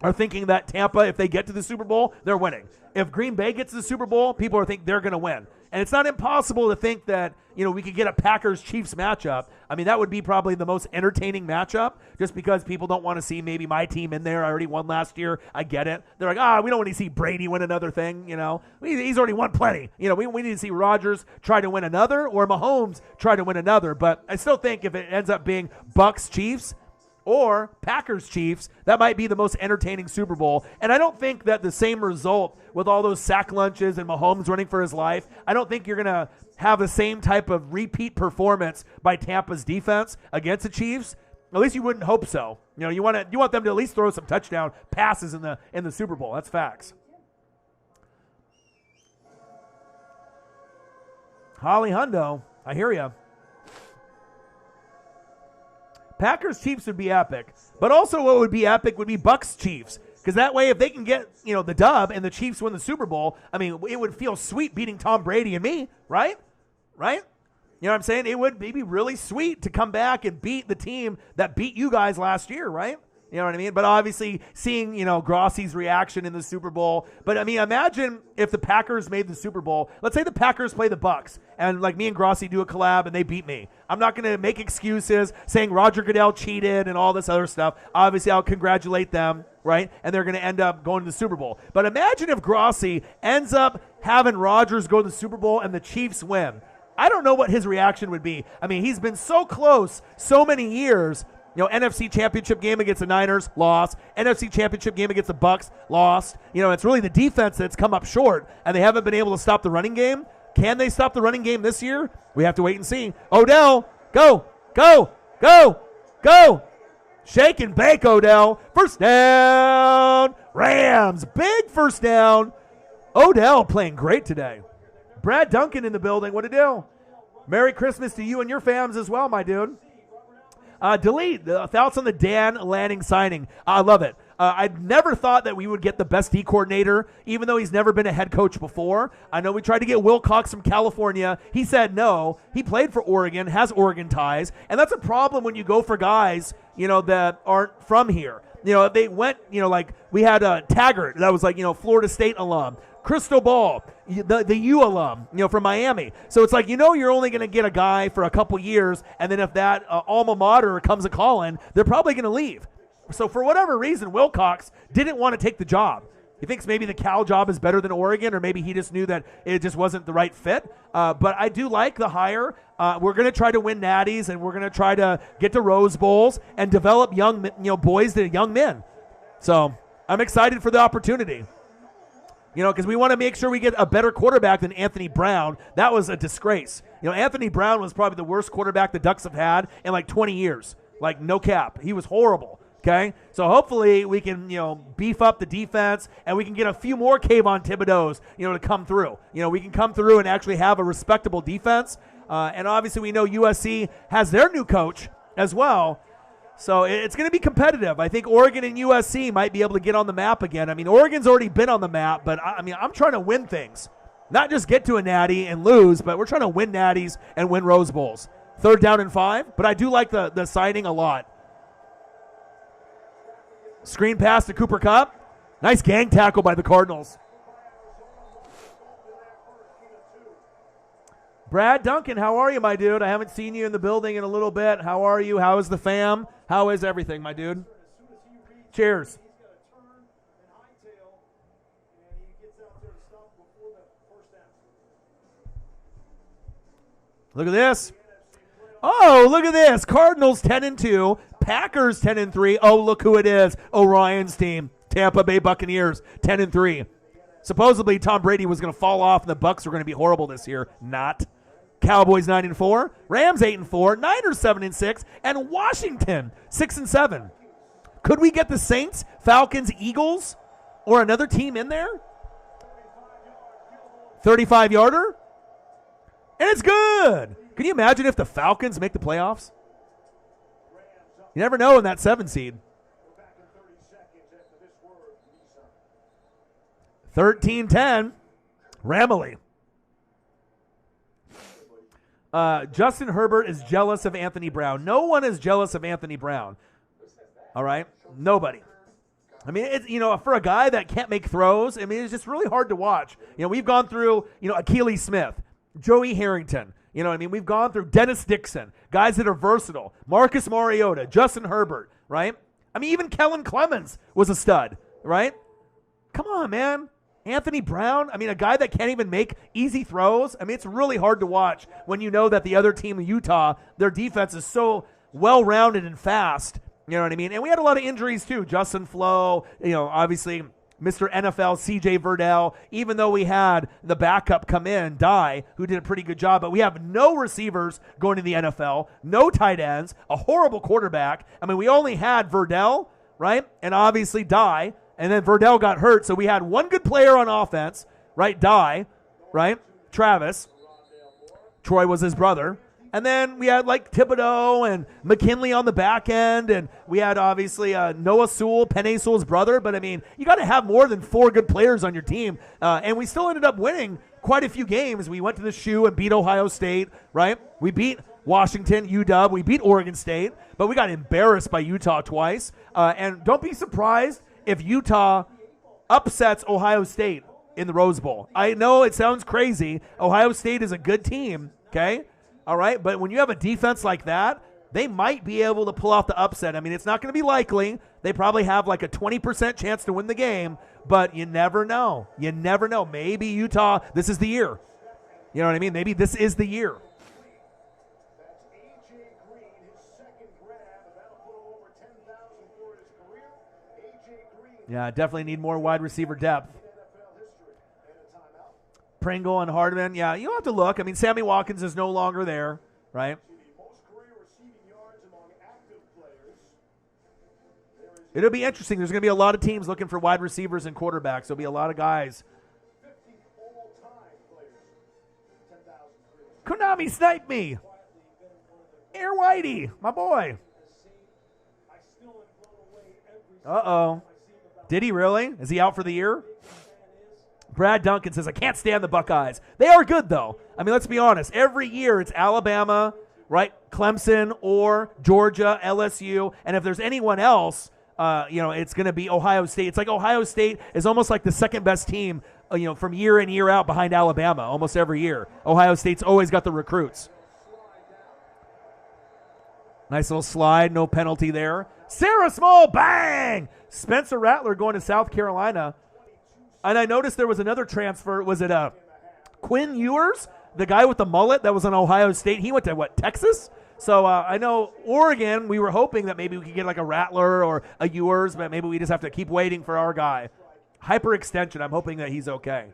are thinking that Tampa, if they get to the Super Bowl, they're winning. If Green Bay gets to the Super Bowl, people are thinking they're going to win. And it's not impossible to think that, we could get a Packers-Chiefs matchup. I mean, that would be probably the most entertaining matchup just because people don't want to see maybe my team in there. I already won last year. I get it. They're like, we don't want to see Brady win another thing, He's already won plenty. We need to see Rodgers try to win another or Mahomes try to win another. But I still think if it ends up being Bucs-Chiefs, or Packers-Chiefs, that might be the most entertaining Super Bowl. And I don't think that the same result with all those sack lunches and Mahomes running for his life, I don't think you're going to have the same type of repeat performance by Tampa's defense against the Chiefs. At least you wouldn't hope so. You want them to at least throw some touchdown passes in the Super Bowl. That's facts. Holly Hundo, I hear you. Packers-Chiefs would be epic. But also what would be epic would be Bucs-Chiefs. Because that way, if they can get, the dub and the Chiefs win the Super Bowl, I mean, it would feel sweet beating Tom Brady and me, right? Right? You know what I'm saying? It would be really sweet to come back and beat the team that beat you guys last year, right? You know what I mean? But obviously, seeing, Grossi's reaction in the Super Bowl. But, I mean, imagine if the Packers made the Super Bowl. Let's say the Packers play the Bucs, and, like, me and Grossi do a collab, and they beat me. I'm not going to make excuses saying Roger Goodell cheated and all this other stuff. Obviously, I'll congratulate them, right? And they're going to end up going to the Super Bowl. But imagine if Grossi ends up having Rodgers go to the Super Bowl and the Chiefs win. I don't know what his reaction would be. I mean, he's been so close so many years. NFC Championship game against the Niners, lost. NFC Championship game against the Bucs, lost. It's really the defense that's come up short, and they haven't been able to stop the running game. Can they stop the running game this year? We have to wait and see. Odell, go, go, go, go. Shake and bake, Odell. First down. Rams, big first down. Odell playing great today. Brad Duncan in the building. What a deal. Merry Christmas to you and your fams as well, my dude. Delete the thoughts on the Dan Lanning signing. I love it. I never thought that we would get the best D coordinator, even though he's never been a head coach before. I know we tried to get Wilcox from California. He said no. He played for Oregon, has Oregon ties, and that's a problem when you go for guys, that aren't from here. They went, like we had Taggart, that was like, Florida State alum. Crystal Ball, the U alum, from Miami. So it's like, you're only going to get a guy for a couple years, and then if that alma mater comes a calling, they're probably going to leave. So for whatever reason, Wilcox didn't want to take the job. He thinks maybe the Cal job is better than Oregon, or maybe he just knew that it just wasn't the right fit. But I do like the hire. We're going to try to win natties, and we're going to try to get to Rose Bowls and develop young, boys to young men. So I'm excited for the opportunity. Because we want to make sure we get a better quarterback than Anthony Brown. That was a disgrace. Anthony Brown was probably the worst quarterback the Ducks have had in like 20 years. Like, no cap. He was horrible. Okay? So hopefully we can, beef up the defense and we can get a few more Kayvon Thibodeaux, to come through. We can come through and actually have a respectable defense. And obviously we know USC has their new coach as well. So it's going to be competitive. I think Oregon and USC might be able to get on the map again. I mean, Oregon's already been on the map, but I'm trying to win things. Not just get to a natty and lose, but we're trying to win natties and win Rose Bowls. 3rd down and 5, but I do like the signing a lot. Screen pass to Cooper Kupp. Nice gang tackle by the Cardinals. Brad Duncan, how are you, my dude? I haven't seen you in the building in a little bit. How are you? How is the fam? How is everything, my dude? Cheers. Look at this. Oh, look at this. Cardinals 10-2. Packers 10-3. Oh, look who it is. Orion's team. Tampa Bay Buccaneers 10-3. Supposedly Tom Brady was going to fall off and the Bucs were going to be horrible this year. Not. Cowboys 9-4, Rams 8-4, Niners 7-6, and Washington 6-7. Could we get the Saints, Falcons, Eagles, or another team in there? 35-yarder? And it's good. Can you imagine if the Falcons make the playoffs? You never know in that 7 seed. 13-10. Ramley. Justin Herbert is jealous of Anthony Brown. No one is jealous of Anthony Brown. All right? Nobody. I mean, it's, for a guy that can't make throws, I mean, it's just really hard to watch. We've gone through, Akili Smith, Joey Harrington. We've gone through Dennis Dixon, guys that are versatile. Marcus Mariota, Justin Herbert, right? I mean, even Kellen Clemens was a stud, right? Come on, man. Anthony Brown, I mean, a guy that can't even make easy throws. I mean, it's really hard to watch when you know that the other team, Utah, their defense is so well-rounded and fast. You know what I mean? And we had a lot of injuries, too. Justin Flo, obviously Mr. NFL, C.J. Verdell, even though we had the backup come in, Dye, who did a pretty good job, but we have no receivers going to the NFL, no tight ends, a horrible quarterback. I mean, we only had Verdell, right? And obviously Dye. And then Verdell got hurt, so we had one good player on offense, right? Dye, right? Travis. Troy was his brother. And then we had like Thibodeau and McKinley on the back end, and we had obviously Noah Sewell, Penei Sewell's brother. But, I mean, you got to have more than 4 good players on your team. And we still ended up winning quite a few games. We went to the shoe and beat Ohio State, right? We beat Washington, UW. We beat Oregon State, but we got embarrassed by Utah twice. And don't be surprised if Utah upsets Ohio State in the Rose Bowl. I know it sounds crazy. Ohio State is a good team, okay? All right, but when you have a defense like that, they might be able to pull off the upset. I mean, it's not going to be likely. They probably have like a 20% chance to win the game, but you never know. You never know. Maybe Utah, this is the year. You know what I mean? Maybe this is the year. Yeah, definitely need more wide receiver depth. Pringle and Hardman, yeah, you'll have to look. I mean, Sammy Watkins is no longer there, right? It'll be interesting. There's going to be a lot of teams looking for wide receivers and quarterbacks. There'll be a lot of guys. Konami sniped me. Air Whitey, my boy. Uh-oh. Did he really? Is he out for the year? Brad Duncan says, I can't stand the Buckeyes. They are good, though. I mean, let's be honest. Every year it's Alabama, right? Clemson or Georgia, LSU. And if there's anyone else, it's going to be Ohio State. It's like Ohio State is almost like the second best team, from year in, year out behind Alabama almost every year. Ohio State's always got the recruits. Nice little slide, no penalty there. Sarah Small, bang! Spencer Rattler going to South Carolina. And I noticed there was another transfer. Was it Quinn Ewers, the guy with the mullet that was on Ohio State? He went to, Texas? So I know Oregon, we were hoping that maybe we could get like a Rattler or a Ewers, but maybe we just have to keep waiting for our guy. Hyperextension, I'm hoping that he's okay.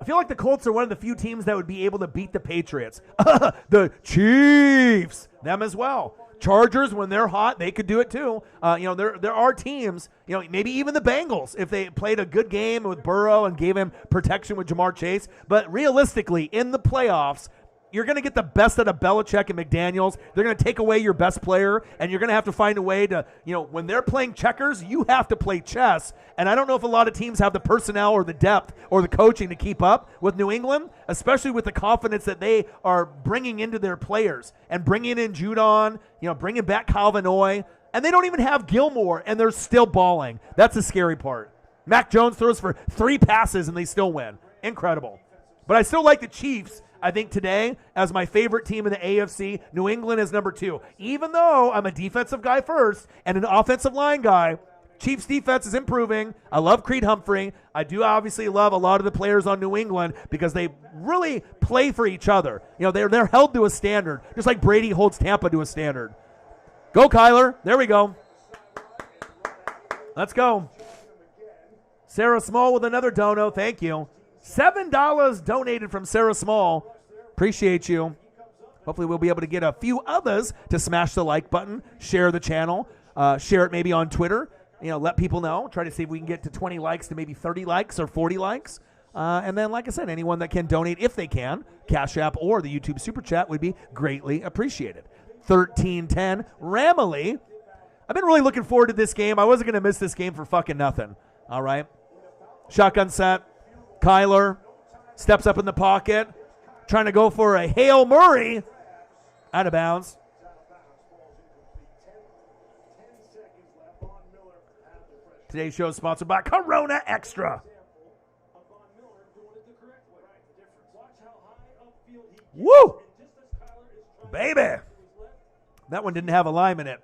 I feel like the Colts are one of the few teams that would be able to beat the Patriots. The Chiefs, them as well. Chargers, when they're hot, they could do it too. There are teams, maybe even the Bengals, if they played a good game with Burrow and gave him protection with Jamar Chase. But realistically, in the playoffs, you're going to get the best out of Belichick and McDaniels. They're going to take away your best player, and you're going to have to find a way to, when they're playing checkers, you have to play chess. And I don't know if a lot of teams have the personnel or the depth or the coaching to keep up with New England, especially with the confidence that they are bringing into their players and bringing in Judon, bringing back Calvin Oy. And they don't even have Gilmore, and they're still balling. That's the scary part. Mac Jones throws for 3 passes, and they still win. Incredible. But I still like the Chiefs, I think, today as my favorite team in the AFC. New England is number 2. Even though I'm a defensive guy first and an offensive line guy, Chiefs defense is improving. I love Creed Humphrey. I do obviously love a lot of the players on New England because they really play for each other. They're held to a standard, just like Brady holds Tampa to a standard. Go, Kyler. There we go. Let's go. Sarah Small with another dono. Thank you. $7 donated from Sarah Small. Appreciate you. Hopefully we'll be able to get a few others to smash the like button, share the channel, share it maybe on Twitter. Let people know. Try to see if we can get to 20 likes to maybe 30 likes or 40 likes. And then, like I said, anyone that can donate, if they can, Cash App or the YouTube Super Chat would be greatly appreciated. 13-10, Ramley. I've been really looking forward to this game. I wasn't going to miss this game for fucking nothing. All right. Shotgun set. Kyler steps up in the pocket, trying to go for a Hail Murray. Out of bounds. Today's show is sponsored by Corona Extra. Woo! Baby. That one didn't have a lime in it.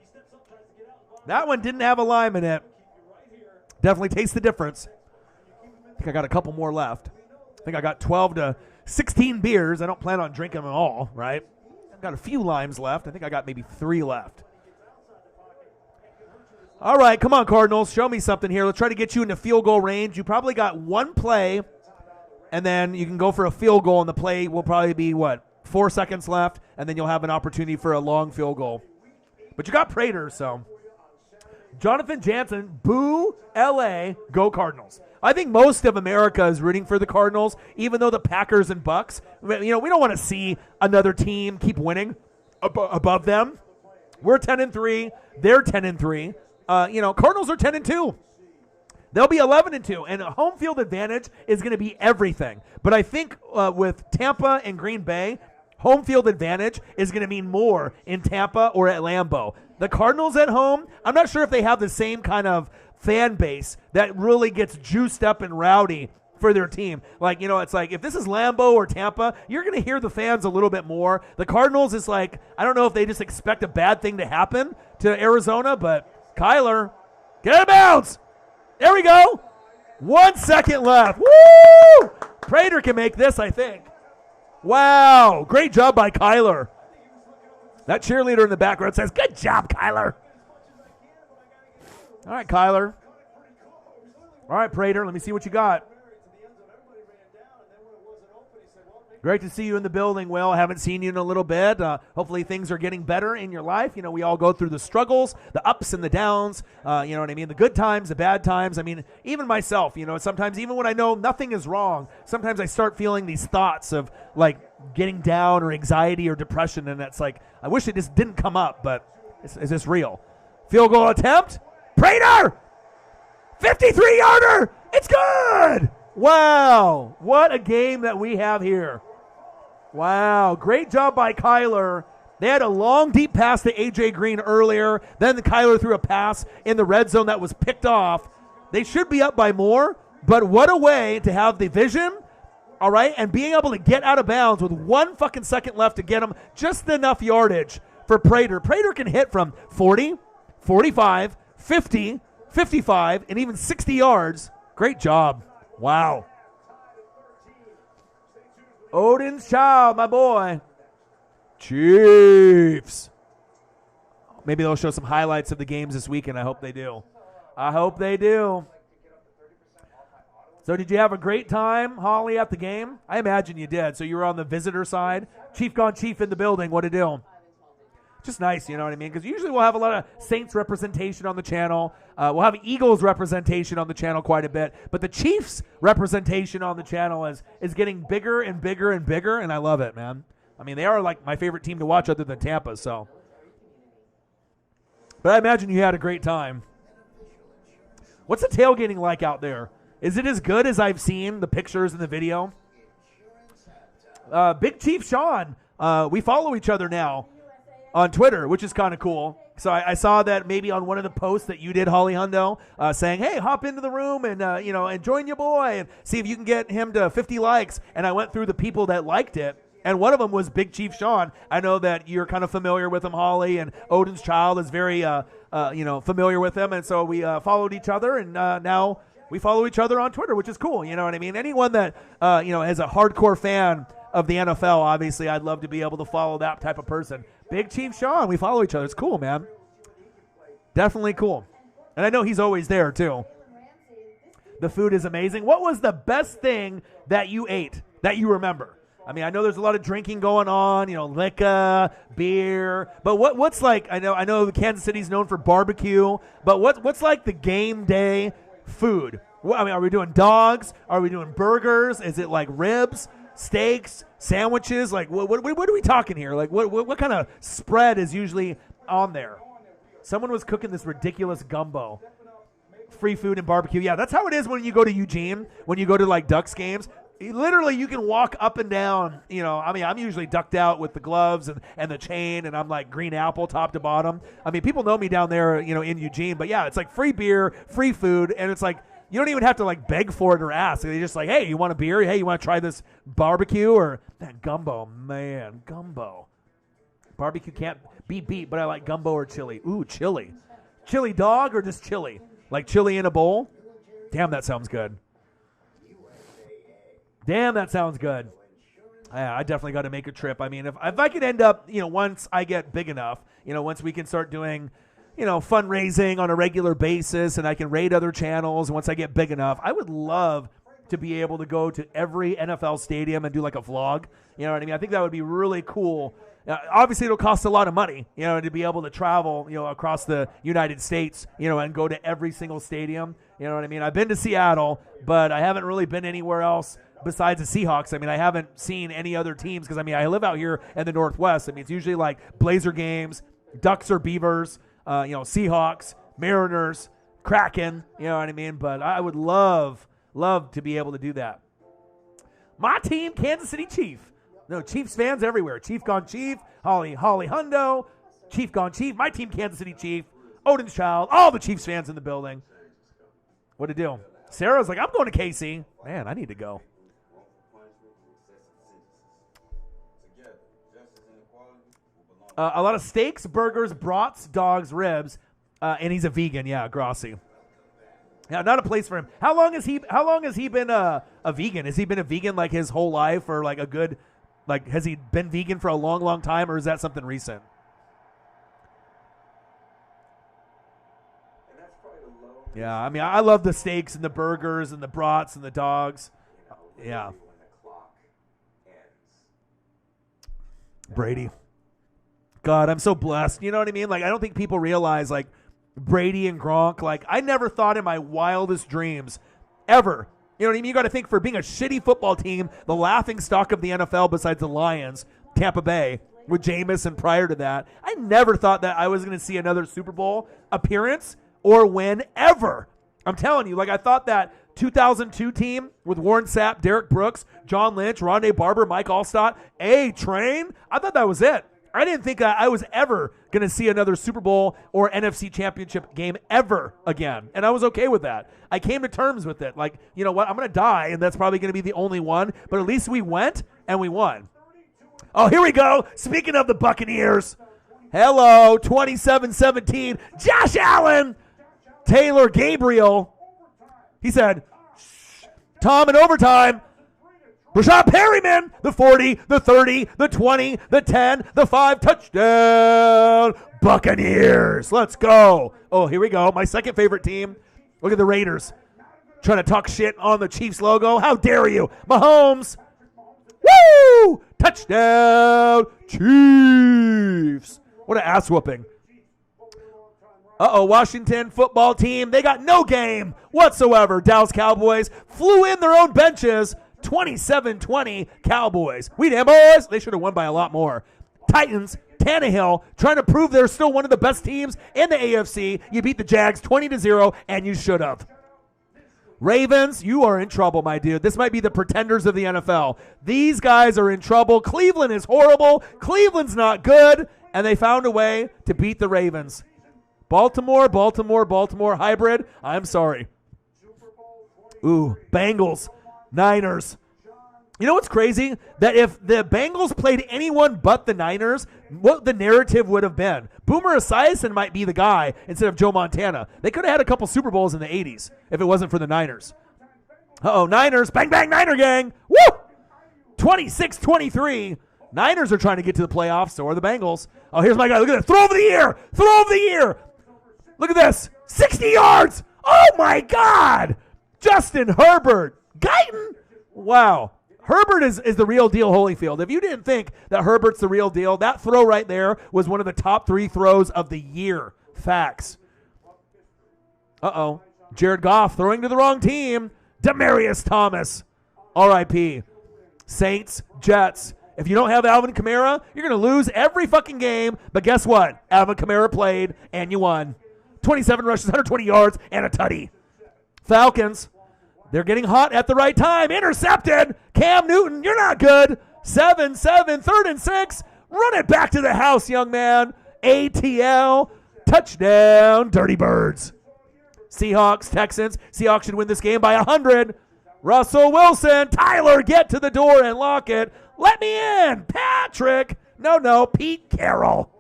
Definitely taste the difference. I think I got a couple more left. I think I got 12 to 16 beers. I don't plan on drinking them all, right? I've got a few limes left. I think I got maybe 3 left. All right, come on, Cardinals. Show me something here. Let's try to get you into field goal range. You probably got one play, and then you can go for a field goal, and the play will probably be, 4 seconds left, and then you'll have an opportunity for a long field goal. But you got Prater, so. Jonathan Jansen, boo, L.A., go Cardinals. I think most of America is rooting for the Cardinals, even though the Packers and Bucks, we don't want to see another team keep winning above them. We're 10-3. They're 10-3. Cardinals are 10-2. They'll be 11-2, and a home field advantage is going to be everything. But I think with Tampa and Green Bay, home field advantage is going to mean more in Tampa or at Lambeau. The Cardinals at home, I'm not sure if they have the same kind of fan base that really gets juiced up and rowdy for their team. It's like if this is Lambeau or Tampa, you're going to hear the fans a little bit more. The Cardinals is like, I don't know if they just expect a bad thing to happen to Arizona, but Kyler, get out of bounds. There we go. 1 second left. Woo! Prater can make this, I think. Wow. Great job by Kyler. That cheerleader in the background says, good job, Kyler. All right, Kyler. All right, Prater, let me see what you got. Great to see you in the building, Will. I haven't seen you in a little bit. Hopefully things are getting better in your life. We all go through the struggles, the ups and the downs, you know what I mean? The good times, the bad times. I mean, even myself, sometimes even when I know nothing is wrong, sometimes I start feeling these thoughts of getting down or anxiety or depression, and it's like, I wish it just didn't come up, but is this real? Field goal attempt. Prater! 53-yarder! It's good! Wow. What a game that we have here. Wow. Great job by Kyler. They had a long, deep pass to A.J. Green earlier. Then Kyler threw a pass in the red zone that was picked off. They should be up by more, but what a way to have the vision, all right, and being able to get out of bounds with 1 fucking second left to get them just enough yardage for Prater. Prater can hit from 40, 45, 50, 55, and even 60 yards. Great job. Wow. Odin's Child, my boy. Chiefs. Maybe they'll show some highlights of the games this weekend. I hope they do. So did you have a great time, Holly, at the game? I imagine you did. So you were on the visitor side. Chief gone chief in the building. What to do? Just nice, you know what I mean? Because usually we'll have a lot of Saints representation on the channel. We'll have Eagles representation on the channel quite a bit. But the Chiefs representation on the channel is getting bigger and bigger and bigger, and I love it, man. I mean, they are like my favorite team to watch other than Tampa, so. But I imagine you had a great time. What's the tailgating like out there? Is it as good as I've seen the pictures and the video? Big Chief Sean, we follow each other now on Twitter, which is kind of cool. So I saw that maybe on one of the posts that you did, Holly Hundo, saying, hey, hop into the room and, and join your boy and see if you can get him to 50 likes. And I went through the people that liked it. And one of them was Big Chief Sean. I know that you're kind of familiar with him, Holly, and Odin's Child is very, familiar with him. And so we followed each other, and now we follow each other on Twitter, which is cool. You know what I mean? Anyone that, is a hardcore fan of the NFL, obviously, I'd love to be able to follow that type of person. Big Chief Sean, we follow each other. It's cool, man. Definitely cool. And I know he's always there, too. The food is amazing. What was the best thing that you ate that you remember? I mean, I know there's a lot of drinking going on, liquor, beer. But what's like, I know Kansas City's known for barbecue, but what's like the game day food? I mean, are we doing dogs? Are we doing burgers? Is it like ribs, steaks, sandwiches? Like, what are we talking here? Like, what kind of spread is usually on there? Someone was cooking this ridiculous gumbo. free food and barbecue. Yeah, that's how it is when you go to Eugene, when you go to like Ducks games. Literally, you can walk up and down. I'm usually ducked out with the gloves and the chain, and I'm like green apple top to bottom. People know me down there, in Eugene. But yeah, it's like free beer, free food, and it's like you don't even have to like beg for it or ask. They just like, hey, you want a beer? Hey, you want to try this barbecue or that gumbo? Man, gumbo. Barbecue can't be beat, but I like gumbo or chili. Ooh, chili. Chili dog or just chili? Like chili in a bowl? Damn, that sounds good. Damn, that sounds good. Yeah, I definitely got to make a trip. If I could end up, once I get big enough, once we can start doing, fundraising on a regular basis and I can raid other channels, and once I get big enough, I would love to be able to go to every NFL stadium and do like a vlog. You know what I mean? I think that would be really cool. Obviously, it'll cost a lot of money, to be able to travel, across the United States, and go to every single stadium. You know what I mean? I've been to Seattle, but I haven't really been anywhere else besides the Seahawks. I haven't seen any other teams because, I live out here in the Northwest. it's usually like Blazer games, Ducks or Beavers, Seahawks, Mariners, Kraken, you know what I mean? But I would love to be able to do that. My team, Kansas City Chief. No, Chiefs fans everywhere. Chief gone Chief, Holly Hundo, Chief gone Chief. My team, Kansas City Chief, Odin's Child, all the Chiefs fans in the building. What to do? Sarah's like, I'm going to KC. Man, I need to go. A lot of steaks, burgers, brats, dogs, ribs, and he's a vegan. Yeah, Grossi. Yeah, not a place for him. How long has he been a vegan? Has he been a vegan like his whole life, or like a good, like has he been vegan for a long, long time, or is that something recent? Yeah, I love the steaks and the burgers and the brats and the dogs. Yeah. Brady. God, I'm so blessed. You know what I mean? Like, I don't think people realize, like, Brady and Gronk, like, I never thought in my wildest dreams ever. You know what I mean? You got to think, for being a shitty football team, the laughing stock of the NFL besides the Lions, Tampa Bay, with Jameis, and prior to that, I never thought that I was going to see another Super Bowl appearance or win ever. I'm telling you, like, I thought that 2002 team with Warren Sapp, Derek Brooks, John Lynch, Rondé Barber, Mike Allstott, A-Train, I thought that was it. I didn't think I was ever going to see another Super Bowl or NFC Championship game ever again, and I was okay with that. I came to terms with it. Like, you know what? I'm going to die, and that's probably going to be the only one, but at least we went, and we won. Oh, here we go. Speaking of the Buccaneers, hello, 27-17, Josh Allen, Taylor Gabriel. He said, Tom in overtime. Rashad Perryman, the 40, the 30, the 20, the 10, the 5, touchdown, Buccaneers. Let's go. Oh, here we go. My second favorite team. Look at the Raiders trying to talk shit on the Chiefs logo. How dare you? Mahomes. Woo! Touchdown, Chiefs. What an ass whooping. Washington football team. They got no game whatsoever. Dallas Cowboys flew in their own benches. 27-20 Cowboys. We damn boys. They should have won by a lot more. Titans, Tannehill, trying to prove they're still one of the best teams in the AFC. You beat the Jags 20-0, and you should have. Ravens, you are in trouble, my dude. This might be the pretenders of the NFL. These guys are in trouble. Cleveland is horrible. Cleveland's not good, and they found a way to beat the Ravens. Baltimore hybrid. I'm sorry. Ooh, Bengals. Niners. You know what's crazy? That if the Bengals played anyone but the Niners, what the narrative would have been. Boomer Esiason might be the guy instead of Joe Montana. They could have had a couple Super Bowls in the 80s if it wasn't for the Niners. Niners. Bang, bang, Niner gang. Woo! 26-23. Niners are trying to get to the playoffs, so are the Bengals. Oh, here's my guy. Look at this. Throw over the ear. Look at this. 60 yards. Oh, my God. Justin Herbert. Guyton? Wow. Herbert is the real deal, Holyfield. If you didn't think that Herbert's the real deal, that throw right there was one of the top 3 throws of the year. Facts. Jared Goff throwing to the wrong team. Demaryius Thomas. R.I.P. Saints, Jets. If you don't have Alvin Kamara, you're going to lose every fucking game. But guess what? Alvin Kamara played, and you won. 27 rushes, 120 yards, and a tutty. Falcons. They're getting hot at the right time. Intercepted. Cam Newton, you're not good. 7-7, 3rd and 6. Run it back to the house, young man. ATL. Touchdown, Dirty Birds. Seahawks, Texans. Seahawks should win this game by 100. Russell Wilson. Tyler, get to the door and lock it. Let me in. Patrick. No, Pete Carroll.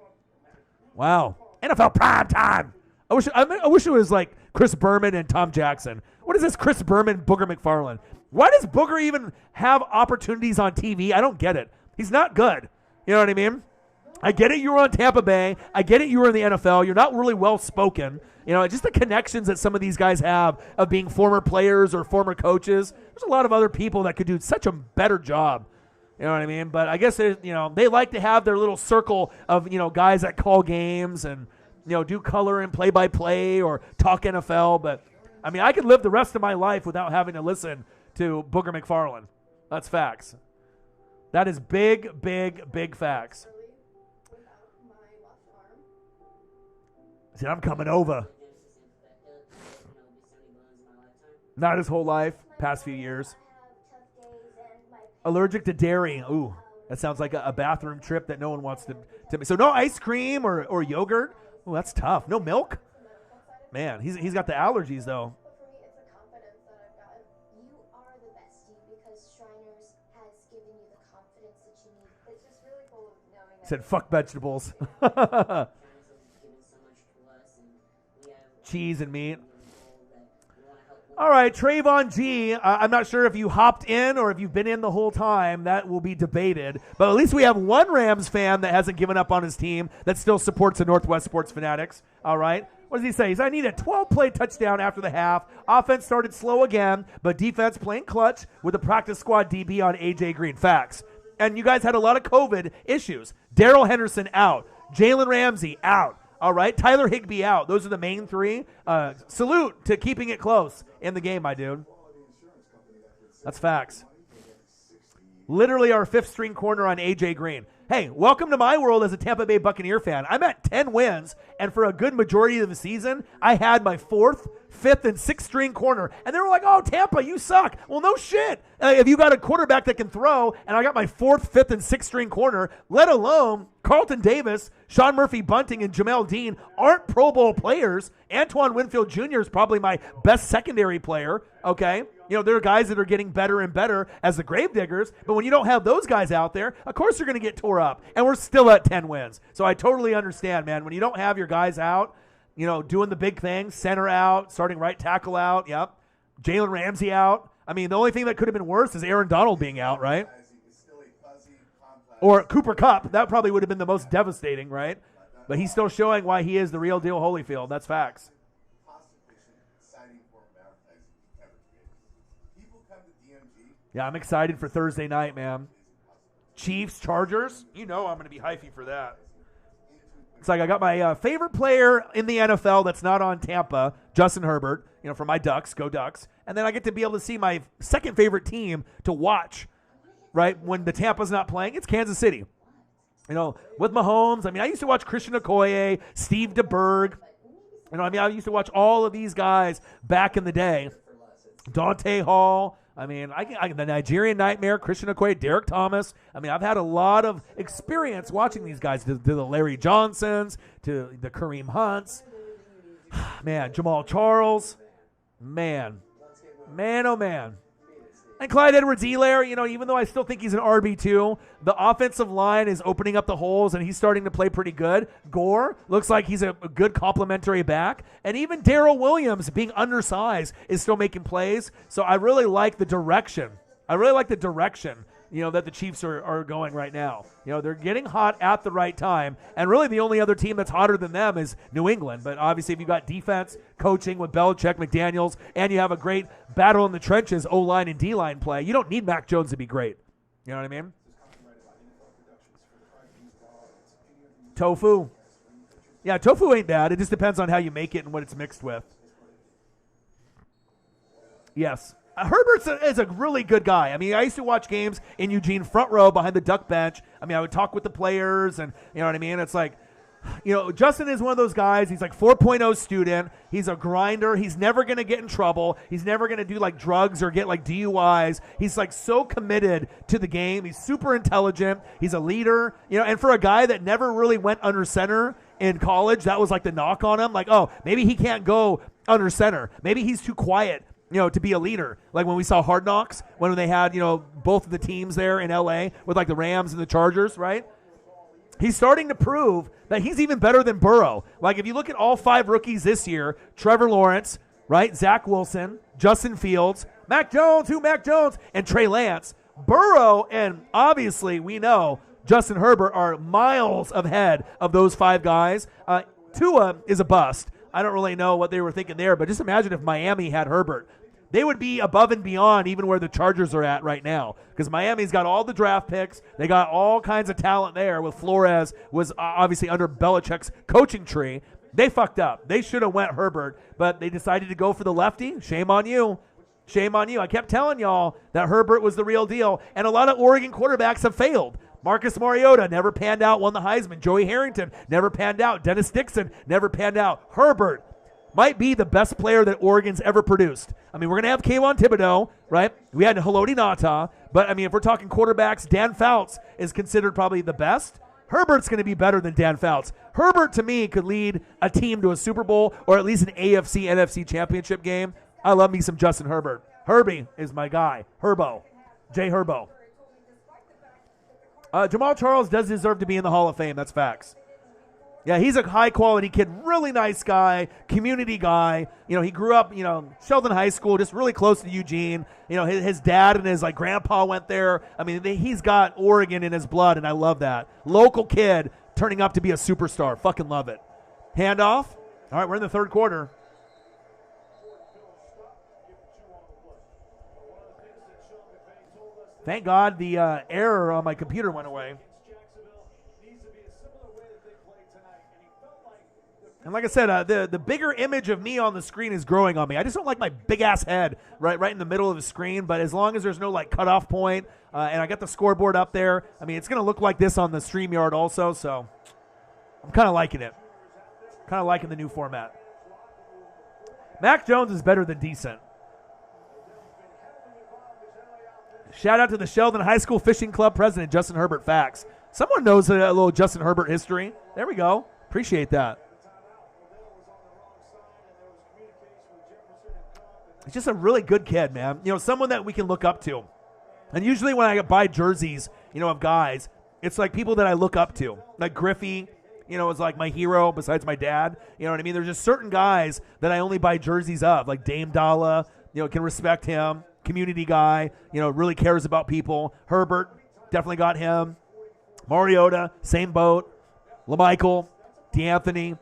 Wow. NFL prime time. I wish it was like Chris Berman and Tom Jackson. What is this Chris Berman, Booger McFarland? Why does Booger even have opportunities on TV? I don't get it. He's not good. You know what I mean? I get it you were on Tampa Bay. I get it you were in the NFL. You're not really well-spoken. You know, just the connections that some of these guys have of being former players or former coaches. There's a lot of other people that could do such a better job. You know what I mean? But I guess they like to have their little circle of, guys that call games and, do color and play-by-play or talk NFL. But, I mean, I could live the rest of my life without having to listen to Booger McFarland. That's facts. That is big, big, big facts. See, I'm coming over. Not his whole life, past few years. Allergic to dairy. Ooh, that sounds like a bathroom trip that no one wants to. So no ice cream or yogurt. Oh, that's tough. No milk. Man, he's got the allergies though. For me, it's a confidence that I've got. You are the bestie because Shriners has given you the confidence that you need. It's just really cool knowing that. Said fuck vegetables. Cheese and meat. All right, Trayvon G. I'm not sure if you hopped in or if you've been in the whole time. That will be debated. But at least we have one Rams fan that hasn't given up on his team that still supports the Northwest Sports Fanatics. All right. What does he say? He said, I need a 12-play touchdown after the half. Offense started slow again, but defense playing clutch with the practice squad DB on A.J. Green. Facts. And you guys had a lot of COVID issues. Darrell Henderson out. Jalen Ramsey out. All right, Tyler Higbee out. Those are the main three. Salute to keeping it close in the game, my dude. That's facts. Literally our fifth-string corner on A.J. Green. Hey, welcome to my world as a Tampa Bay Buccaneer fan. I'm at 10 wins, and for a good majority of the season, I had my fourth, fifth, and sixth-string corner. And they were like, oh, Tampa, you suck. Well, no shit. If you got a quarterback that can throw, and I got my fourth, fifth, and sixth-string corner, let alone Carlton Davis, Sean Murphy-Bunting, and Jamel Dean aren't Pro Bowl players. Antoine Winfield Jr. is probably my best secondary player, okay? There are guys that are getting better and better as the Gravediggers, but when you don't have those guys out there, of course you're going to get tore up, and we're still at 10 wins. So I totally understand, man. When you don't have your guys out, doing the big things, center out, starting right tackle out, yep, Jalen Ramsey out. I mean, the only thing that could have been worse is Aaron Donald being out, right? Or Cooper Kupp. That probably would have been the most devastating, right? But he's still showing why he is the real deal Holyfield. That's facts. Yeah, I'm excited for Thursday night, man. Chiefs, Chargers. I'm going to be hyphy for that. It's like I got my favorite player in the NFL that's not on Tampa, Justin Herbert, for my Ducks, go Ducks. And then I get to be able to see my second favorite team to watch, right, when the Tampa's not playing. It's Kansas City. With Mahomes. I mean, I used to watch Christian Okoye, Steve DeBerg. I used to watch all of these guys back in the day. Dante Hall. I mean, the Nigerian Nightmare, Christian Okoye, Derek Thomas. I mean, I've had a lot of experience watching these guys, to the Larry Johnsons, to the Kareem Hunts. Man, Jamal Charles. Man, oh man. And Clyde Edwards-Helaire, even though I still think he's an RB2, the offensive line is opening up the holes, and he's starting to play pretty good. Gore looks like he's a good complementary back. And even Darrell Williams, being undersized, is still making plays. So I really like the direction. That the Chiefs are going right now. They're getting hot at the right time. And really the only other team that's hotter than them is New England. But obviously if you've got defense, coaching with Belichick, McDaniels, and you have a great battle in the trenches, O-line and D-line play, you don't need Mac Jones to be great. You know what I mean? Tofu. Yeah, tofu ain't bad. It just depends on how you make it and what it's mixed with. Yes. Herbert is a really good guy. I mean, I used to watch games in Eugene front row behind the duck bench. I mean, I would talk with the players and, you know what I mean? It's like, Justin is one of those guys. He's like 4.0 student. He's a grinder. He's never going to get in trouble. He's never going to do like drugs or get like DUIs. He's like so committed to the game. He's super intelligent. He's a leader, and for a guy that never really went under center in college, that was like the knock on him. Like, oh, maybe he can't go under center. Maybe he's too quiet, to be a leader. Like when we saw Hard Knocks, when they had, both of the teams there in LA with like the Rams and the Chargers, right? He's starting to prove that he's even better than Burrow. Like if you look at all 5 rookies this year, Trevor Lawrence, right? Zach Wilson, Justin Fields, Mac Jones, and Trey Lance. Burrow and obviously we know Justin Herbert are miles ahead of those 5 guys. Tua is a bust. I don't really know what they were thinking there, but just imagine if Miami had Herbert. They would be above and beyond even where the Chargers are at right now because Miami's got all the draft picks. They got all kinds of talent there with Flores was obviously under Belichick's coaching tree. They fucked up. They should have went Herbert, but they decided to go for the lefty. Shame on you. Shame on you. I kept telling y'all that Herbert was the real deal, and a lot of Oregon quarterbacks have failed. Marcus Mariota never panned out, won the Heisman. Joey Harrington never panned out. Dennis Dixon never panned out. Herbert might be the best player that Oregon's ever produced. I mean, we're going to have Kayvon Thibodeau, right? We had Haloti Ngata, but I mean, if we're talking quarterbacks, Dan Fouts is considered probably the best. Herbert's going to be better than Dan Fouts. Herbert, to me, could lead a team to a Super Bowl or at least an AFC, NFC championship game. I love me some Justin Herbert. Herbie is my guy. Herbo. Jay Herbo. Jamal Charles does deserve to be in the Hall of Fame. That's facts. Yeah, he's a high-quality kid, really nice guy, community guy. He grew up, Sheldon High School, just really close to Eugene. His dad and his grandpa went there. I mean, he's got Oregon in his blood, and I love that. Local kid turning up to be a superstar. Fucking love it. Handoff. All right, we're in the third quarter. Thank God the error on my computer went away. And like I said, the bigger image of me on the screen is growing on me. I just don't like my big-ass head right in the middle of the screen, but as long as there's no cutoff point, and I got the scoreboard up there, I mean, it's going to look like this on the StreamYard also, so I'm kind of liking it. Kind of liking the new format. Mac Jones is better than decent. Shout out to the Sheldon High School Fishing Club president, Justin Herbert. Facts. Someone knows a little Justin Herbert history. There we go. Appreciate that. He's just a really good kid, man. Someone that we can look up to. And usually when I buy jerseys, of guys, it's like people that I look up to. Like Griffey, is like my hero besides my dad. You know what I mean? There's just certain guys that I only buy jerseys of. Like Dame Dalla, can respect him. Community guy, really cares about people. Herbert, definitely got him. Mariota, same boat. LaMichael, DeAnthony.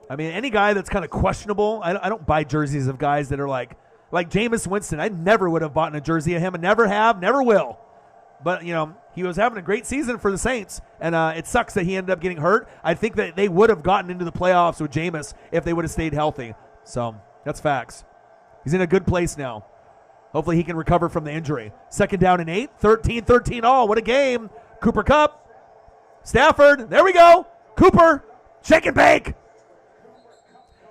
I mean, any guy that's kind of questionable, I don't buy jerseys of guys that are like Jameis Winston. I never would have bought a jersey of him and never have, never will. But, he was having a great season for the Saints, and it sucks that he ended up getting hurt. I think that they would have gotten into the playoffs with Jameis if they would have stayed healthy. So that's facts. He's in a good place now. Hopefully he can recover from the injury. 2nd down and 8, 13-13 all. What a game. Cooper Kupp. Stafford. There we go. Cooper. Shake and bake.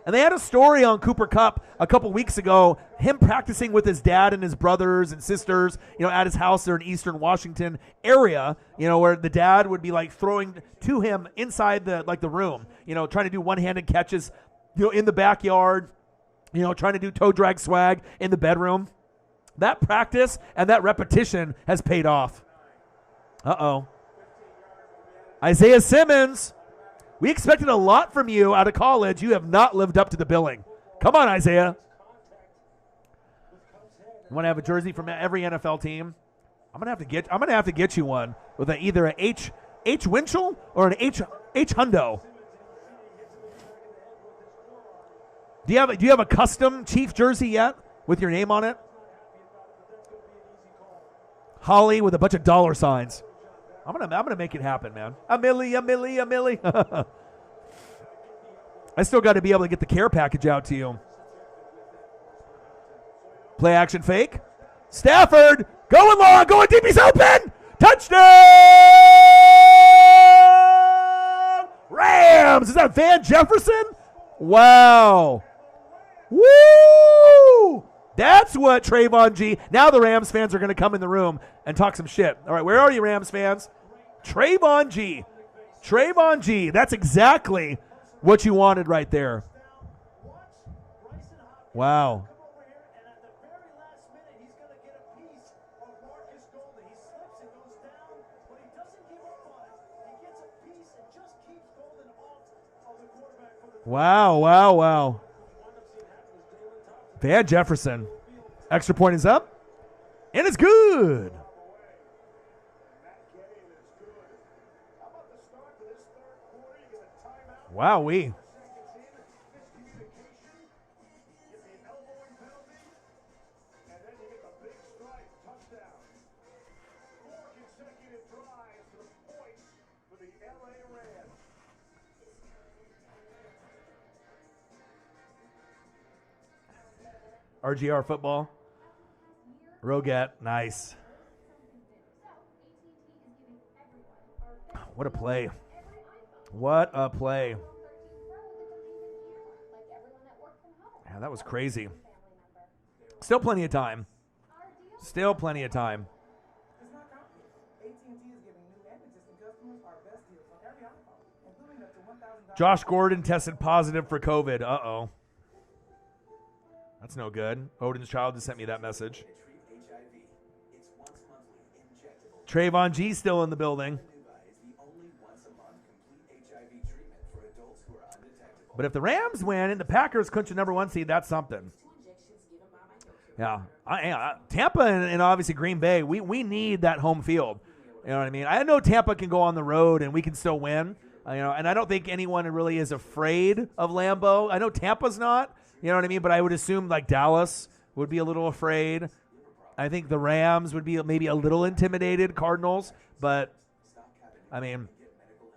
And they had a story on Cooper Kupp a couple weeks ago, him practicing with his dad and his brothers and sisters, at his house there in Eastern Washington area, where the dad would be throwing to him inside the room, trying to do one-handed catches, in the backyard, trying to do toe drag swag in the bedroom. That practice and that repetition has paid off. Uh-oh. Isaiah Simmons. We expected a lot from you out of college. You have not lived up to the billing. Come on, Isaiah. You want to have a jersey from every NFL team? I'm gonna have to get you one with either an H Winchell or an H Hundo. Do you have a custom Chief jersey yet with your name on it? Holly with a bunch of dollar signs. I'm gonna make it happen, man. A milli. I still got to be able to get the care package out to you. Play action fake. Stafford going long, going deep. He's open. Touchdown! Rams. Is that Van Jefferson? Wow. Woo! That's what Trayvon G. Now the Rams fans are going to come in the room and talk some shit. All right, where are you, Rams fans? Trayvon G. Trayvon G. That's exactly what you wanted right there. Wow. Wow, wow, wow. Van Jefferson. Extra point is up. And it's good. Wowee. RGR football. Roget, nice. What a play. What a play. Yeah, that was crazy. Still plenty of time. Still plenty of time. Josh Gordon tested positive for COVID. Uh-oh. That's no good. Odin's child just sent me that message. Trayvon G still in the building. But if the Rams win and the Packers clinch the number 1 seed, that's something. Yeah. Tampa and obviously Green Bay, we need that home field. You know what I mean? I know Tampa can go on the road and we can still win. And I don't think anyone really is afraid of Lambeau. I know Tampa's not. You know what I mean? But I would assume like Dallas would be a little afraid. I think the Rams would be maybe a little intimidated, Cardinals. But, I mean,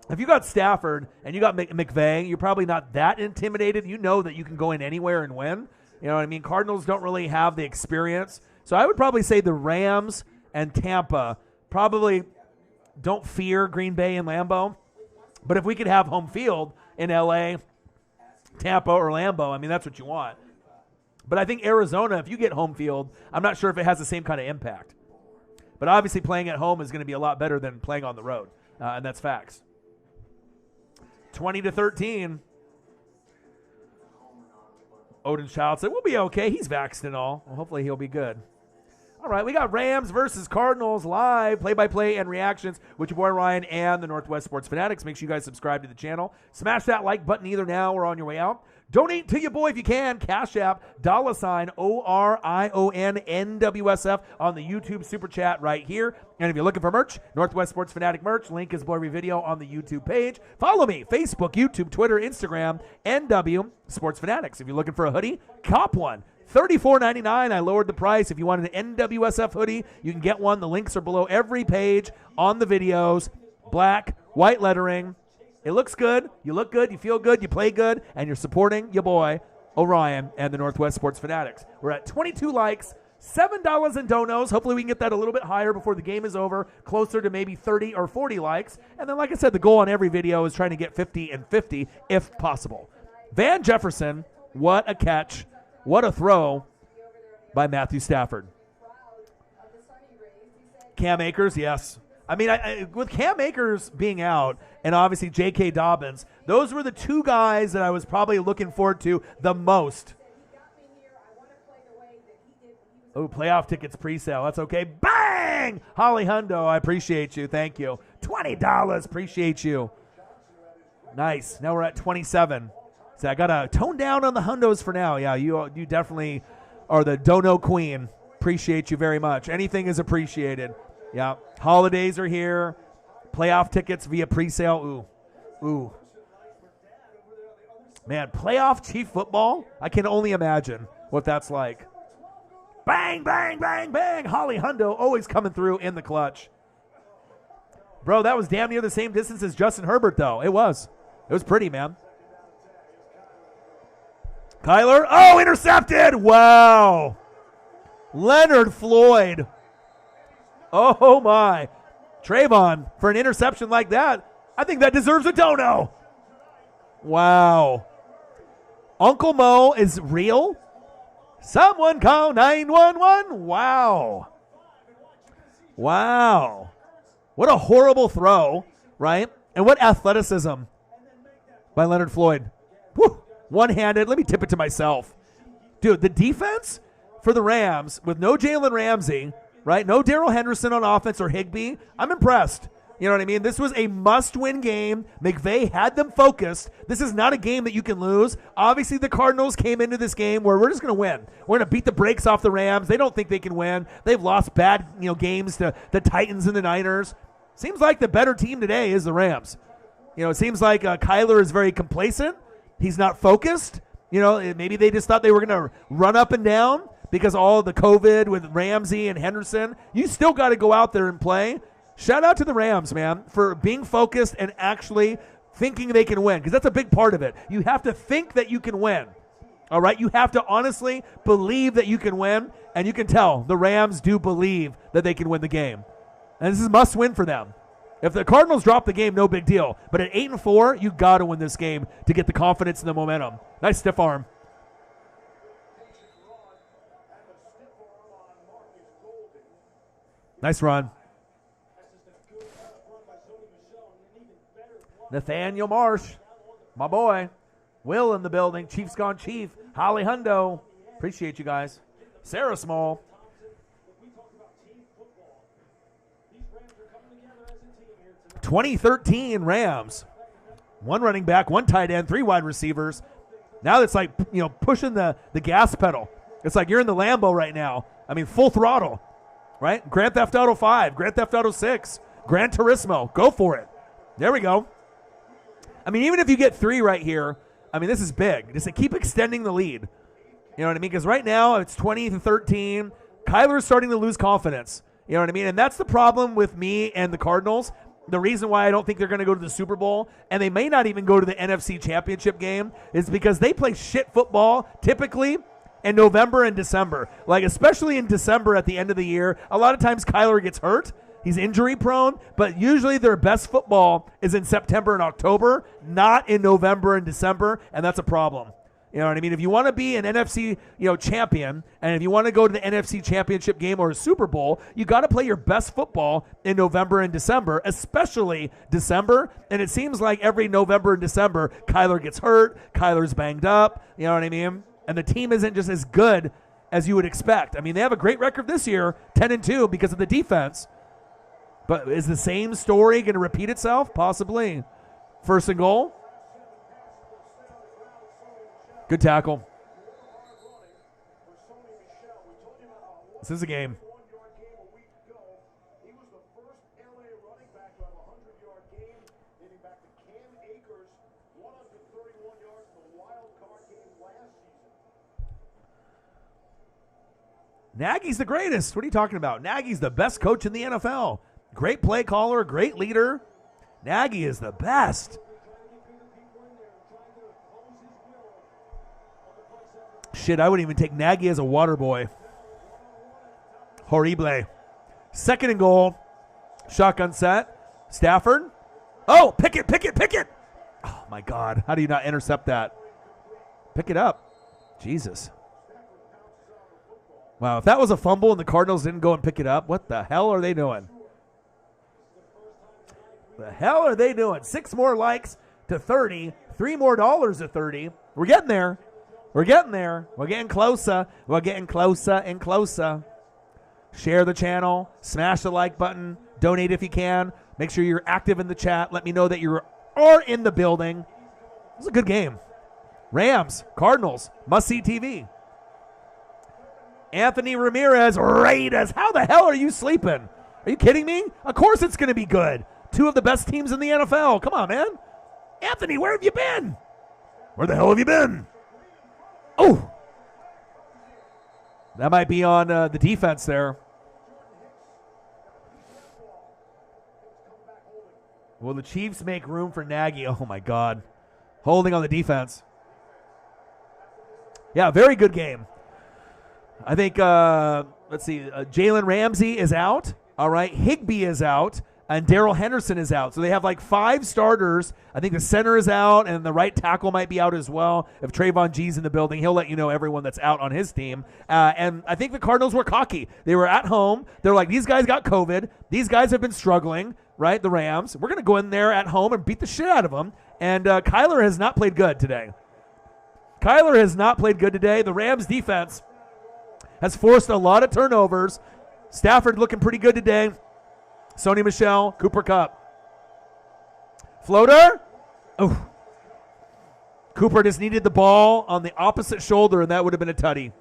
if you got Stafford and you got McVay, you're probably not that intimidated. You know that you can go in anywhere and win. You know what I mean? Cardinals don't really have the experience. So I would probably say the Rams and Tampa probably don't fear Green Bay and Lambeau. But if we could have home field in L.A., Tampa or Lambeau, I mean, that's what you want. But I think Arizona, if you get home field, I'm not sure if it has the same kind of impact. But obviously playing at home is going to be a lot better than playing on the road, and that's facts. 20-13. Odin's child said, we'll be okay. He's vaxxed and all. Well, hopefully he'll be good. All right, we got Rams versus Cardinals live, play-by-play and reactions with your boy Ryan and the Northwest Sports Fanatics. Make sure you guys subscribe to the channel. Smash that like button either now or on your way out. Donate to your boy if you can. Cash App, $OrionNWSF on the YouTube Super Chat right here. And if you're looking for merch, Northwest Sports Fanatic merch, link is below every video on the YouTube page. Follow me, Facebook, YouTube, Twitter, Instagram, NW Sports Fanatics. If you're looking for a hoodie, cop one. $34.99. I lowered the price. If you wanted an NWSF hoodie, you can get one. The links are below every page on the videos. Black, white lettering. It looks good. You look good. You feel good. You play good. And you're supporting your boy, Orion, and the Northwest Sports Fanatics. We're at 22 likes, $7 in donos. Hopefully we can get that a little bit higher before the game is over, closer to maybe 30 or 40 likes. And then, like I said, the goal on every video is trying to get 50 and 50 if possible. Van Jefferson, what a catch. What a throw by Matthew Stafford. Cam Akers, yes. I mean, with Cam Akers being out and obviously J.K. Dobbins, those were the two guys that I was probably looking forward to the most. Oh, playoff tickets pre-sale. That's okay. Bang! Holly Hundo, I appreciate you. Thank you. $20. Appreciate you. Nice. Now we're at 27. So I got to tone down on the hundos for now. Yeah, you definitely are the dono queen. Appreciate you very much. Anything is appreciated. Yeah. Holidays are here. Playoff tickets via presale. Ooh. Man, playoff Chief football? I can only imagine what that's like. Bang, bang, bang, bang. Holly Hundo always coming through in the clutch. Bro, that was damn near the same distance as Justin Herbert, though. It was. It was pretty, man. Kyler. Oh, intercepted. Wow. Leonard Floyd. Oh, my. Trayvon, for an interception like that, I think that deserves a dono. Wow. Uncle Mo is real? Someone call 911. Wow. Wow. What a horrible throw, right? And what athleticism by Leonard Floyd. Woo. One-handed. Let me tip it to myself. Dude, the defense for the Rams with no Jalen Ramsey, right? No Darrell Henderson on offense or Higbee. I'm impressed. You know what I mean? This was a must-win game. McVay had them focused. This is not a game that you can lose. Obviously, the Cardinals came into this game where we're just going to win. We're going to beat the brakes off the Rams. They don't think they can win. They've lost bad, games to the Titans and the Niners. Seems like the better team today is the Rams. It seems like Kyler is very complacent. He's not focused. Maybe they just thought they were going to run up and down because all the COVID with Ramsey and Henderson. You still got to go out there and play. Shout out to the Rams, man, for being focused and actually thinking they can win, because that's a big part of it. You have to think that you can win, all right? You have to honestly believe that you can win, and you can tell the Rams do believe that they can win the game. And this is a must-win for them. If the Cardinals drop the game, no big deal. But at 8-4, you got to win this game to get the confidence and the momentum. Nice stiff arm. Nice run. Nathaniel Marsh, my boy. Will in the building. Chiefs gone chief. Holly Hundo. Appreciate you guys. Sarah Small. 2013 Rams. One running back, one tight end, three wide receivers. Now it's like, pushing the gas pedal. It's like you're in the Lambo right now. I mean, full throttle, right? Grand Theft Auto 5, Grand Theft Auto 6, Gran Turismo. Go for it. There we go. I mean, even if you get 3 right here, I mean, this is big. Just to keep extending the lead. You know what I mean? Because right now it's 20-13. Kyler's starting to lose confidence. You know what I mean? And that's the problem with me and the Cardinals. The reason why I don't think they're going to go to the Super Bowl, and they may not even go to the NFC Championship game, is because they play shit football typically in November and December. Like, especially in December at the end of the year, a lot of times Kyler gets hurt. He's injury prone, but usually their best football is in September and October, not in November and December, and that's a problem. You know what I mean? If you want to be an NFC, champion, and if you want to go to the NFC Championship game or a Super Bowl, you got to play your best football in November and December, especially December. And it seems like every November and December, Kyler gets hurt, Kyler's banged up, you know what I mean? And the team isn't just as good as you would expect. I mean, they have a great record this year, 10-2, because of the defense. But is the same story going to repeat itself? Possibly. First and goal. Good tackle. This is a game. He was the first LA running back to have a 100-yard game, dating back to Cam Akers, 131 yards in the wild card game last season. Nagy's the greatest. What are you talking about? Nagy's the best coach in the NFL. Great play caller, great leader. Nagy is the best. Shit, I wouldn't even take Nagy as a water boy. Horrible. Second and goal. Shotgun set. Stafford. Oh, Pickett. Oh, my God. How do you not intercept that? Pick it up. Jesus. Wow, if that was a fumble and the Cardinals didn't go and pick it up, what the hell are they doing? The hell are they doing? 6 more likes to 30. $3 more to 30. We're getting there. We're getting there. We're getting closer. We're getting closer and closer. Share the channel. Smash the like button. Donate if you can. Make sure you're active in the chat. Let me know that you are in the building. It was a good game. Rams, Cardinals, must-see TV. Anthony Ramirez, Raiders. How the hell are you sleeping? Are you kidding me? Of course it's going to be good. 2 of the best teams in the NFL. Come on, man. Anthony, where have you been? Where the hell have you been? Oh. That might be on the defense there. Will the Chiefs make room for Nagy? Oh, my God. Holding on the defense. Yeah, very good game. I think, let's see, Jalen Ramsey is out. All right. Higbee is out. and Darrell Henderson is out. So they have like 5 starters. I think the center is out, and the right tackle might be out as well. If Trayvon G's in the building, he'll let you know everyone that's out on his team. And I think the Cardinals were cocky. They were at home. They're like, these guys got COVID. These guys have been struggling, right? The Rams. We're going to go in there at home and beat the shit out of them. And Kyler has not played good today. The Rams defense has forced a lot of turnovers. Stafford looking pretty good today. Sony Michel, Cooper Kupp. Floater. Oh. Cooper just needed the ball on the opposite shoulder, and that would have been a tutty.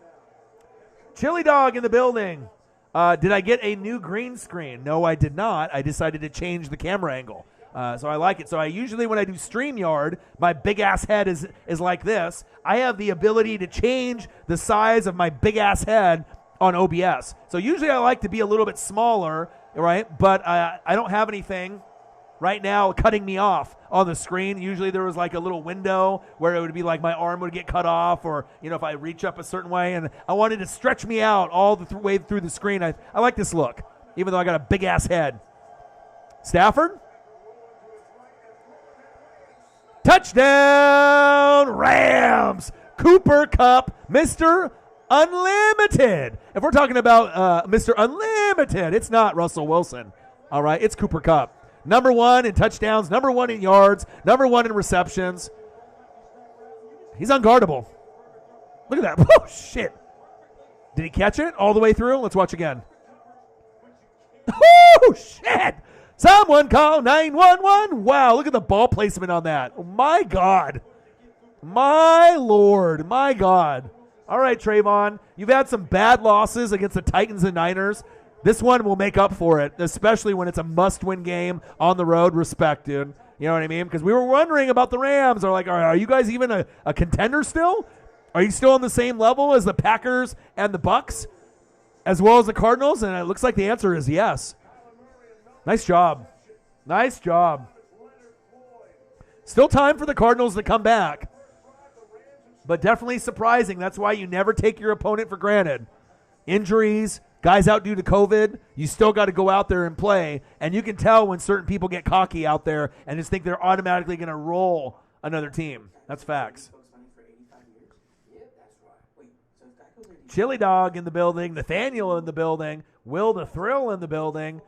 Chili Dog in the building. Did I get a new green screen? No, I did not. I decided to change the camera angle. So I like it. So I usually, when I do StreamYard, my big-ass head is like this. I have the ability to change the size of my big-ass head on OBS. So usually I like to be a little bit smaller, right? But I don't have anything right now cutting me off on the screen. Usually there was like a little window where it would be like my arm would get cut off, or, you know, if I reach up a certain way, and I wanted to stretch me out all the way through the screen. I like this look, even though I got a big-ass head. Stafford? Touchdown, Rams! Cooper Kupp, Mr. Unlimited. If we're talking about Mr. Unlimited, it's not Russell Wilson. All right, it's Cooper Kupp. Number 1 in touchdowns, number 1 in yards, number 1 in receptions. He's unguardable. Look at that. Oh, shit. Did he catch it all the way through? Let's watch again. Oh, shit. Someone call 911. Wow, look at the ball placement on that. Oh, my God. My Lord. My God. All right, Trayvon. You've had some bad losses against the Titans and Niners. This one will make up for it, especially when it's a must-win game on the road. Respect, dude. You know what I mean? Because we were wondering about the Rams. Are you guys even a contender still? Are you still on the same level as the Packers and the Bucks, as well as the Cardinals? And it looks like the answer is yes. Nice job. Nice job. Still time for the Cardinals to come back, but definitely surprising. That's why you never take your opponent for granted. Injuries, guys out due to COVID, you still got to go out there and play. And you can tell when certain people get cocky out there and just think they're automatically going to roll another team. That's facts. Chili Dog in the building. Nathaniel in the building. Will the Thrill in the building.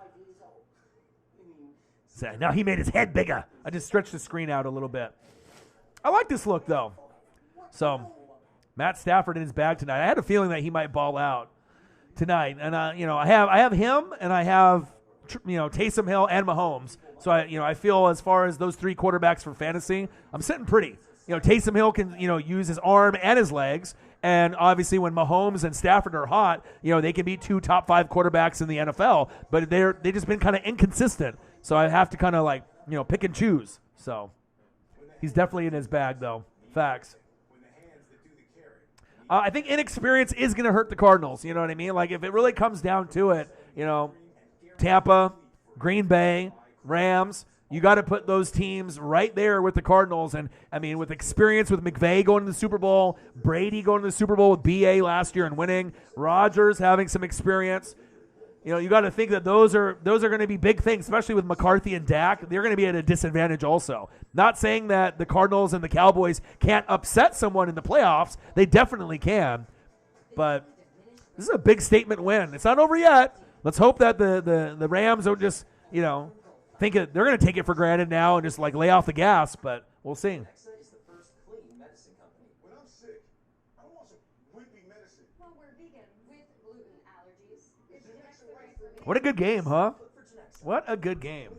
Now he made his head bigger. I just stretched the screen out a little bit. I like this look, though. So, Matt Stafford in his bag tonight. I had a feeling that he might ball out tonight. And, I have him, and I have, Taysom Hill and Mahomes. So, I feel as far as those 3 quarterbacks for fantasy, I'm sitting pretty. Taysom Hill can, use his arm and his legs. And obviously when Mahomes and Stafford are hot, they can be 2 top 5 quarterbacks in the NFL. But they've just been kind of inconsistent. So I have to kind of pick and choose. So he's definitely in his bag, though. Facts. I think inexperience is going to hurt the Cardinals. You know what I mean? Like, if it really comes down to it, Tampa, Green Bay, Rams, you got to put those teams right there with the Cardinals. And, with experience with McVay going to the Super Bowl, Brady going to the Super Bowl with BA last year and winning, Rodgers having some experience, you got to think that those are going to be big things, especially with McCarthy and Dak. They're going to be at a disadvantage also. Not saying that the Cardinals and the Cowboys can't upset someone in the playoffs. They definitely can. But this is a big statement win. It's not over yet. Let's hope that the Rams don't just, think they're going to take it for granted now and just lay off the gas. But we'll see. What a good game, huh? What a good game.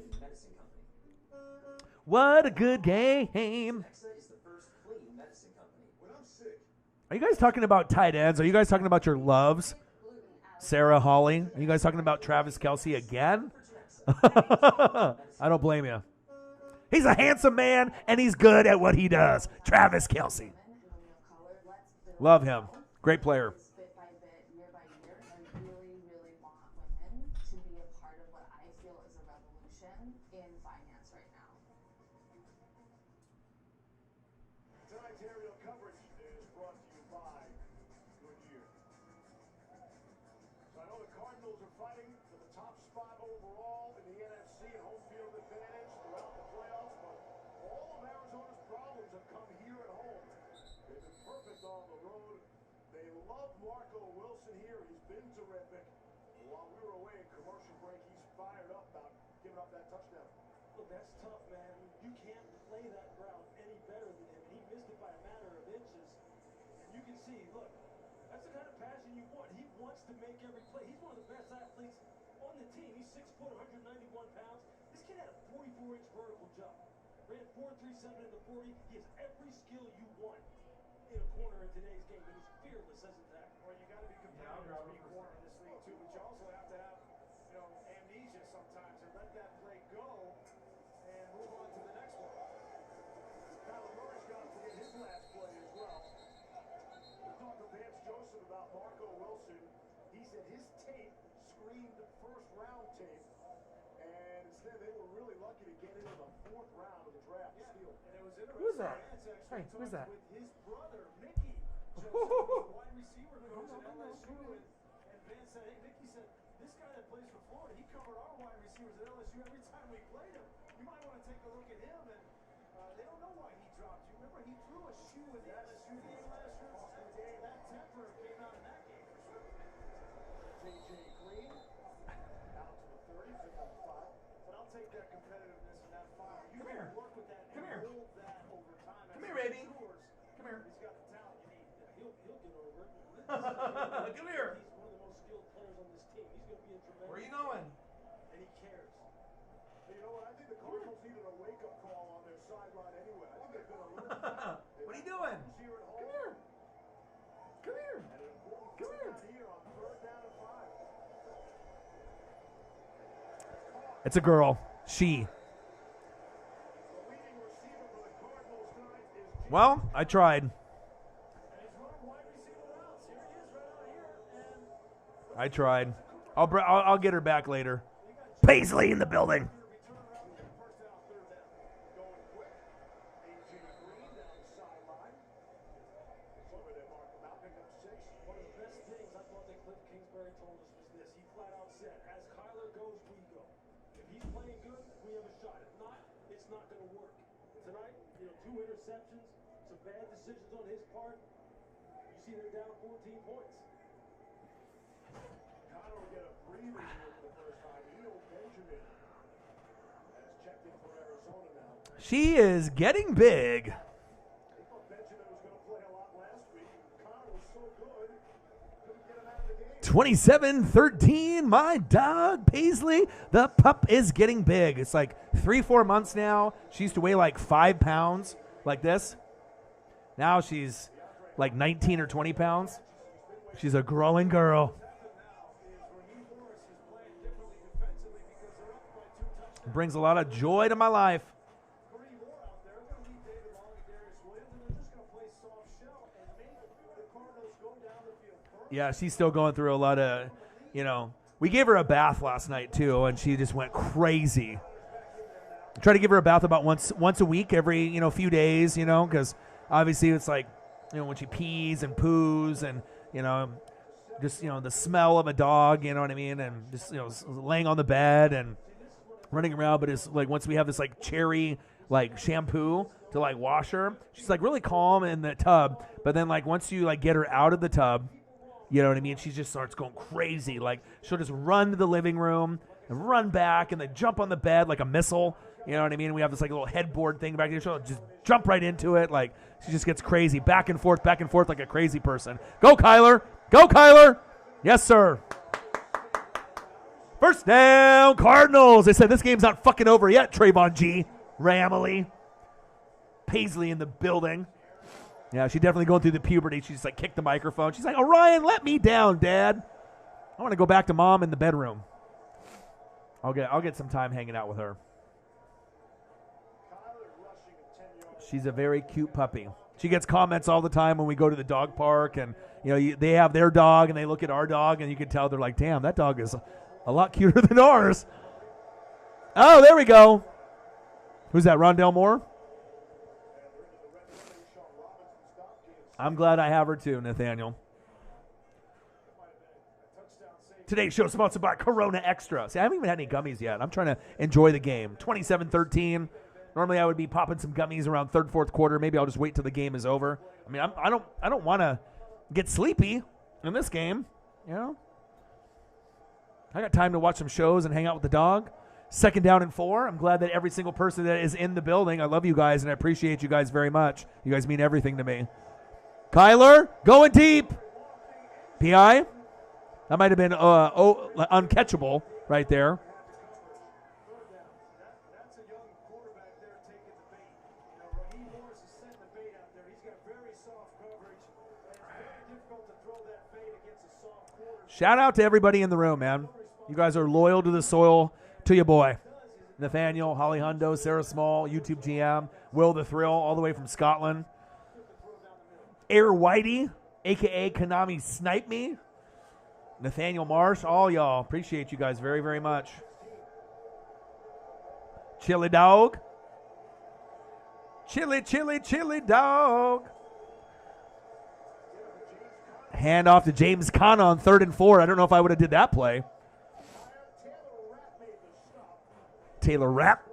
What a good game. Are you guys talking about tight ends? Are you guys talking about your loves? Sarah Holly? Are you guys talking about Travis Kelce again? I don't blame you. He's a handsome man, and he's good at what he does. Travis Kelce. Love him. Great player. Cardinals are fighting for the top spot overall in the NFC, and home Marco Wilson here. He's been terrific. While we were away in commercial break, he's fired up about giving up that touchdown. Look, that's tough, man. You can't play that route any better than him. He missed it by a matter of inches. And you can see, look, that's the kind of passion you want. He wants to make every play. He's one of the best athletes on the team. He's 6 foot, 191 pounds. This kid had a 44-inch vertical jump. Ran 4.37 in the 40. He has every skill you want in a corner in today's game. And he's fearless as a tackle. Well, you got to be competitive to be a corner in this league too, but you also have to have, amnesia sometimes and let that play go and move on to the next one. Kyler Murray's got to forget his last play as well. We talked to Vance Joseph about Marco Wilson. He said his tape screamed the first round tape, and instead they were really lucky to get into the 4th round of the draft. Yeah, Steal. and it was interesting. Who's that? Vance actually Hey, who's that? talked with his brother, Mickey Joseph, who's a wide receiver coach at LSU. And Vance said, hey, Mickey said, this guy that plays for Florida, he covered our wide receivers at LSU every time we played him. You might want to take a look at him. And they don't know why he dropped you. Remember, he threw a shoe in the LSU game last year. That temper came out in that game for sure. J.J. Green out to the 30, pick up 5. But I'll take that competitiveness and that fire. You Come can here. work with that Come and here. hold that over time. Come here, baby. Come here. He's got the talent you need. He'll get over it. Come here. He's one of the most skilled players on this team. He's going to be a tremendous. Where are you going? And he cares. But you know what? I think the Cardinals needed a wake-up call on their sideline anyway. I think they've been a little fat. What are you doing? Here at home. Come here. Come here. And an important Come here. touchdown here on 3rd down and 5. It's a girl. She. The leading receiver for the Cardinals tonight is Well, I tried. and he's running wide receiver routes. Here he is right out here. And I tried. I'll get her back later. Paisley in the building. return around the first down, 3rd down. Going quick. A.J. Green down the sideline. Over there, mark him out, pick up 6. One of the best things I thought that Cliff Kingsbury told us was this. He flat out said, as Kyler goes, we go. If he's playing good, we have a shot. If not, it's not going to work. Tonight, 2 interceptions, some bad decisions on his part. You see they're down 14 points. Connor will get a breathing room for the first time. Eno Benjamin has checked in for Arizona now. She is getting big. They thought Benjamin was going to play a lot last week. Connor was so good, couldn't get him out of the game. 27-13, my dog Paisley. The pup is getting big. It's like 3-4 months now. She used to weigh like 5 pounds, like this. Now she's like 19 or 20 pounds. She's a growing girl. Brings a lot of joy to my life. Yeah, she's still going through a lot of, we gave her a bath last night too, and she just went crazy. Try to give her a bath about once a week, every few days, because obviously it's like, when she pees and poos and just the smell of a dog, you know what I mean, and just laying on the bed and running around. But it's like once we have this like cherry like shampoo to like wash her, she's like really calm in the tub. But then like once you like get her out of the tub, you know what I mean, she just starts going crazy. Like she'll just run to the living room and run back and then jump on the bed like a missile. You know what I mean? We have this like little headboard thing back there. She'll just jump right into it. Like she just gets crazy, back and forth like a crazy person. Go Kyler! Go Kyler! Yes, sir. First down, Cardinals. They said this game's not fucking over yet. Trayvon G. Ramley. Paisley in the building. Yeah, she's definitely going through the puberty. She just like kicked the microphone. She's like, Orion, let me down, Dad. I want to go back to Mom in the bedroom. I'll get some time hanging out with her. She's a very cute puppy. She gets comments all the time when we go to the dog park, and they have their dog, and they look at our dog, and you can tell they're like, damn, that dog is a lot cuter than ours. Oh, there we go. Who's that, Rondell Moore? I'm glad I have her too, Nathaniel. Today's show is sponsored by Corona Extra. See, I haven't even had any gummies yet. I'm trying to enjoy the game. 27-13. Normally I would be popping some gummies around third, fourth quarter. Maybe I'll just wait till the game is over. I mean, I don't want to get sleepy. in this game. I got time to watch some shows and hang out with the dog. 2nd down and 4. I'm glad that every single person that is in the building, I love you guys, and I appreciate you guys very much. You guys mean everything to me. Kyler, going deep. PI? That might have been uncatchable right there. That's a young quarterback there taking the bait. Raheem Morris is setting the bait out there. He's got very soft coverage. And it's very difficult to throw that bait against a soft quarterback. Shout out to everybody in the room, man. You guys are loyal to the soil, to your boy. Nathaniel, Holly Hundo, Sarah Small, YouTube GM, Will the Thrill, all the way from Scotland. Air Whitey, a.k.a. Konami Snipe Me. Nathaniel Marsh, all y'all. Appreciate you guys very, very much. Chili Dog. Chili Dog. Hand off to James Conner on 3rd and 4. I don't know if I would have did that play. Taylor Rapp.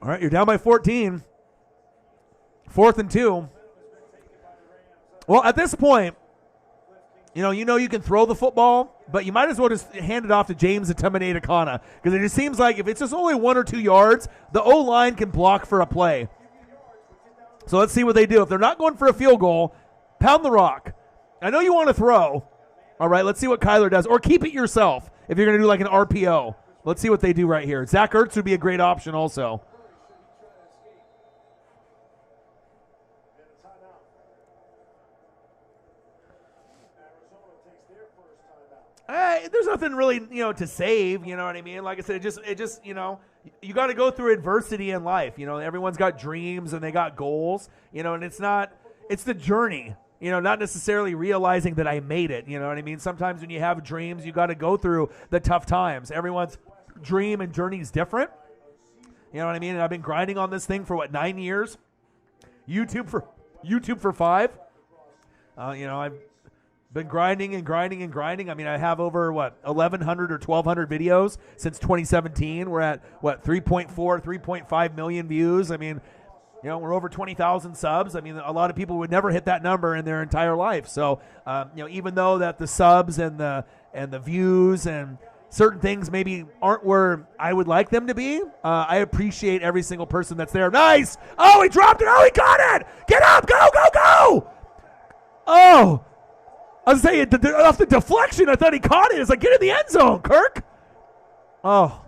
All right, you're down by 14. 4th and 2. Well, at this point, you know you can throw the football, but you might as well just hand it off to James Atumenate-Akana, because it just seems like if it's just only 1 or 2 yards, the O-line can block for a play. So let's see what they do. If they're not going for a field goal, pound the rock. I know you want to throw. All right, let's see what Kyler does. Or keep it yourself if you're going to do like an RPO. Let's see what they do right here. Zach Ertz would be a great option also. There's nothing really, to save, you know what I mean? Like I said, it just, you got to go through adversity in life. Everyone's got dreams and they got goals, and it's the journey, not necessarily realizing that I made it. You know what I mean? Sometimes when you have dreams, you got to go through the tough times. Everyone's dream and journey is different. You know what I mean? And I've been grinding on this thing for 9 years. YouTube for 5. I've been grinding and grinding and grinding. I mean, I have over 1,100 or 1,200 videos since 2017. We're at 3.4, 3.5 million views. I mean, we're over 20,000 subs. I mean, a lot of people would never hit that number in their entire life. So, even though that the subs and the views and certain things maybe aren't where I would like them to be, I appreciate every single person that's there. Nice! Oh, he dropped it! Oh, he got it! Get up! Go, go, go! Oh! I was saying, off the deflection, I thought he caught it. It's like, get in the end zone, Kirk. Oh,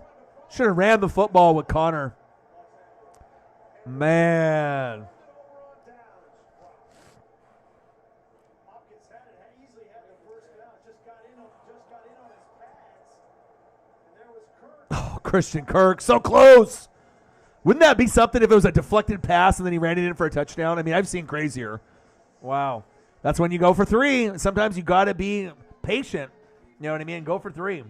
should have ran the football with Connor. Man. Oh, Christian Kirk, so close. Wouldn't that be something if it was a deflected pass and then he ran it in for a touchdown? I mean, I've seen crazier. Wow. That's when you go for 3. Sometimes you got to be patient. You know what I mean? Go for 3.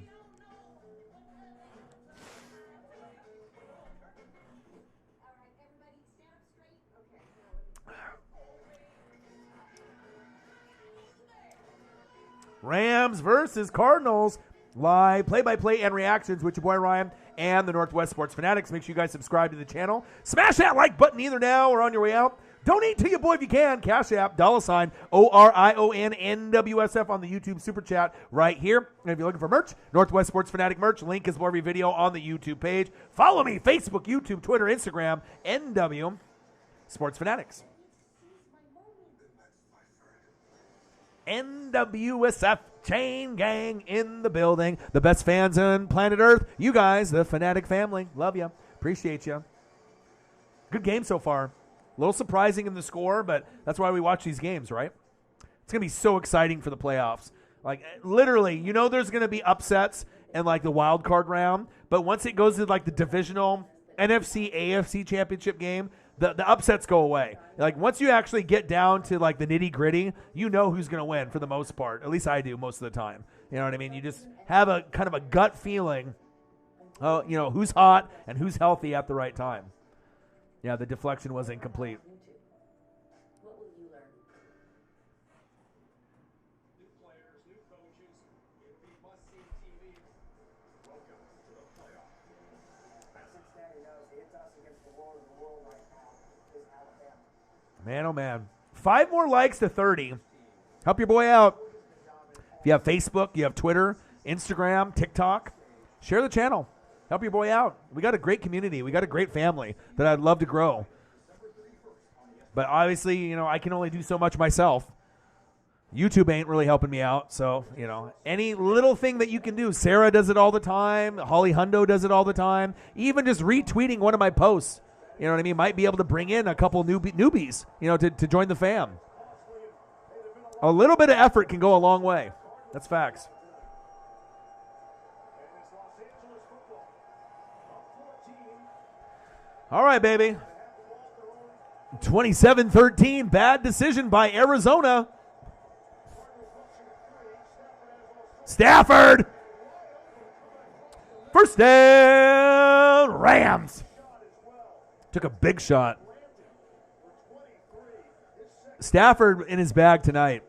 Rams versus Cardinals. Live play-by-play and reactions with your boy Ryan and the Northwest Sports Fanatics. Make sure you guys subscribe to the channel. Smash that like button either now or on your way out. Donate to your boy if you can. Cash App, $ OrionNWSF on the YouTube Super Chat right here. And if you're looking for merch, Northwest Sports Fanatic merch, link is below every video on the YouTube page. Follow me, Facebook, YouTube, Twitter, Instagram, NW Sports Fanatics. NWSF Chain Gang in the building. The best fans on planet Earth. You guys, the Fanatic family. Love you. Appreciate you. Good game so far. A little surprising in the score, but that's why we watch these games, right? It's going to be so exciting for the playoffs. Like, literally, there's going to be upsets in, the wild card round, but once it goes to, the divisional NFC, AFC championship game, the upsets go away. Like, once you actually get down to, the nitty-gritty, you know who's going to win for the most part. At least I do most of the time. You know what I mean? You just have a kind of a gut feeling, who's hot and who's healthy at the right time. Yeah, the deflection was incomplete. What will you learn? New players, new coaches, it'll be must-see TV. Welcome to the playoffs. Cincinnati knows the toss against the world right now is Alabama. Man, oh man. 5 more likes to 30. Help your boy out. If you have Facebook, you have Twitter, Instagram, TikTok, share the channel. Help your boy out. We got a great community. We got a great family that I'd love to grow. But obviously, you know, I can only do so much myself. YouTube ain't really helping me out. So, you know, any little thing that you can do. Sarah does it all the time. Holly Hundo does it all the time. Even just retweeting one of my posts, you know what I mean, might be able to bring in a couple newbies, you know, to join the fam. A little bit of effort can go a long way. That's facts. All right, baby. 27-13, bad decision by Arizona. Stafford. First down, Rams. Took a big shot. Stafford in his bag tonight.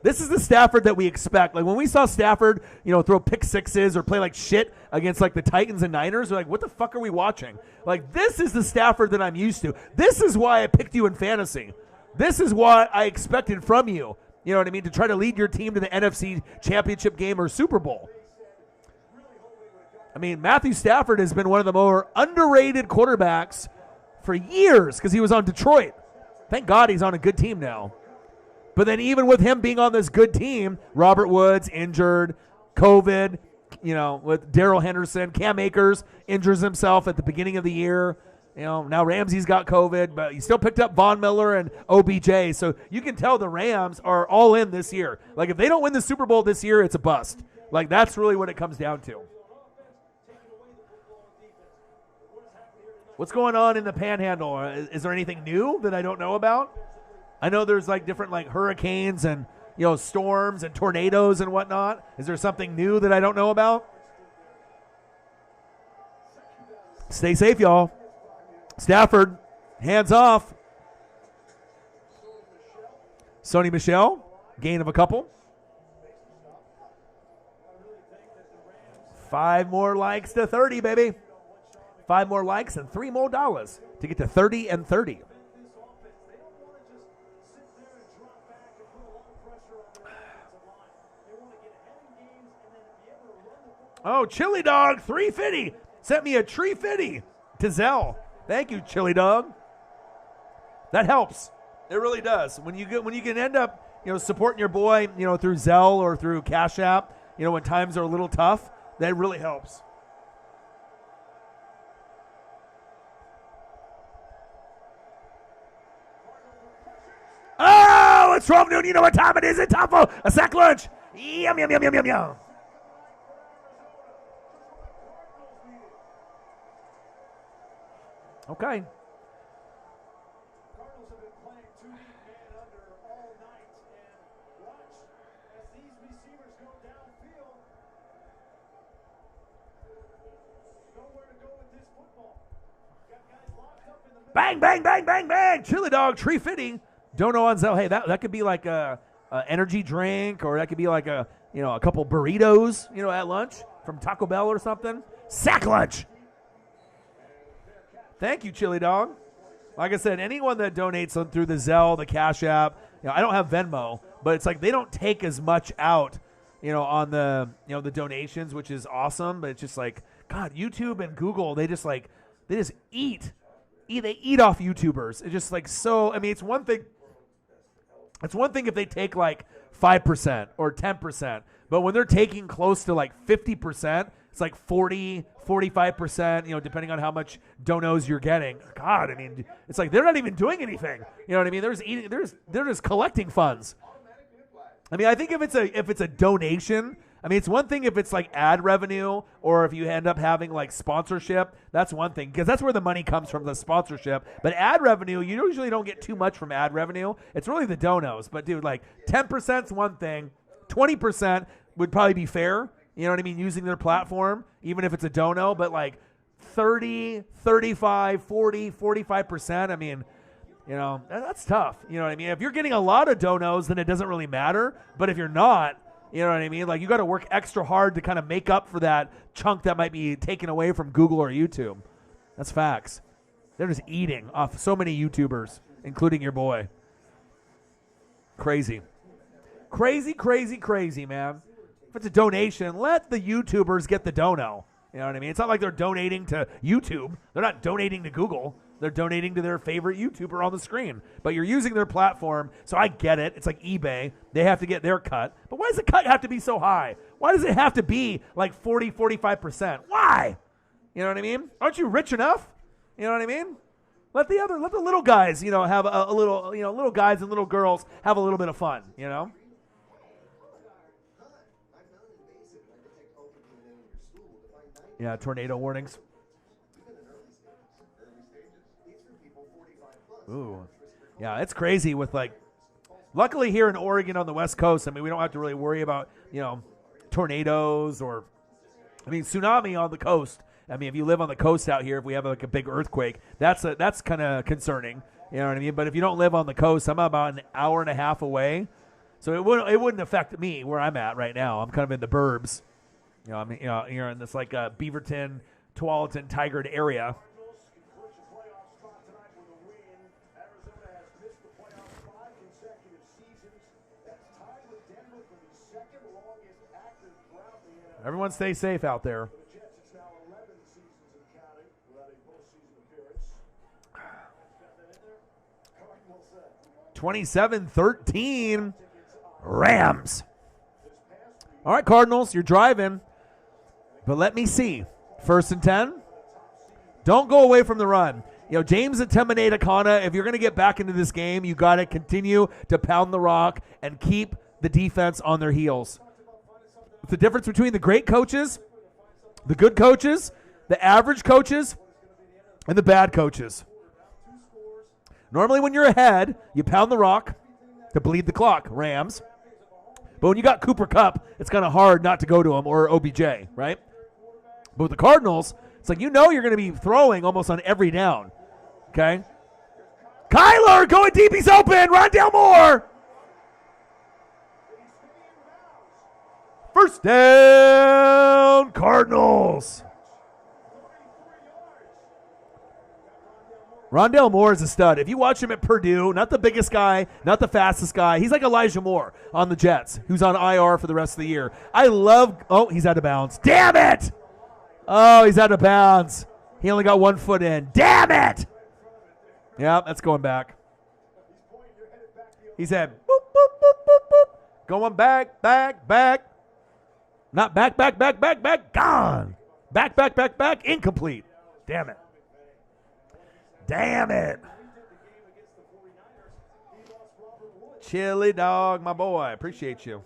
This is the Stafford that we expect. Like when we saw Stafford, you know, throw pick sixes or play like shit against like the Titans and Niners, we're like, what the fuck are we watching? Like this is the Stafford that I'm used to. This is why I picked you in fantasy. This is what I expected from you. You know what I mean? To try to lead your team to the NFC Championship game or Super Bowl. I mean, Matthew Stafford has been one of the more underrated quarterbacks for years because he was on Detroit. Thank God he's on a good team now. But then even with him being on this good team, Robert Woods injured, COVID, you know, with Darrell Henderson, Cam Akers injures himself at the beginning of the year. You know, now Ramsey's got COVID, but he still picked up Von Miller and OBJ. So you can tell the Rams are all in this year. Like if they don't win the Super Bowl this year, it's a bust. Like that's really what it comes down to. What's going on in the Panhandle? Is there anything new that I don't know about? I know there's like different like hurricanes and, you know, storms and tornadoes and whatnot. Is there something new that I don't know about? Stay safe, y'all. Stafford, hands off. Sony Michel, gain of a couple. 5 more likes to 30, baby. 5 more likes and $3 more to get to 30 and 30. Oh, Chili Dog 350 sent me a tree fitty to Zell. Thank you, Chili Dog. That helps. It really does. When you can end up, you know, supporting your boy, you know, through Zell or through Cash App, you know, when times are a little tough, that really helps. Oh, it's 12 noon. You know what time it is. It's time for a sack lunch. Yum, yum, yum, yum, yum, yum. Okay. Cardinals have been playing 2 deep man under all night, and watch as these receivers go downfield. Nowhere to go with this football. Got guys locked up in the middle. Bang, bang, bang, bang, bang. Chili Dog tree fitting. Don't know on Zell. Hey, that could be like a energy drink, or that could be like a, you know, a couple burritos, you know, at lunch from Taco Bell or something. Sack lunch. Thank you, Chili Dog. Like I said, anyone that donates through the Zelle, the Cash App, you know, I don't have Venmo, but it's like they don't take as much out, you know, on the, you know, the donations, which is awesome. But it's just like, God, YouTube and Google, they just eat. They eat off YouTubers. It's just like so. I mean, it's one thing. It's one thing if they take like 5% or 10%, but when they're taking close to like 50%, it's like 40, 45%, you know, depending on how much donos you're getting. God, I mean, it's like they're not even doing anything. You know what I mean? They're just collecting funds. I mean, I think if it's a donation, I mean, it's one thing if it's like ad revenue or if you end up having like sponsorship, that's one thing because that's where the money comes from, the sponsorship. But ad revenue, you usually don't get too much from ad revenue. It's really the donos. But dude, like 10% is one thing, 20% would probably be fair. You know what I mean? Using their platform, even if it's a dono, but like 30, 35, 40, 45%, I mean, you know, that's tough. You know what I mean? If you're getting a lot of donos, then it doesn't really matter. But if you're not, you know what I mean? Like you got to work extra hard to kind of make up for that chunk that might be taken away from Google or YouTube. That's facts. They're just eating off so many YouTubers. including your boy. Crazy. Crazy, man. If it's a donation, let the YouTubers get the dono. You know what I mean? It's not like they're donating to YouTube. They're not donating to Google. They're donating to their favorite YouTuber on the screen. But you're using their platform, so I get it. It's like eBay. They have to get their cut. But why does the cut have to be so high? Why does it have to be like 40, 45%? Why? You know what I mean? Aren't you rich enough? You know what I mean? Let the little guys, have a little, little guys and little girls have a little bit of fun, Yeah, tornado warnings. Ooh. Yeah, it's crazy with luckily here in Oregon on the West Coast, I mean, we don't have to really worry about, tornadoes or, tsunami on the coast. I mean, if you live on the coast out here, if we have a big earthquake, that's kind of concerning. You know what I mean? But if you don't live on the coast, I'm about an hour and a half away. So it wouldn't affect me where I'm at right now. I'm kind of in the burbs. You're in this Beaverton, Tualatin, Tigard area. Everyone stay safe out there. 27-13 Rams. All right, Cardinals, you're driving. But let me see. 1st and 10. Don't go away from the run. James Atemaneta-Kana, if you're going to get back into this game, you got to continue to pound the rock and keep the defense on their heels. It's the difference between the great coaches, the good coaches, the average coaches, and the bad coaches. Normally when you're ahead, you pound the rock to bleed the clock, Rams. But when you got Cooper Kupp, it's kind of hard not to go to him, or OBJ, right? But with the Cardinals, it's like you're going to be throwing almost on every down, okay? Kyler going deep, he's open, Rondale Moore. First down, Cardinals. Rondale Moore is a stud. If you watch him at Purdue, not the biggest guy, not the fastest guy. He's like Elijah Moore on the Jets, who's on IR for the rest of the year. He's out of bounds. Damn it! Oh, he's out of bounds. He only got 1 foot in. Damn it! Yeah, that's going back. He said, boop, boop, boop, boop, boop. Going back. Not back, gone. Back, incomplete. Damn it. Chili Dog, my boy. Appreciate you.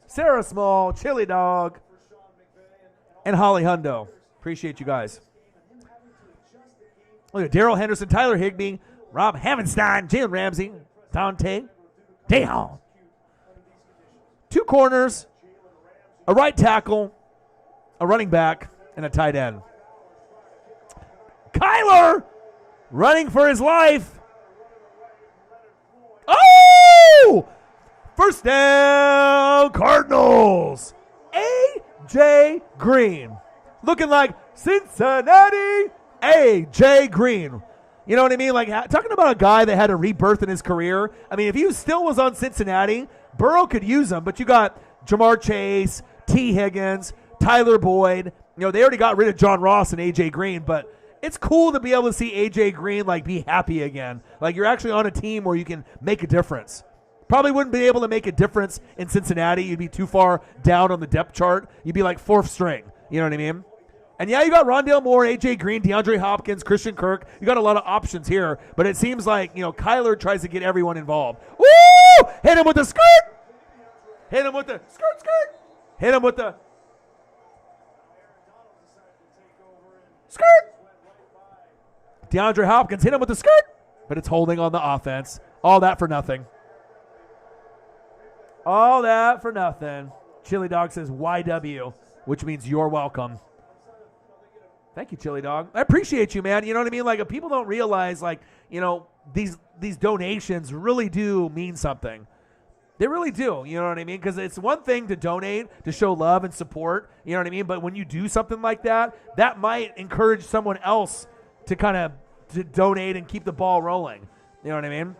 Sarah Small, Chili Dog, and Holly Hundo. Appreciate you guys. Look at Darrell Henderson, Tyler Higbee, Rob Havenstein, Jalen Ramsey, Dante DeHaan. 2 corners, a right tackle, a running back, and a tight end. Kyler running for his life. Oh! First down, Cardinals. A.J. Green. Looking like Cincinnati A.J. Green. You know what I mean? Like, talking about a guy that had a rebirth in his career. I mean, if he still was on Cincinnati, Burrow could use him, but you got Jamar Chase, T. Higgins, Tyler Boyd. They already got rid of John Ross and A.J. Green, but it's cool to be able to see A.J. Green, be happy again. Like, you're actually on a team where you can make a difference. Probably wouldn't be able to make a difference in Cincinnati. You'd be too far down on the depth chart. You'd be like 4th string. You know what I mean? And yeah, you got Rondale Moore, A.J. Green, DeAndre Hopkins, Christian Kirk. You got a lot of options here, but it seems like, Kyler tries to get everyone involved. Woo! Hit him with the skirt! Hit him with the skirt! Hit him with the skirt! DeAndre Hopkins hit him with the skirt, but it's holding on the offense. All that for nothing. Chili Dog says YW, which means you're welcome. Thank you, Chili Dog. I appreciate you, man. You know what I mean? Like, if people don't realize, these donations really do mean something. They really do. You know what I mean? Because it's one thing to donate, to show love and support. You know what I mean? But when you do something like that, that might encourage someone else to kind of to donate and keep the ball rolling. You know what I mean?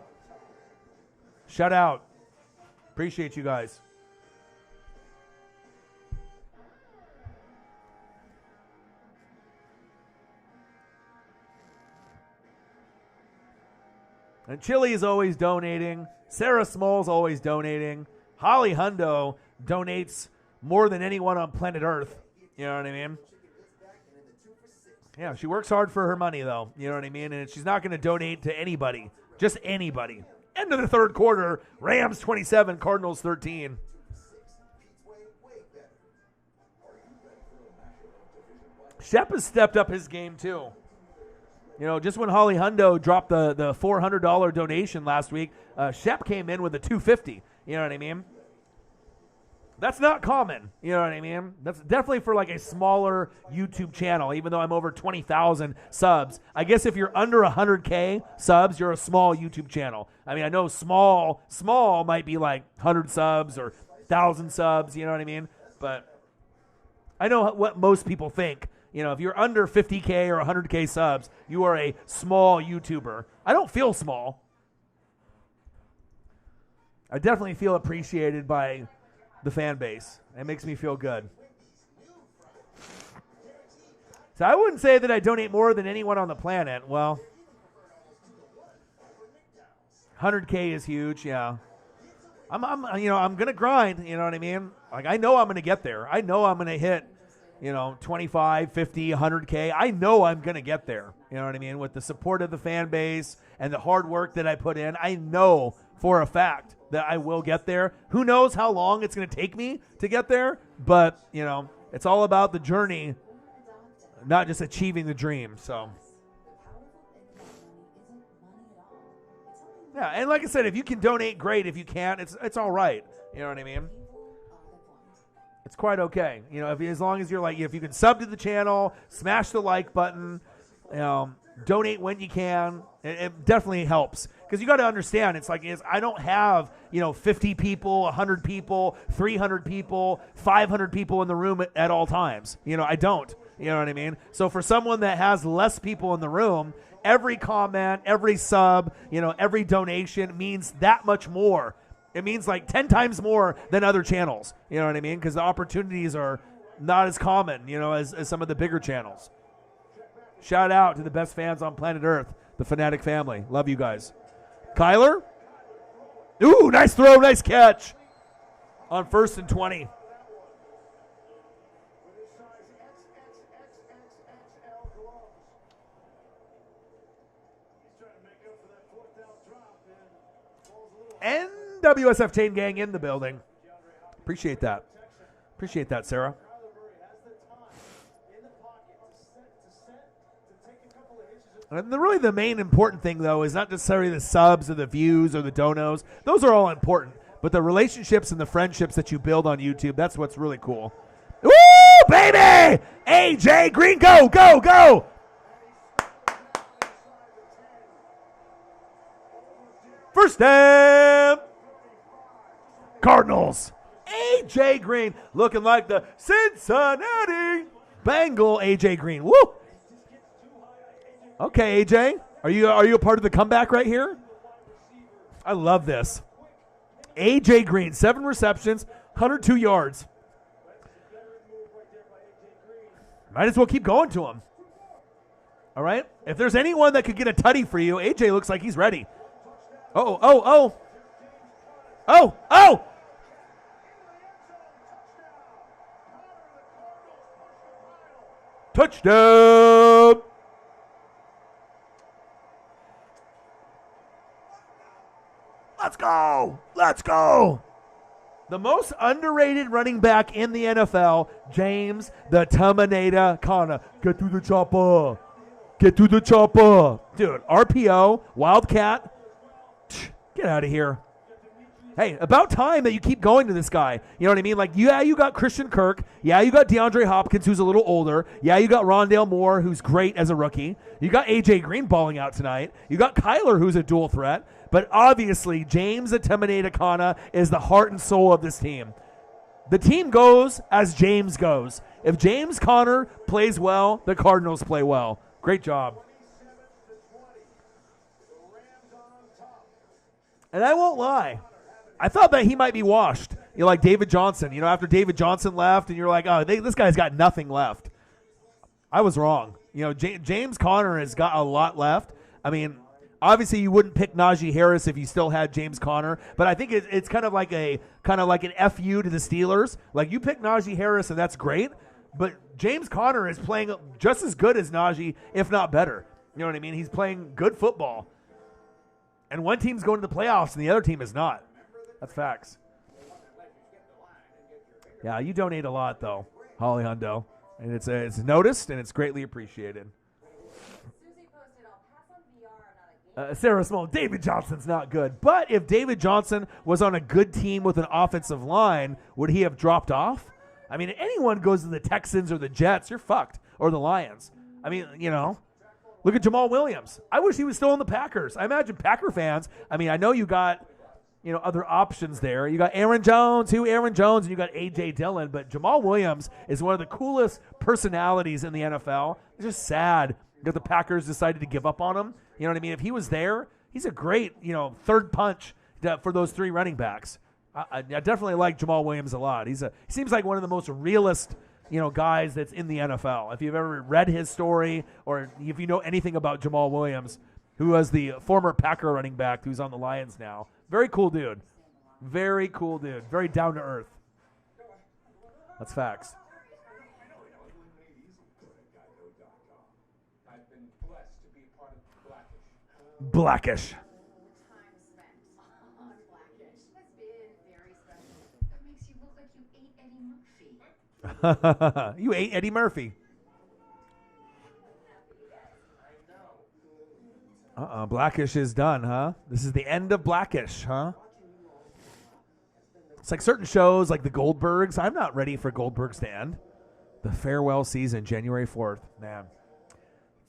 Shout out. Appreciate you guys. And Chili is always donating. Sarah Small's always donating. Holly Hundo donates more than anyone on planet Earth. You know what I mean? Yeah, she works hard for her money, though. You know what I mean? And she's not going to donate to anybody. Just anybody. End of the third quarter. Rams 27, Cardinals 13. Shep has stepped up his game, too. You know, just when Holly Hundo dropped the $400 donation last week, Shep came in with a $250. You know what I mean? That's not common. You know what I mean? That's definitely for like a smaller YouTube channel, even though I'm over 20,000 subs. I guess if you're under 100K subs, you're a small YouTube channel. I mean, I know small might be like 100 subs or 1,000 subs. You know what I mean? But I know what most people think. You know, if you're under 50K or 100K subs, you are a small YouTuber. I don't feel small. I definitely feel appreciated by the fan base. It makes me feel good. So I wouldn't say that I donate more than anyone on the planet. Well, 100K is huge, yeah. I'm gonna grind, you know what I mean? Like, I know I'm gonna get there. I know I'm gonna hit, 25, 50, 100K. I know I'm gonna get there. You know what I mean? With the support of the fan base and the hard work that I put in, I know for a fact that I will get there. Who knows how long it's going to take me to get there, but, it's all about the journey, not just achieving the dream. So, yeah, and like I said, if you can donate, great. If you can't, it's all right. You know what I mean? It's quite okay. As long as you're if you can sub to the channel, smash the like button, donate when you can. It definitely helps. Because you got to understand, I don't have, 50 people, 100 people, 300 people, 500 people in the room at all times. I don't. You know what I mean? So for someone that has less people in the room, every comment, every sub, every donation means that much more. It means 10 times more than other channels. You know what I mean? Because the opportunities are not as common, as some of the bigger channels. Shout out to the best fans on planet Earth, the Fanatic family. Love you guys. Kyler. Ooh, nice throw, nice catch. On 1st and 20. NWSF Chain Gang in the building. Appreciate that. Appreciate that, Sarah. And really the main important thing, though, is not necessarily the subs or the views or the donos. Those are all important. But the relationships and the friendships that you build on YouTube, that's what's really cool. Woo, baby! AJ Green, go, go, go! First down! Cardinals. AJ Green looking like the Cincinnati Bengal AJ Green. Woo! Okay, AJ, are you a part of the comeback right here? I love this. AJ Green, 7 receptions, 102 yards. Might as well keep going to him. All right? If there's anyone that could get a tutty for you, AJ looks like he's ready. Oh. Touchdown. Let's go. The most underrated running back in the NFL, James the Terminator Conner. Get to the chopper. Dude, RPO, Wildcat. Get out of here. Hey, about time that you keep going to this guy. You know what I mean? You got Christian Kirk. Yeah, you got DeAndre Hopkins, who's a little older. Yeah, you got Rondale Moore, who's great as a rookie. You got AJ Green balling out tonight. You got Kyler, who's a dual threat. But obviously, James the Terminator Conner is the heart and soul of this team. The team goes as James goes. If James Conner plays well, the Cardinals play well. Great job. And I won't lie. I thought that he might be washed. You know, like David Johnson. You know, after David Johnson left, and you're like, oh, this guy's got nothing left. I was wrong. You know, James Conner has got a lot left. I mean, obviously you wouldn't pick Najee Harris if you still had James Conner, but I think it's kind of like an FU to the Steelers. Like, you pick Najee Harris, and that's great, but James Conner is playing just as good as Najee, if not better. You know what I mean? He's playing good football. And one team's going to the playoffs, and the other team is not. That's facts. Yeah, you donate a lot, though, Holly Hundo. And it's noticed, and it's greatly appreciated. Susie posted, I'll pass on VR. I'm not a game. Sarah Small, David Johnson's not good. But if David Johnson was on a good team with an offensive line, would he have dropped off? I mean, anyone goes to the Texans or the Jets, you're fucked. Or the Lions. I mean, you know, look at Jamal Williams. I wish he was still in the Packers. I imagine Packer fans, I mean, I know you got, you know, other options there. You got Aaron Jones, and you got A.J. Dillon. But Jamal Williams is one of the coolest personalities in the NFL. It's just sad that the Packers decided to give up on him. You know what I mean? If he was there, he's a great, you know, third punch for those three running backs. I definitely like Jamal Williams a lot. He seems like one of the most realist, you know, guys that's in the NFL. If you've ever read his story, or if you know anything about Jamal Williams, who was the former Packer running back who's on the Lions now. Very cool dude. Very cool dude. Very down to earth. That's facts. I've been blessed to be a part of Blackish. Blackish. Time spent on Blackish has been very special. That makes you look like you ate Eddie Murphy. You ate Eddie Murphy. Blackish is done, huh? This is the end of Blackish, huh? It's like certain shows, like the Goldbergs. I'm not ready for Goldbergs to end. The farewell season, January 4th. Man.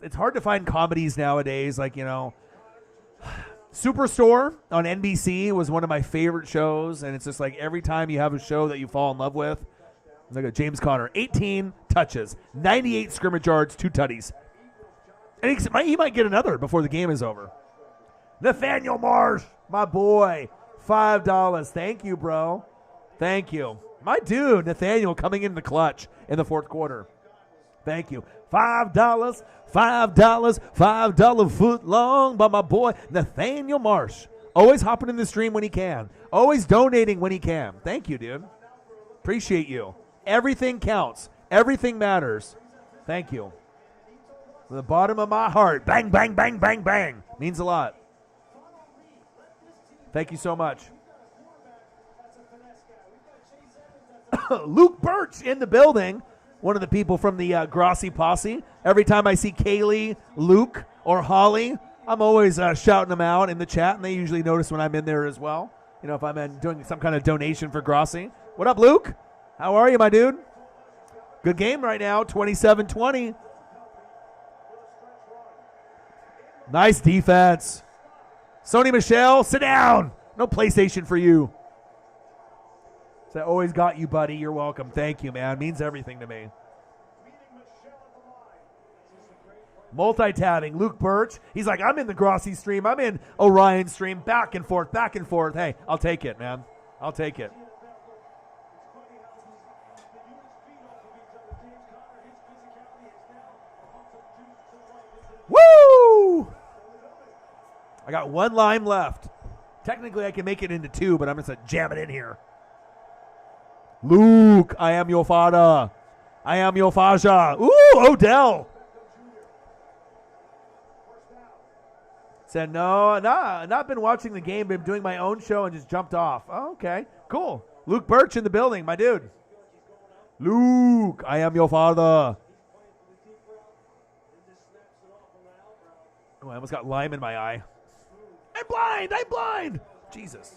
It's hard to find comedies nowadays. Like, you know, Superstore on NBC was one of my favorite shows. And it's just like every time you have a show that you fall in love with. Look at James Conner. 18 touches, 98 scrimmage yards, 2 tutties. And he might get another before the game is over. Nathaniel Marsh, my boy, $5. Thank you, bro. Thank you. My dude, Nathaniel, coming in the clutch in the fourth quarter. Thank you. $5, $5 foot long by my boy, Nathaniel Marsh. Always hopping in the stream when he can. Always donating when he can. Thank you, dude. Appreciate you. Everything counts. Everything matters. Thank you. From the bottom of my heart. Bang, bang, bang, bang, bang. Means a lot. Thank you so much. Luke Birch in the building. One of the people from the Grossi Posse. Every time I see Kaylee, Luke, or Holly, I'm always shouting them out in the chat, and they usually notice when I'm in there as well. You know, if I'm doing some kind of donation for Grossi. What up, Luke? How are you, my dude? Good game right now, 27-20. Nice defense. Sony Michelle, sit down. No PlayStation for you. So I always got you, buddy. You're welcome. Thank you, man. Means everything to me. Multi-tabbing. Luke Birch. He's like, I'm in the Grossi stream. I'm in Orion stream. Back and forth, back and forth. Hey, I'll take it, man. I'll take it. Woo! I got one lime left. Technically, I can make it into 2, but I'm just going to jam it in here. Luke, I am your father. I am your father. Ooh, Odell. Said, no, not been watching the game, been doing my own show and just jumped off. Oh, okay, cool. Luke Birch in the building, my dude. Luke, I am your father. Oh, I almost got lime in my eye. I'm blind. Jesus.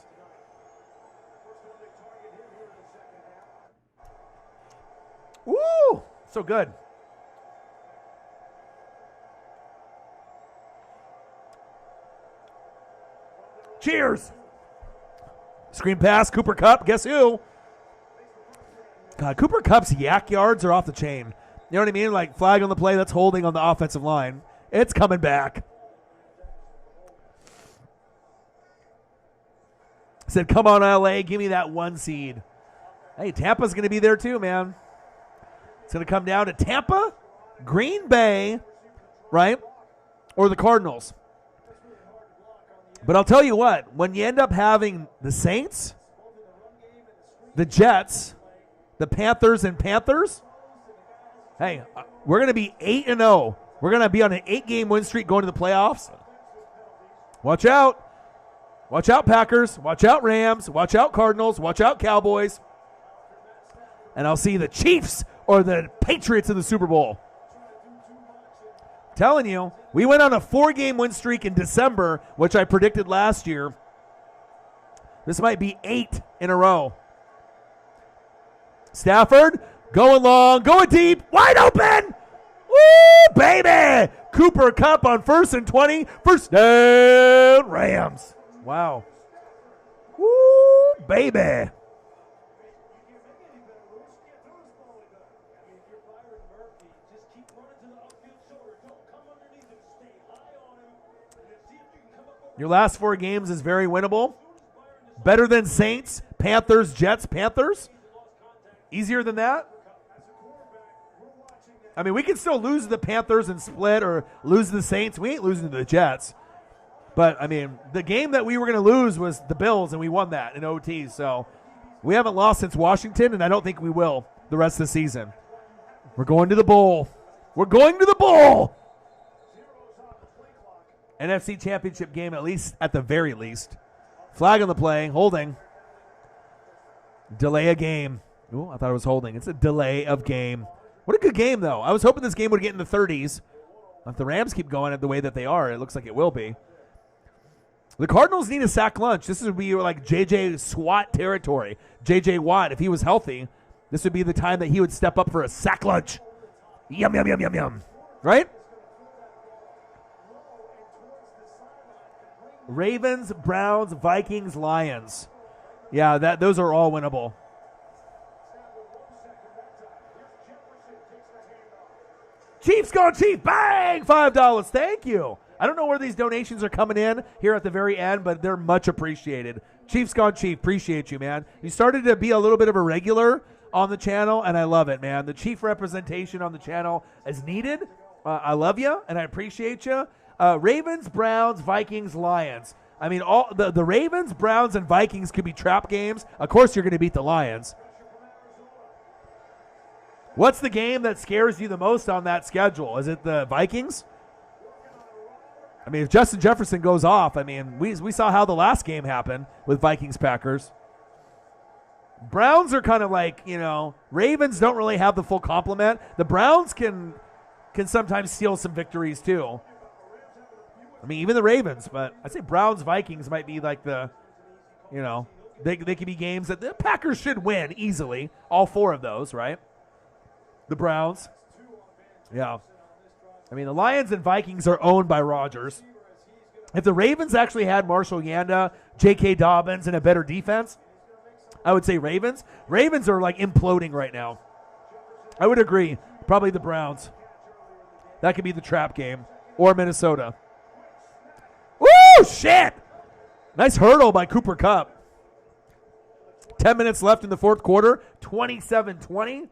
Woo, so good. Cheers. Screen pass, Cooper Kupp. Guess who? God, Cooper Kupp's yak yards are off the chain. You know what I mean? Like flag on the play, that's holding on the offensive line. It's coming back. Said, come on, LA, give me that 1 seed. Hey, Tampa's going to be there too, man. It's going to come down to Tampa, Green Bay, right? Or the Cardinals. But I'll tell you what, when you end up having the Saints, the Jets, the Panthers, hey, we're going to be 8-0. We're going to be on an 8-game win streak going to the playoffs. Watch out. Watch out, Packers. Watch out, Rams. Watch out, Cardinals. Watch out, Cowboys. And I'll see the Chiefs or the Patriots in the Super Bowl. Telling you, we went on a 4-game win streak in December, which I predicted last year. This might be 8 in a row. Stafford, going long, going deep, wide open. Woo, baby. Cooper Kupp on 1st and 20. First down, Rams. Wow. Woo, baby. Your last 4 games is very winnable. Better than Saints, Panthers, Jets, Panthers. Easier than that. I mean, we can still lose to the Panthers and split or lose to the Saints. We ain't losing to the Jets. But, I mean, the game that we were going to lose was the Bills, and we won that in OT. So we haven't lost since Washington, and I don't think we will the rest of the season. We're going to the bowl. We're going to the bowl. NFC Championship game, at the very least. Flag on the play, holding. Delay a game. Ooh, I thought it was holding. It's a delay of game. What a good game, though. I was hoping this game would get in the 30s. If the Rams keep going at the way that they are, it looks like it will be. The Cardinals need a sack lunch. This would be like J.J. SWAT territory. J.J. Watt, if he was healthy, this would be the time that he would step up for a sack lunch. Yum, yum, yum, yum, yum. Right? Ravens, Browns, Vikings, Lions. Yeah, those are all winnable. Chiefs gone Chief. Bang! $5. Thank you. I don't know where these donations are coming in here at the very end, but they're much appreciated. Chiefs gone Chief. Appreciate you, man. You started to be a little bit of a regular on the channel, and I love it, man. The Chief representation on the channel is needed. I love you, and I appreciate you. Ravens, Browns, Vikings, Lions. I mean, all the Ravens, Browns, and Vikings could be trap games. Of course, you're going to beat the Lions. What's the game that scares you the most on that schedule? Is it the Vikings? I mean, if Justin Jefferson goes off, I mean, we saw how the last game happened with Vikings-Packers. Browns are kind of like, Ravens don't really have the full complement. The Browns can sometimes steal some victories too. I mean, even the Ravens, but I'd say Browns-Vikings might be like they could be games that the Packers should win easily. All 4 of those, right? The Browns. Yeah. I mean, the Lions and Vikings are owned by Rodgers. If the Ravens actually had Marshall Yanda, J.K. Dobbins, and a better defense, I would say Ravens. Ravens are like imploding right now. I would agree. Probably the Browns. That could be the trap game. Or Minnesota. Woo! Shit! Nice hurdle by Cooper Kupp. 10 minutes left in the 4th quarter. 27-20.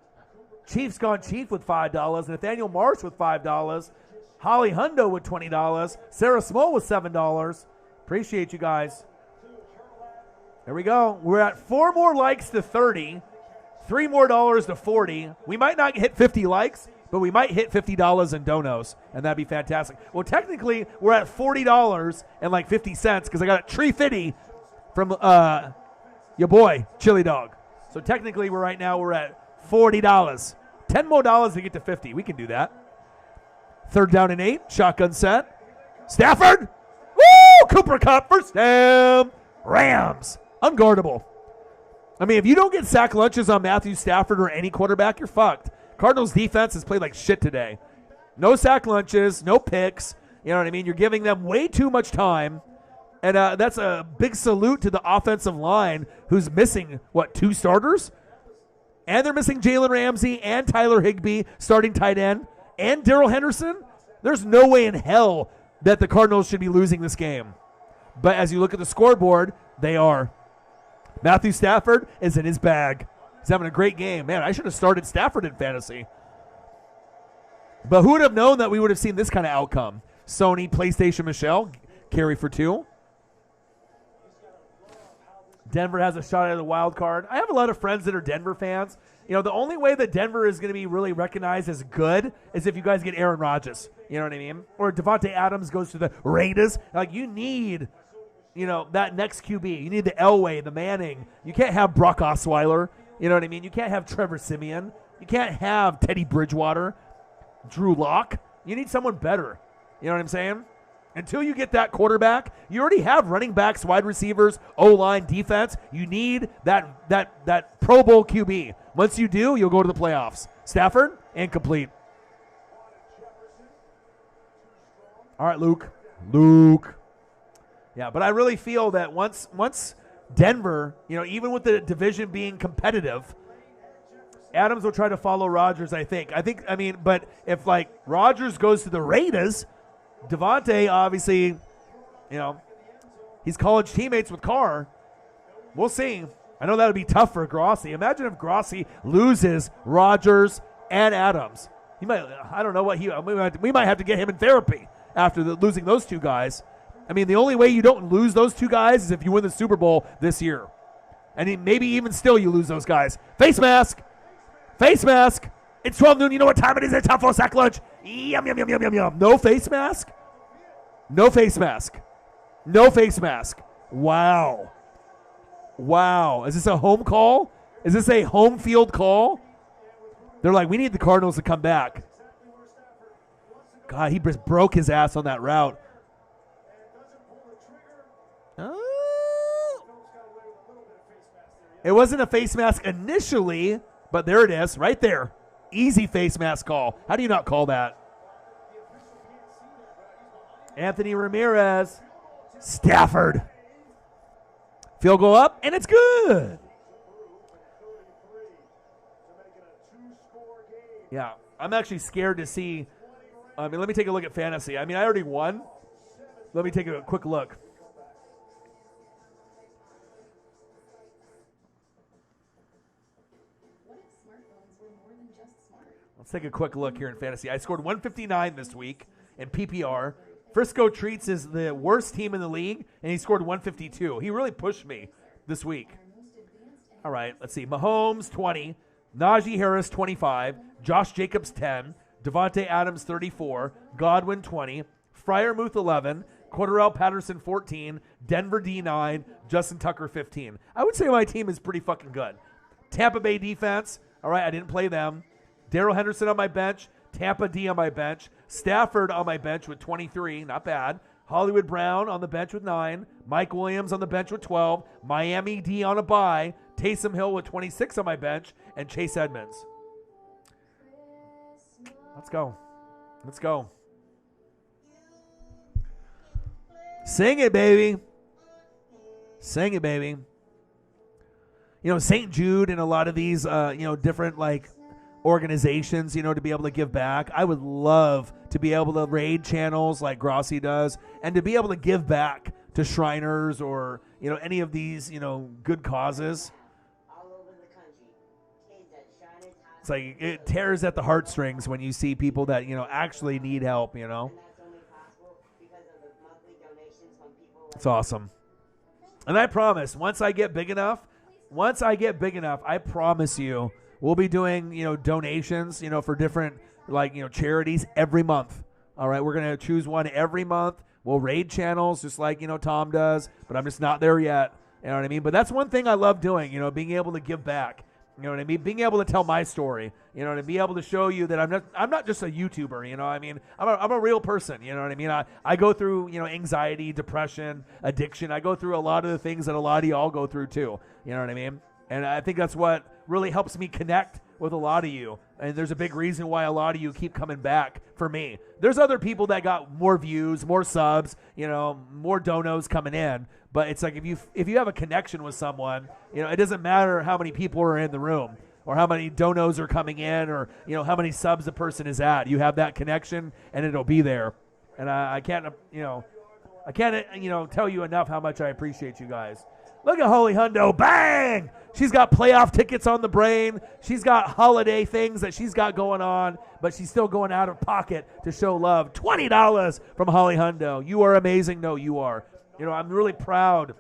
Chiefs gone Chief with $5. Nathaniel Marsh with $5. Holly Hundo with $20. Sarah Small with $7. Appreciate you guys. There we go. We're at 4 more likes to 30. $3 more to 40. We might not hit 50 likes, but we might hit $50 in donos, and that'd be fantastic. Well, technically, we're at $40 and like 50 cents because I got a tree fitty from your boy, Chili Dog. So technically, we're at $40. $10 more to get to 50. We can do that. 3rd down and 8. Shotgun set. Stafford. Woo! Cooper Kupp. First down. Rams. Unguardable. I mean, if you don't get sack lunches on Matthew Stafford or any quarterback, you're fucked. Cardinals defense has played like shit today. No sack lunches. No picks. You know what I mean? You're giving them way too much time. And that's a big salute to the offensive line who's missing, 2 starters? And they're missing Jalen Ramsey and Tyler Higbee, starting tight end, and Darrell Henderson. There's no way in hell that the Cardinals should be losing this game. But as you look at the scoreboard, they are. Matthew Stafford is in his bag. He's having a great game. Man, I should have started Stafford in fantasy. But who would have known that we would have seen this kind of outcome? Sony, PlayStation, Michelle, carry for 2. Denver has a shot at the wild card. I have a lot of friends that are Denver fans. You know, the only way that Denver is going to be really recognized as good is if you guys get Aaron Rodgers. You know what I mean? Or Devontae Adams goes to the Raiders. Like, you need, you know, that next QB. You need the Elway, the Manning. You can't have Brock Osweiler. You know what I mean? You can't have Trevor Siemian. You can't have Teddy Bridgewater, Drew Lock. You need someone better. You know what I'm saying? Until you get that quarterback, you already have running backs, wide receivers, O-line, defense. You need that Pro Bowl QB. Once you do, you'll go to the playoffs. Stafford, incomplete. All right, Luke. Yeah, but I really feel that once Denver, you know, even with the division being competitive, Adams will try to follow Rodgers, I think. But if, like, Rodgers goes to the Raiders, Devontae, obviously, you know, he's college teammates with Carr. We'll see. I know that would be tough for Grossi. Imagine if Grossi loses Rodgers and Adams. He might, I don't know what we might have to get him in therapy after losing those two guys. I mean, the only way you don't lose those two guys is if you win the Super Bowl this year. And maybe even still you lose those guys. Face mask. It's 12 noon. You know what time it is? It's time for sack lunch. Yum. No face mask. Wow. Is this a home call? Is this a home field call? They're like, we need the Cardinals to come back. God, he just broke his ass on that route. It wasn't a face mask initially, but there it is, right there. Easy face mask call. How do you not call that? Anthony Ramirez. Stafford. Field goal up, and it's good. Yeah, I'm actually scared to see. Let me take a look at fantasy. I already won. Let me take a quick look. Let's take a quick look here in fantasy. I scored 159 this week in PPR. Frisco Treats is the worst team in the league, and he scored 152. He really pushed me this week. All right, let's see. Mahomes, 20. Najee Harris, 25. Josh Jacobs, 10. Devontae Adams, 34. Godwin, 20. Freiermuth, 11. Cordarrelle Patterson, 14. Denver, D9. Justin Tucker, 15. I would say my team is pretty fucking good. Tampa Bay defense. All right, I didn't play them. Darrell Henderson on my bench. Tampa D on my bench. Stafford on my bench with 23. Not bad. Hollywood Brown on the bench with 9. Mike Williams on the bench with 12. Miami D on a bye. Taysom Hill with 26 on my bench. And Chase Edmonds. Let's go. Sing it, baby. You know, St. Jude and a lot of these, different, like, organizations, you know, to be able to give back. I would love to be able to raid channels like Grossi does and to be able to give back to Shriners or, you know, any of these, you know, good causes. It's like it tears at the heartstrings when you see people that, you know, actually need help, you know. It's awesome. And I promise, once I get big enough, I promise you, we'll be doing, you know, donations, you know, for different, like, you know, charities every month. All right, we're going to choose one every month. We'll raid channels just like, you know, Tom does, but I'm just not there yet. You know what I mean? But that's one thing I love doing, you know, being able to give back. You know what I mean? Being able to tell my story, you know, and be able to show you that I'm not just a YouTuber, you know what I mean? I'm a real person, you know what I mean? I go through, you know, anxiety, depression, addiction. I go through a lot of the things that a lot of y'all go through too, you know what I mean? And I think that's what really helps me connect with a lot of you. And there's a big reason why a lot of you keep coming back for me. There's other people that got more views, more subs, you know, more donos coming in. But it's like if you have a connection with someone, you know, it doesn't matter how many people are in the room or how many donos are coming in or, you know, how many subs a person is at. You have that connection and it'll be there. And I can't tell you enough how much I appreciate you guys. Look at Holly Hundo. Bang! She's got playoff tickets on the brain. She's got holiday things that she's got going on, but she's still going out of pocket to show love. $20 from Holly Hundo. You are amazing. No, you are. I'm really proud.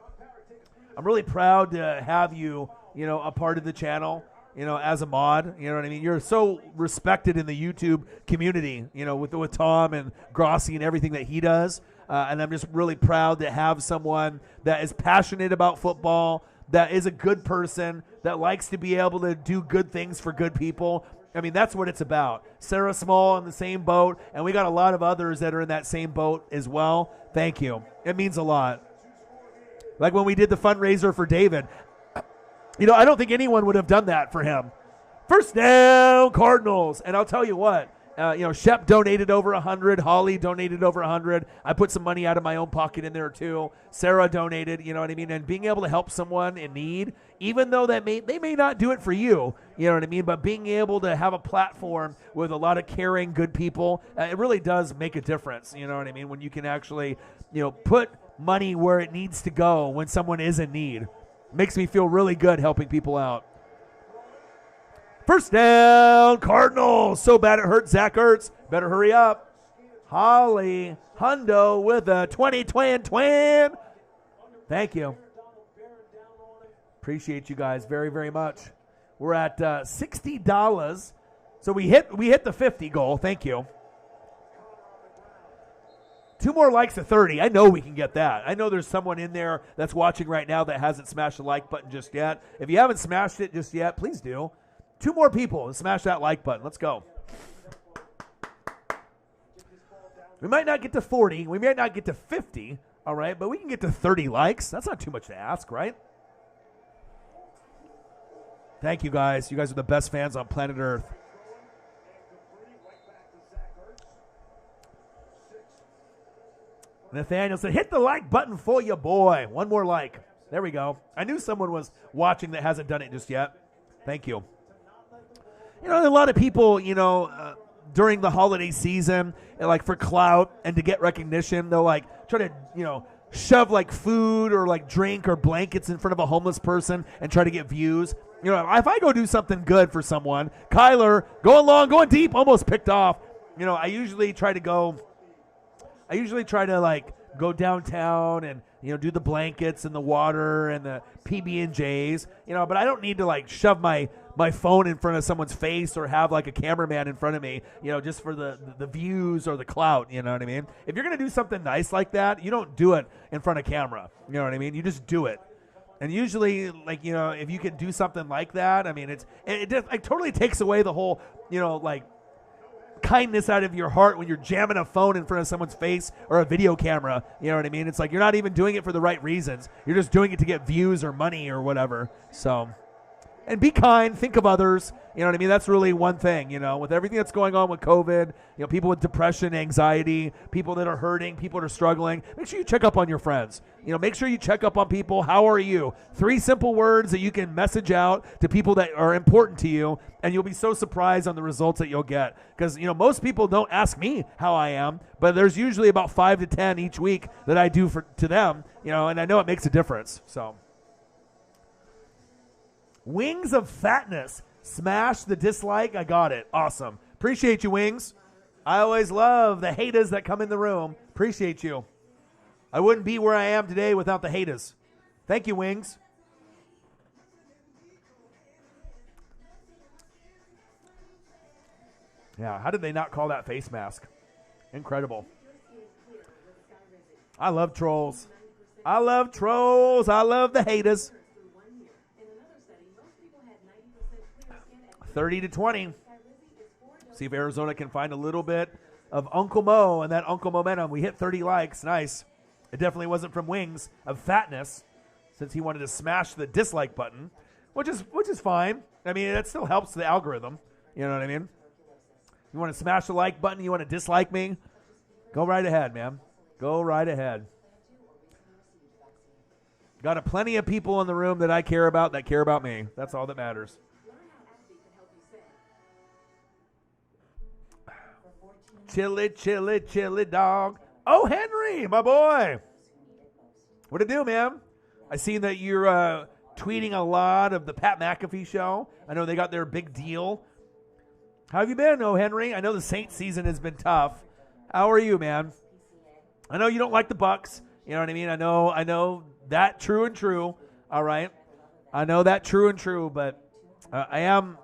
I'm really proud to have you, a part of the channel, as a mod. You know what I mean? You're so respected in the YouTube community, with Tom and Grossi and everything that he does. And I'm just really proud to have someone that is passionate about football, that is a good person, that likes to be able to do good things for good people. I mean, that's what it's about. Sarah Small in the same boat, and we got a lot of others that are in that same boat as well. Thank you. It means a lot. Like when we did the fundraiser for David, I don't think anyone would have done that for him. First down, Cardinals. And I'll tell you what, Shep donated over 100. Holly donated over 100. I put some money out of my own pocket in there too. Sarah donated, you know what I mean? And being able to help someone in need, even though they may not do it for you, you know what I mean? But being able to have a platform with a lot of caring, good people, it really does make a difference, you know what I mean? When you can actually, put money where it needs to go when someone is in need. Makes me feel really good helping people out. First down, Cardinals. So bad it hurts. Zach Ertz. Better hurry up. Holly Hundo with a 20 twin. Thank you. Appreciate you guys very, very much. We're at $60. So we hit the 50 goal. Thank you. 2 more likes to 30. I know we can get that. I know there's someone in there that's watching right now that hasn't smashed the like button just yet. If you haven't smashed it just yet, please do. 2 more people and smash that like button. Let's go. We might not get to 40. We might not get to 50. All right, but we can get to 30 likes. That's not too much to ask, right? Thank you, guys. You guys are the best fans on planet Earth. Nathaniel said, hit the like button for your boy. 1 more like. There we go. I knew someone was watching that hasn't done it just yet. Thank you. A lot of people, during the holiday season, like for clout and to get recognition, they'll like try to, shove like food or like drink or blankets in front of a homeless person and try to get views. If I go do something good for someone, Kyler, going deep, almost picked off. I usually try to like go downtown and, do the blankets and the water and the PB&Js, but I don't need to like shove my phone in front of someone's face or have like a cameraman in front of me, just for the views or the clout, you know what I mean? If you're going to do something nice like that, you don't do it in front of camera, you know what I mean? You just do it. And usually, like, if you can do something like that, I mean, it just like totally takes away the whole, like kindness out of your heart when you're jamming a phone in front of someone's face or a video camera. You know what I mean? It's like you're not even doing it for the right reasons. You're just doing it to get views or money or whatever. So, and be kind, think of others. You know what I mean? That's really one thing, with everything that's going on with COVID, people with depression, anxiety, people that are hurting, people that are struggling. Make sure you check up on your friends. Make sure you check up on people. How are you? 3 simple words that you can message out to people that are important to you, and you'll be so surprised on the results that you'll get. Because, most people don't ask me how I am, but there's usually about 5 to 10 each week that I do to them, and I know it makes a difference. So, Wings of Fatness. Smash the dislike. I got it. Awesome. Appreciate you, Wings. I always love the haters that come in the room. Appreciate you. I wouldn't be where I am today without the haters. Thank you, Wings. Yeah, how did they not call that face mask? Incredible. I love trolls. I love trolls. I love the haters. 30-20. See if Arizona can find a little bit of Uncle Mo and that Uncle Momentum. We hit 30 likes. Nice. It definitely wasn't from Wings of Fatness, since he wanted to smash the dislike button, which is fine. I mean, that still helps the algorithm. You know what I mean? You want to smash the like button? You want to dislike me? Go right ahead, man. Go right ahead. Got a plenty of people in the room that I care about that care about me. That's all that matters. Chilly dog. Oh, Henry, my boy. What it do, man? I seen that you're tweeting a lot of the Pat McAfee show. I know they got their big deal. How have you been, O. Henry? I know the Saints season has been tough. How are you, man? I know you don't like the Bucks. You know what I mean? I know that true and true. All right. I know that true and true, but I am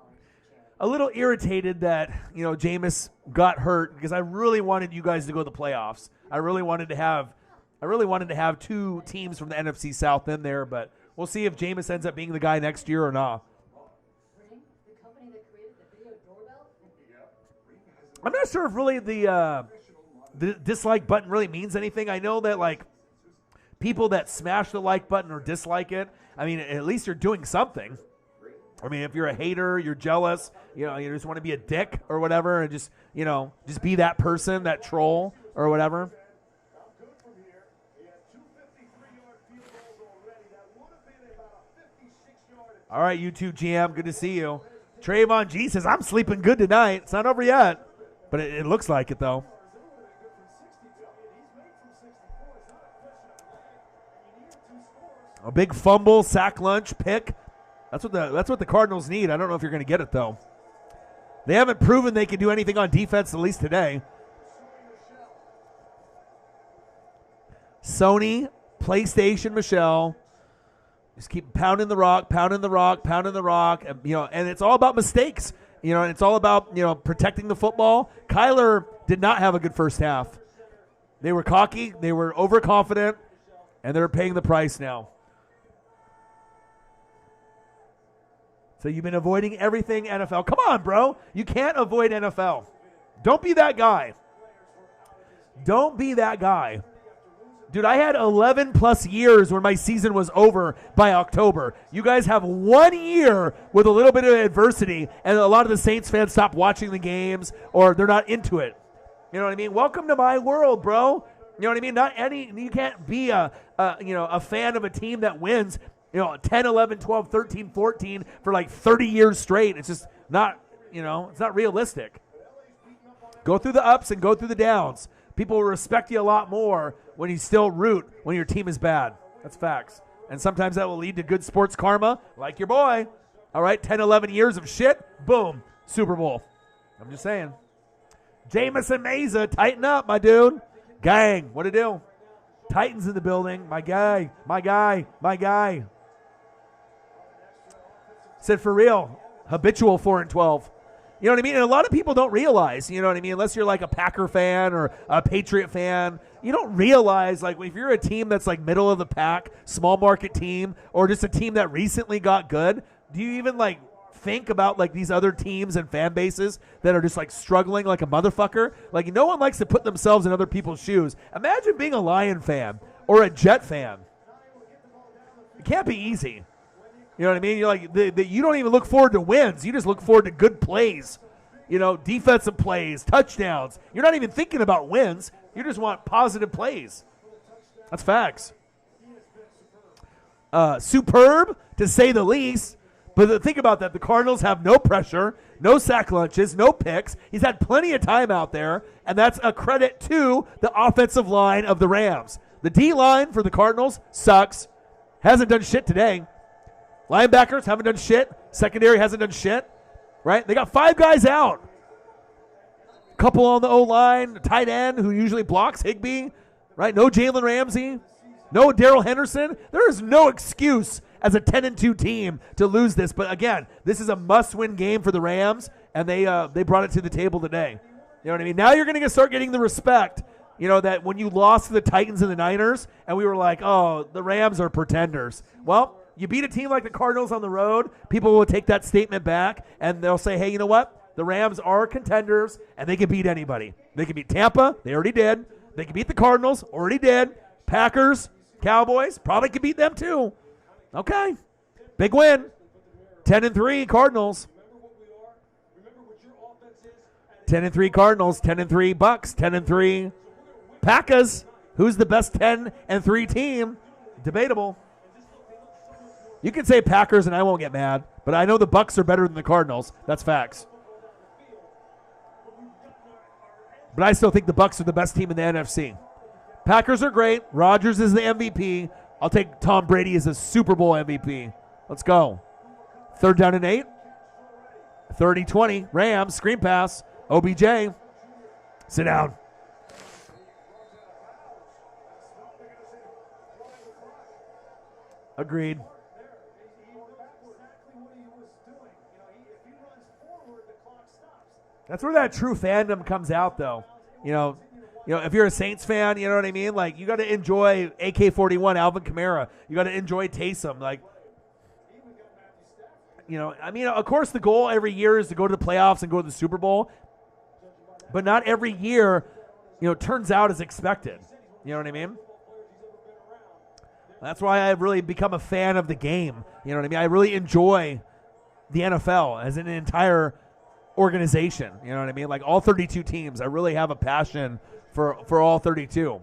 a little irritated that, Jameis got hurt because I really wanted you guys to go to the playoffs. I really wanted to have two teams from the NFC South in there, but we'll see if Jameis ends up being the guy next year or not. I'm not sure if really the dislike button really means anything. I know that, like, people that smash the like button or dislike it, I mean, at least you're doing something. I mean, if you're a hater, you're jealous, you just want to be a dick or whatever, and just be that person, that troll or whatever. All right, YouTube GM, good to see you. Trayvon G says, I'm sleeping good tonight. It's not over yet, but it looks like it, though. A big fumble, sack lunch, pick. That's what the Cardinals need. I don't know if you're going to get it, though. They haven't proven they can do anything on defense, at least today. Sony, PlayStation, Michelle. Just keep pounding the rock. And it's all about mistakes. And it's all about, protecting the football. Kyler did not have a good first half. They were cocky. They were overconfident. And they're paying the price now. So you've been avoiding everything NFL. Come on, bro. You can't avoid NFL. Don't be that guy. Dude, I had 11 plus years when my season was over by October. You guys have 1 year with a little bit of adversity, and a lot of the Saints fans stop watching the games or they're not into it. You know what I mean? Welcome to my world, bro. You know what I mean? You can't be a fan of a team that wins 10, 11, 12, 13, 14 for like 30 years straight. It's just not, it's not realistic. Go through the ups and go through the downs. People will respect you a lot more when you still root when your team is bad. That's facts. And sometimes that will lead to good sports karma, like your boy. All right, 10, 11 years of shit, boom, Super Bowl. I'm just saying. Jameson Meza, tighten up, my dude. Gang, what to do? Titans in the building. My guy. Said for real, habitual 4-12. You know what I mean? And a lot of people don't realize, unless you're like a Packer fan or a Patriot fan, you don't realize, like, if you're a team that's like middle of the pack, small market team, or just a team that recently got good, do you even like think about like these other teams and fan bases that are just like struggling like a motherfucker? Like, no one likes to put themselves in other people's shoes. Imagine being a Lion fan or a Jet fan. It can't be easy. You know what I mean? You're like, you don't even look forward to wins. You just look forward to good plays, defensive plays, touchdowns. You're not even thinking about wins. You just want positive plays. That's facts. Superb, to say the least. But think about that. The Cardinals have no pressure, no sack lunches, no picks. He's had plenty of time out there, and that's a credit to the offensive line of the Rams. The D-line for the Cardinals sucks. Hasn't done shit today. Linebackers haven't done shit. Secondary hasn't done shit. Right? They got 5 guys out. Couple on the O-line. Tight end who usually blocks, Higbee. Right? No Jalen Ramsey. No Darrell Henderson. There is no excuse as a 10-2 team to lose this. But again, this is a must-win game for the Rams, and they brought it to the table today. You know what I mean? Now you're going to start getting the respect, that when you lost to the Titans and the Niners, and we were like, oh, the Rams are pretenders. Well, you beat a team like the Cardinals on the road, people will take that statement back, and they'll say, hey, you know what? The Rams are contenders, and they can beat anybody. They can beat Tampa. They already did. They can beat the Cardinals. Already did. Packers, Cowboys, probably can beat them too. Okay. Big win. 10-3 Cardinals. 10-3 Cardinals. 10-3 Bucks. 10-3 Packers. Who's the best 10-3 team? Debatable. You can say Packers and I won't get mad, but I know the Bucks are better than the Cardinals. That's facts. But I still think the Bucks are the best team in the NFC. Packers are great. Rodgers is the MVP. I'll take Tom Brady as a Super Bowl MVP. Let's go. 3rd down and 8. 30-20. Rams, screen pass. OBJ. Sit down. Agreed. That's where that true fandom comes out, though. You know, if you're a Saints fan, you know what I mean? Like, you got to enjoy AK-41, Alvin Kamara. You got to enjoy Taysom. Like, I mean, of course the goal every year is to go to the playoffs and go to the Super Bowl. But not every year, turns out as expected. You know what I mean? That's why I've really become a fan of the game. You know what I mean? I really enjoy the NFL as an entire organization. You know what I mean? Like all 32 teams. I really have a passion for all 32.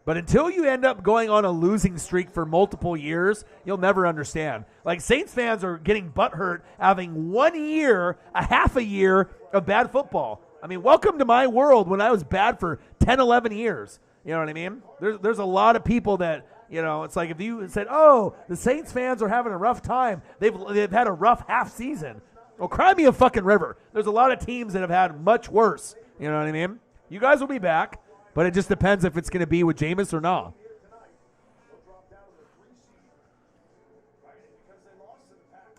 But until you end up going on a losing streak for multiple years, you'll never understand. Like Saints fans are getting butthurt having 1 year, a half a year of bad football. I mean, welcome to my world when I was bad for 10, 11 years. You know what I mean? There's a lot of people that, it's like if you said, oh, the Saints fans are having a rough time. They've had a rough half season. Well, cry me a fucking river. There's a lot of teams that have had much worse. You know what I mean? You guys will be back. But it just depends if it's going to be with Jameis or not.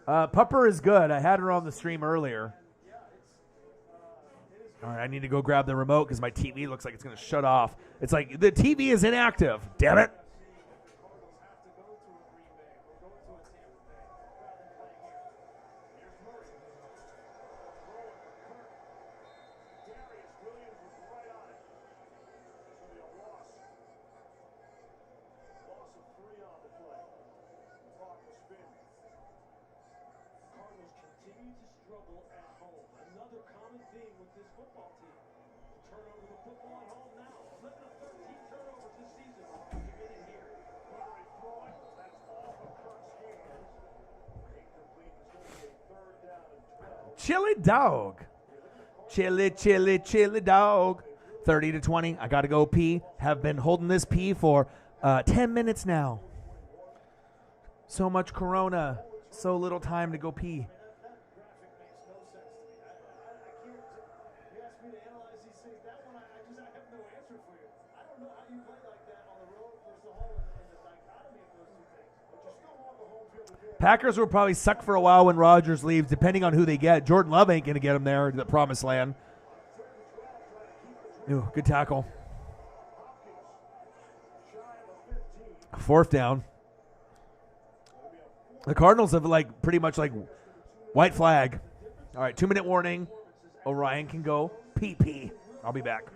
Pupper is good. I had her on the stream earlier. All right, I need to go grab the remote because my TV looks like it's going to shut off. It's like the TV is inactive. Damn it. Chili dog. Chili dog. 30-20. I got to go pee. Have been holding this pee for 10 minutes now. So much Corona. So little time to go pee. Packers will probably suck for a while when Rodgers leaves, depending on who they get. Jordan Love ain't going to get him there to the promised land. Ooh, good tackle. 4th down. The Cardinals have pretty much white flag. All right, 2-minute warning. Orion can go PP. I'll be back.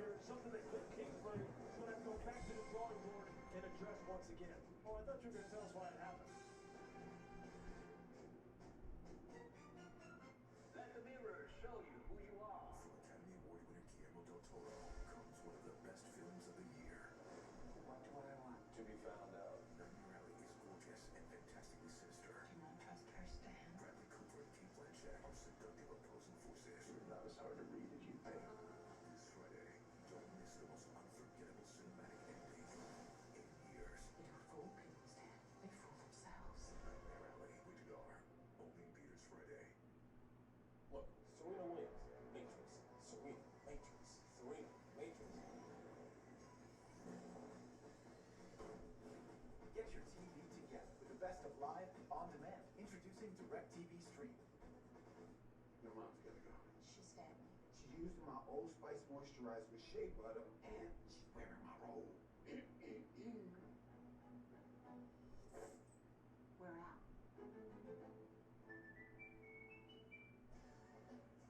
Moisturized with shea butter, and she's wearing my robe. We're out.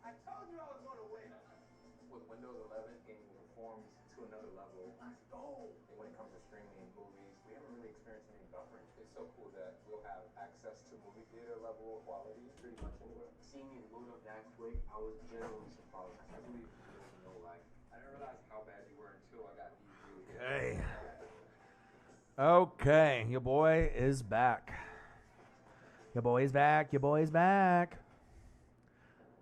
I told you I was going to win. With Windows 11, gaming performs to another level. Let's go. And when it comes to streaming movies, we haven't really experienced any buffering. It's so cool that we'll have access to movie theater level quality pretty much anywhere. Seeing it load up that quick, I was genuinely surprised. I believe I didn't realize how bad you were until I got these really good. Okay, your boy is back. Your boy's back.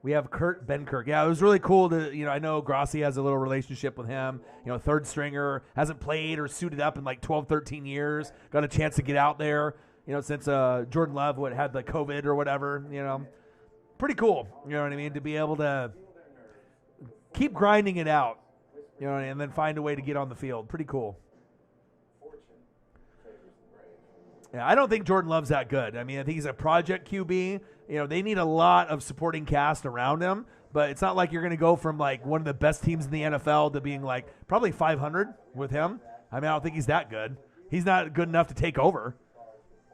We have Ben Kirk. Yeah, it was really cool to, I know Grossi has a little relationship with him. Third stringer, hasn't played or suited up in like 12, 13 years. Got a chance to get out there, since Jordan Love had the COVID or whatever, Pretty cool, you know what I mean, to be able to keep grinding it out, and then find a way to get on the field. Pretty cool. Yeah, I don't think Jordan Love's that good. I think he's a project QB. They need a lot of supporting cast around him, but it's not like you're going to go from like one of the best teams in the NFL to being like probably 500 with him. I don't think he's that good. He's not good enough to take over,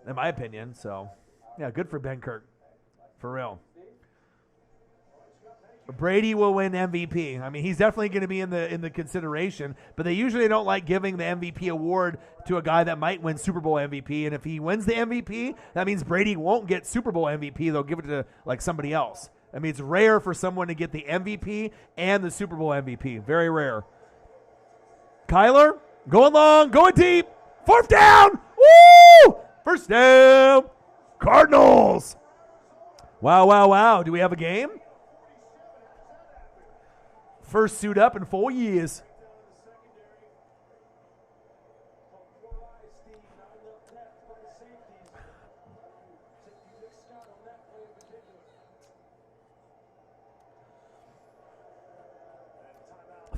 in my opinion. So, yeah, good for Ben Kirk, for real. Brady will win MVP. He's definitely going to be in the consideration, but they usually don't like giving the MVP award to a guy that might win Super Bowl MVP. And if he wins the MVP, that means Brady won't get Super Bowl MVP. They'll give it to like somebody else. It's rare for someone to get the MVP and the Super Bowl MVP. Very rare. Kyler going long, going deep. 4th down. Woo! 1st down. Cardinals. Wow. Do we have a game? First suit up in 4 years.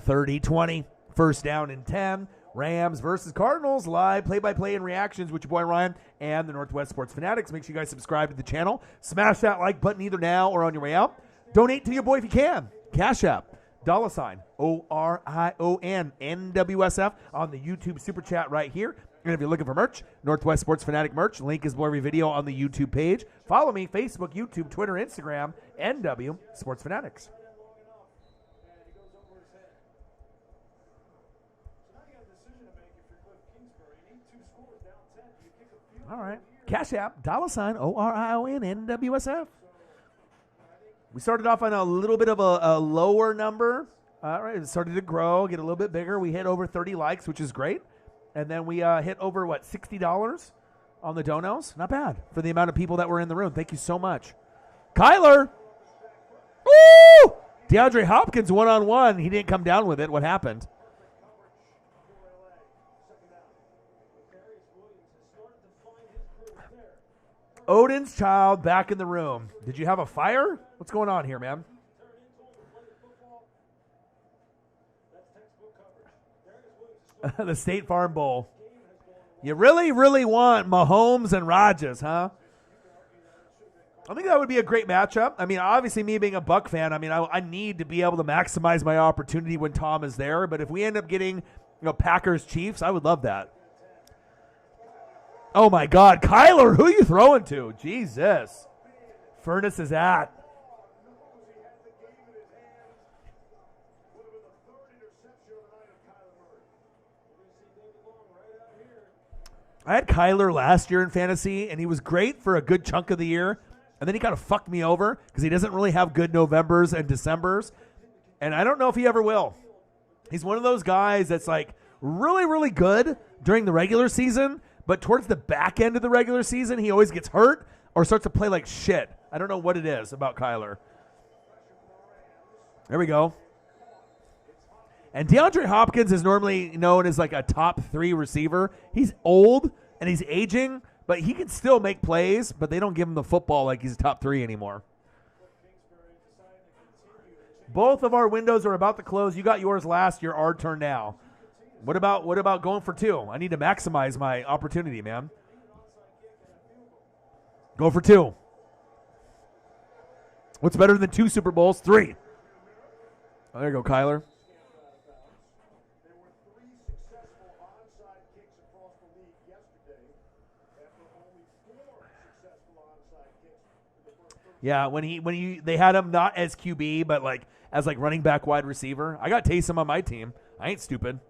Thirty 20. 1st down and 10. Rams versus Cardinals. Live play-by-play and reactions with your boy Ryan and the Northwest Sports Fanatics. Make sure you guys subscribe to the channel. Smash that like button either now or on your way out. Donate to your boy if you can. Cash App. $ OrionNWSF on the YouTube Super Chat right here. And if you're looking for merch, Northwest Sports Fanatic merch, link is below every video on the YouTube page. Follow me, Facebook, YouTube, Twitter, Instagram, NW Sports Fanatics. All right. Cash App, $ OrionNWSF. We started off on a little bit of a lower number. All right, it started to grow, get a little bit bigger. We hit over 30 likes, which is great. And then we hit over, $60 on the donos. Not bad for the amount of people that were in the room. Thank you so much. Kyler. Woo! DeAndre Hopkins one-on-one. He didn't come down with it. What happened? Odin's child back in the room. Did you have a fire? What's going on here, man? The State Farm Bowl. You really, really want Mahomes and Rodgers, huh? I think that would be a great matchup. Obviously, me being a Buck fan, I need to be able to maximize my opportunity when Tom is there. But if we end up getting, Packers Chiefs, I would love that. Oh, my God. Kyler, who are you throwing to? Jesus. Furnace is at. I had Kyler last year in fantasy, and he was great for a good chunk of the year. And then he kind of fucked me over because he doesn't really have good Novembers and Decembers. And I don't know if he ever will. He's one of those guys that's like really, really good during the regular season, but towards the back end of the regular season, he always gets hurt or starts to play like shit. I don't know what it is about Kyler. There we go. And DeAndre Hopkins is normally known as like a top 3 receiver. He's old and he's aging, but he can still make plays, but they don't give him the football like he's top 3 anymore. Both of our windows are about to close. You got yours last, your our turn now. What about going for 2? I need to maximize my opportunity, man. Go for 2. What's better than 2 Super Bowls? 3. Oh, there you go, Kyler. Yeah, when they had him not as QB, but like as like running back wide receiver. I got Taysom on my team. I ain't stupid.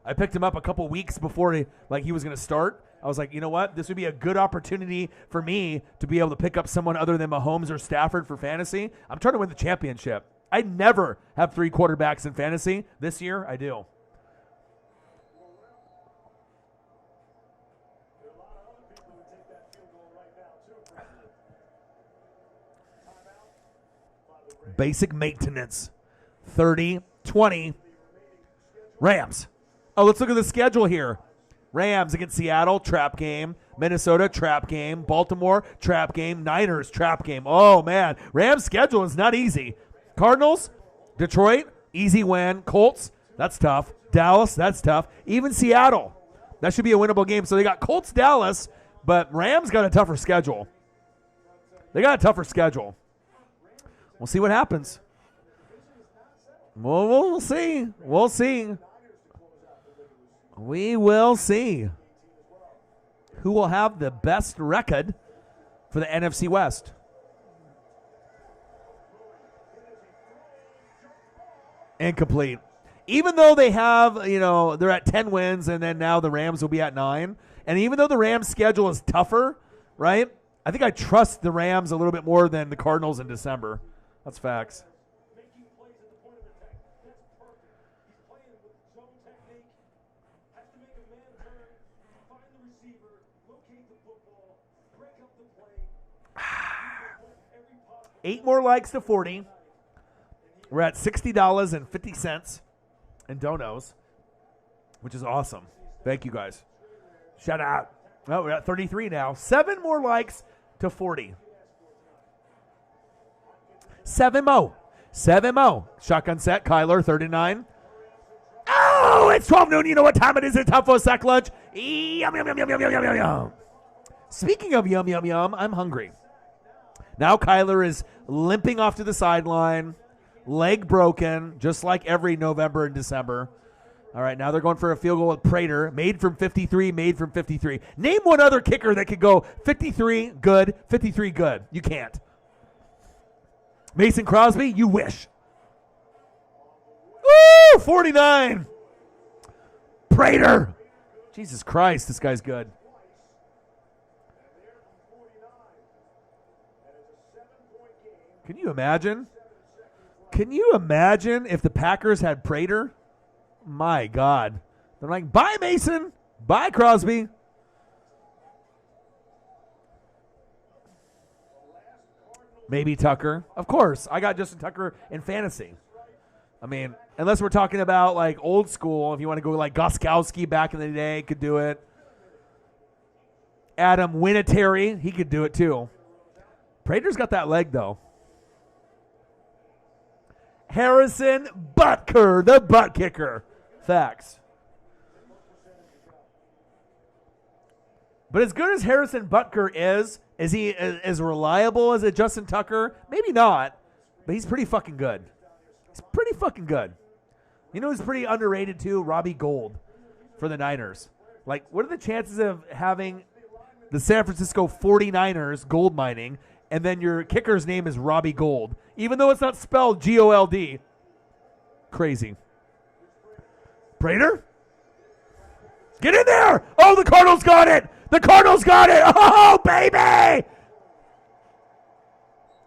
I picked him up a couple weeks before he was going to start. I was like, you know what? This would be a good opportunity for me to be able to pick up someone other than Mahomes or Stafford for fantasy. I'm trying to win the championship. I never have 3 quarterbacks in fantasy. This year, I do. Basic maintenance. 30-20. Rams. Oh, let's look at the schedule here. Rams against Seattle, trap game. Minnesota, trap game. Baltimore, trap game. Niners, trap game. Oh, man. Rams' schedule is not easy. Cardinals, Detroit, easy win. Colts, that's tough. Dallas, that's tough. Even Seattle, that should be a winnable game. So they got Colts, Dallas, but Rams got a tougher schedule. They got a tougher schedule. We'll see what happens. We'll see. We'll see. We will see who will have the best record for the NFC West. Incomplete. Even though they have, they're at 10 wins, and then now the Rams will be at 9. And even though the Rams' schedule is tougher, right, I think I trust the Rams a little bit more than the Cardinals in December. That's facts. Eight more likes to 40. We're at $60.50 in donos, which is awesome. Thank you guys. Shout out. Oh, we're at 33 now. 7 more likes to 40. 7-0. 7-0. Shotgun set. Kyler, 39. Oh, it's 12 noon. You know what time it is? It's time for a sack lunch. Yum, yum, yum, yum, yum, yum, yum, yum. Speaking of yum, yum, yum, I'm hungry. Now Kyler is limping off to the sideline, leg broken, just like every November and December. All right, now they're going for a field goal with Prater, made from 53, made from 53. Name one other kicker that could go 53, good, 53, good. You can't. Mason Crosby, you wish. Woo, 49. Prater. Jesus Christ, this guy's good. Can you imagine? Can you imagine if the Packers had Prater? My God. They're like, bye, Mason. Bye, Crosby. Maybe Tucker. Of course. I got Justin Tucker in fantasy. I mean, unless we're talking about like old school, if you want to go like Gostkowski back in the day, could do it. Adam Vinatieri, he could do it too. Prater's got that leg, though. Harrison Butker, the butt kicker. Facts. But as good as Harrison Butker is he as reliable as a Justin Tucker? Maybe not, but he's pretty fucking good. He's pretty fucking good. You know who's pretty underrated too? Robbie Gould for the Niners. Like, what are the chances of having the San Francisco 49ers gold mining, and then your kicker's name is Robbie Gould, even though it's not spelled Gold? Crazy. Prater? Get in there! Oh, the Cardinals got it! The Cardinals got it! Oh, baby!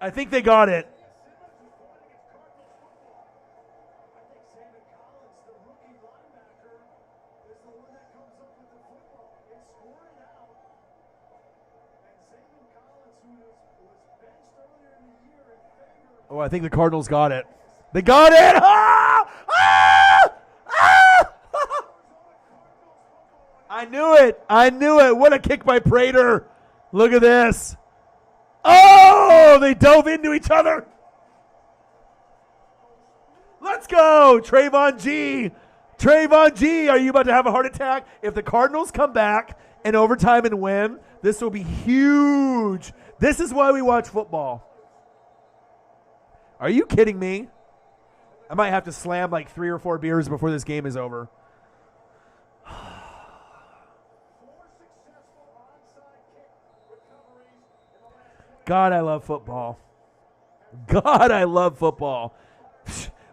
I think they got it. Oh, I think the Cardinals got it. They got it! Ah! Ah! Ah! I knew it. I knew it. What a kick by Prater. Look at this. Oh, they dove into each other. Let's go. Trayvon G. Trayvon G, are you about to have a heart attack? If the Cardinals come back in overtime and win, this will be huge. This is why we watch football. Are you kidding me? I might have to slam like 3 or 4 beers before this game is over. God, I love football. God, I love football.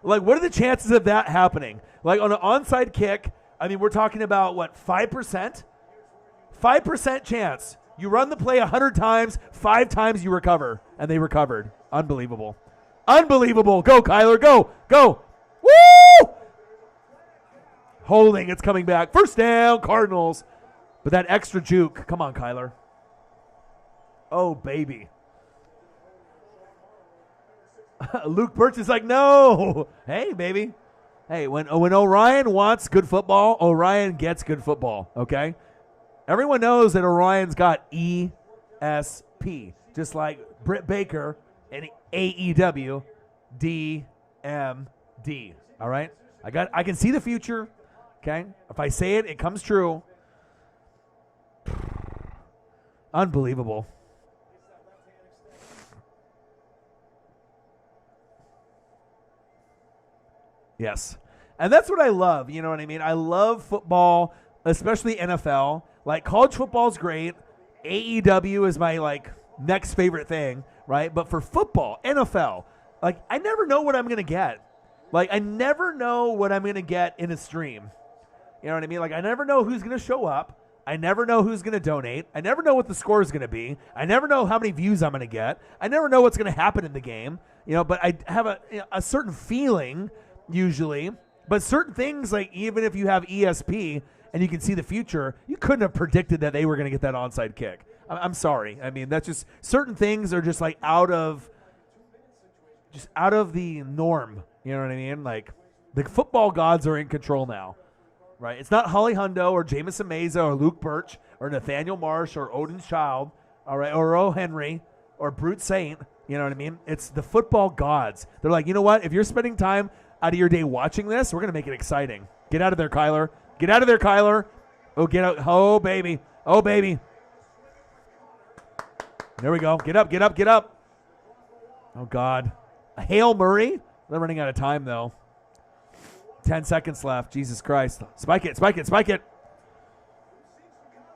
Like, what are the chances of that happening? Like, on an onside kick, I mean, we're talking about, what, 5%? 5% chance. You run the play 100 times, 5 times you recover. And they recovered. Unbelievable. Unbelievable. Go, Kyler. Go. Go. Woo! Holding. It's coming back. First down, Cardinals. But that extra juke. Come on, Kyler. Oh, baby. Luke Birch is like, no. Hey, baby. Hey, when Orion wants good football, Orion gets good football, okay? Everyone knows that Orion's got ESP, just like Britt Baker and AEW DMD, all right? I can see the future, okay? If I say it, it comes true. Unbelievable. Yes. And that's what I love. You know what I mean? I love football, especially NFL. Like, college football's great. AEW is my, like, next favorite thing, right? But for football, NFL, like, I never know what I'm going to get. Like, I never know what I'm going to get in a stream. You know what I mean? Like, I never know who's going to show up. I never know who's going to donate. I never know what the score is going to be. I never know how many views I'm going to get. I never know what's going to happen in the game. You know, but I have a certain feeling usually. But certain things, like even if you have ESP and you can see the future, you couldn't have predicted that they were going to get that onside kick. I'm sorry. I mean, that's just certain things are just like out of the norm. You know what I mean? Like the football gods are in control now. Right, it's not Holly Hundo or Jamison Meza or Luke Birch or Nathaniel Marsh or Odin's Child, all right, or O. Henry or Brute Saint. You know what I mean? It's the football gods. They're like, you know what? If you're spending time out of your day watching this, we're gonna make it exciting. Get out of there, Kyler. Get out of there, Kyler. Oh, get out! Oh, baby! Oh, baby! There we go. Get up! Get up! Get up! Oh God! A Hail Murray. They're running out of time though. 10 seconds left. Jesus Christ. Spike it, spike it, spike it.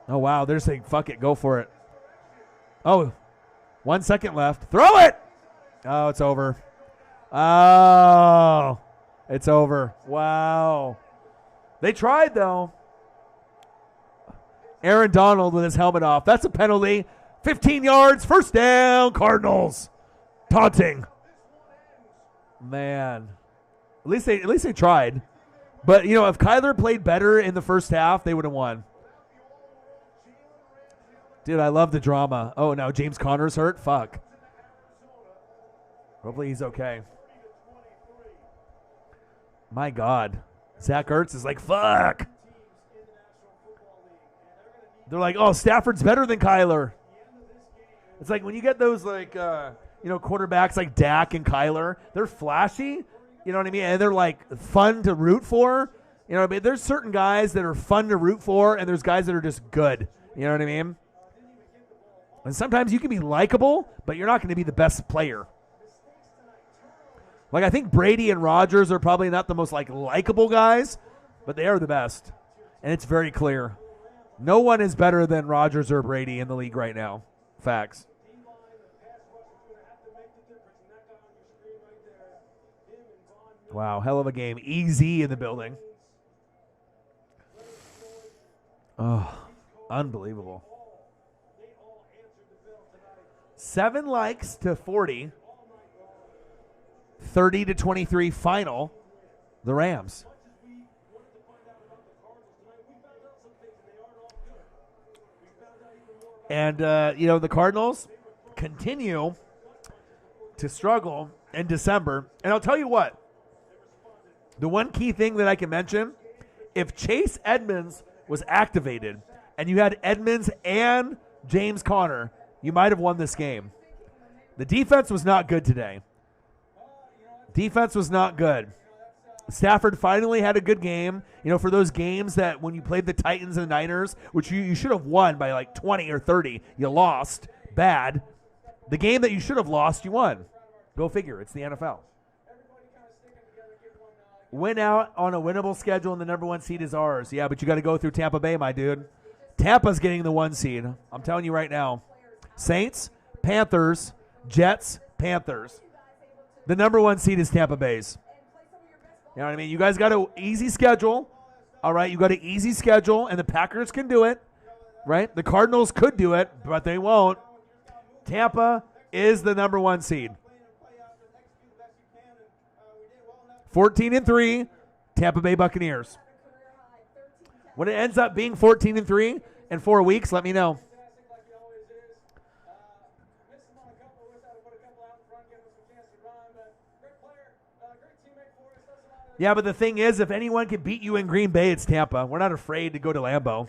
Oh, wow. They're saying, fuck it, go for it. Oh, 1 second left. Throw it. Oh, it's over. Oh, it's over. Wow. They tried, though. Aaron Donald with his helmet off. That's a penalty. 15 yards. First down. Cardinals. Taunting. Man. At least they tried. But, you know, if Kyler played better in the first half, they would have won. Dude, I love the drama. Oh, now James Conner's hurt? Fuck. Hopefully he's okay. My God. Zach Ertz is like, fuck. They're like, oh, Stafford's better than Kyler. It's like when you get those, like, quarterbacks like Dak and Kyler, they're flashy. You know what I mean? And they're like fun to root for. You know what I mean? There's certain guys that are fun to root for, and there's guys that are just good. You know what I mean? And sometimes you can be likable, but you're not going to be the best player. Like I think Brady and Rodgers are probably not the most like likable guys, but they are the best. And it's very clear. No one is better than Rodgers or Brady in the league right now. Facts. Wow, hell of a game. Easy in the building. Oh, unbelievable. 7 likes to 40. 30-23 final. The Rams. And, the Cardinals continue to struggle in December. And I'll tell you what. The one key thing that I can mention, if Chase Edmonds was activated and you had Edmonds and James Conner, you might have won this game. The defense was not good today. Defense was not good. Stafford finally had a good game. You know, for those games that when you played the Titans and Niners, which you should have won by like 20 or 30, you lost. Bad. The game that you should have lost, you won. Go figure. It's the NFL. Win out on a winnable schedule, and the number 1 seed is ours. Yeah, but you got to go through Tampa Bay, my dude. Tampa's getting the 1 seed. I'm telling you right now. Saints, Panthers, Jets, Panthers. The number 1 seed is Tampa Bay's. You know what I mean? You guys got an easy schedule. All right, you got an easy schedule, and the Packers can do it. Right? The Cardinals could do it, but they won't. Tampa is the number 1 seed. 14-3, Tampa Bay Buccaneers. When it ends up being 14-3 in 4 weeks, let me know. Yeah, but the thing is, if anyone can beat you in Green Bay, it's Tampa. We're not afraid to go to Lambeau.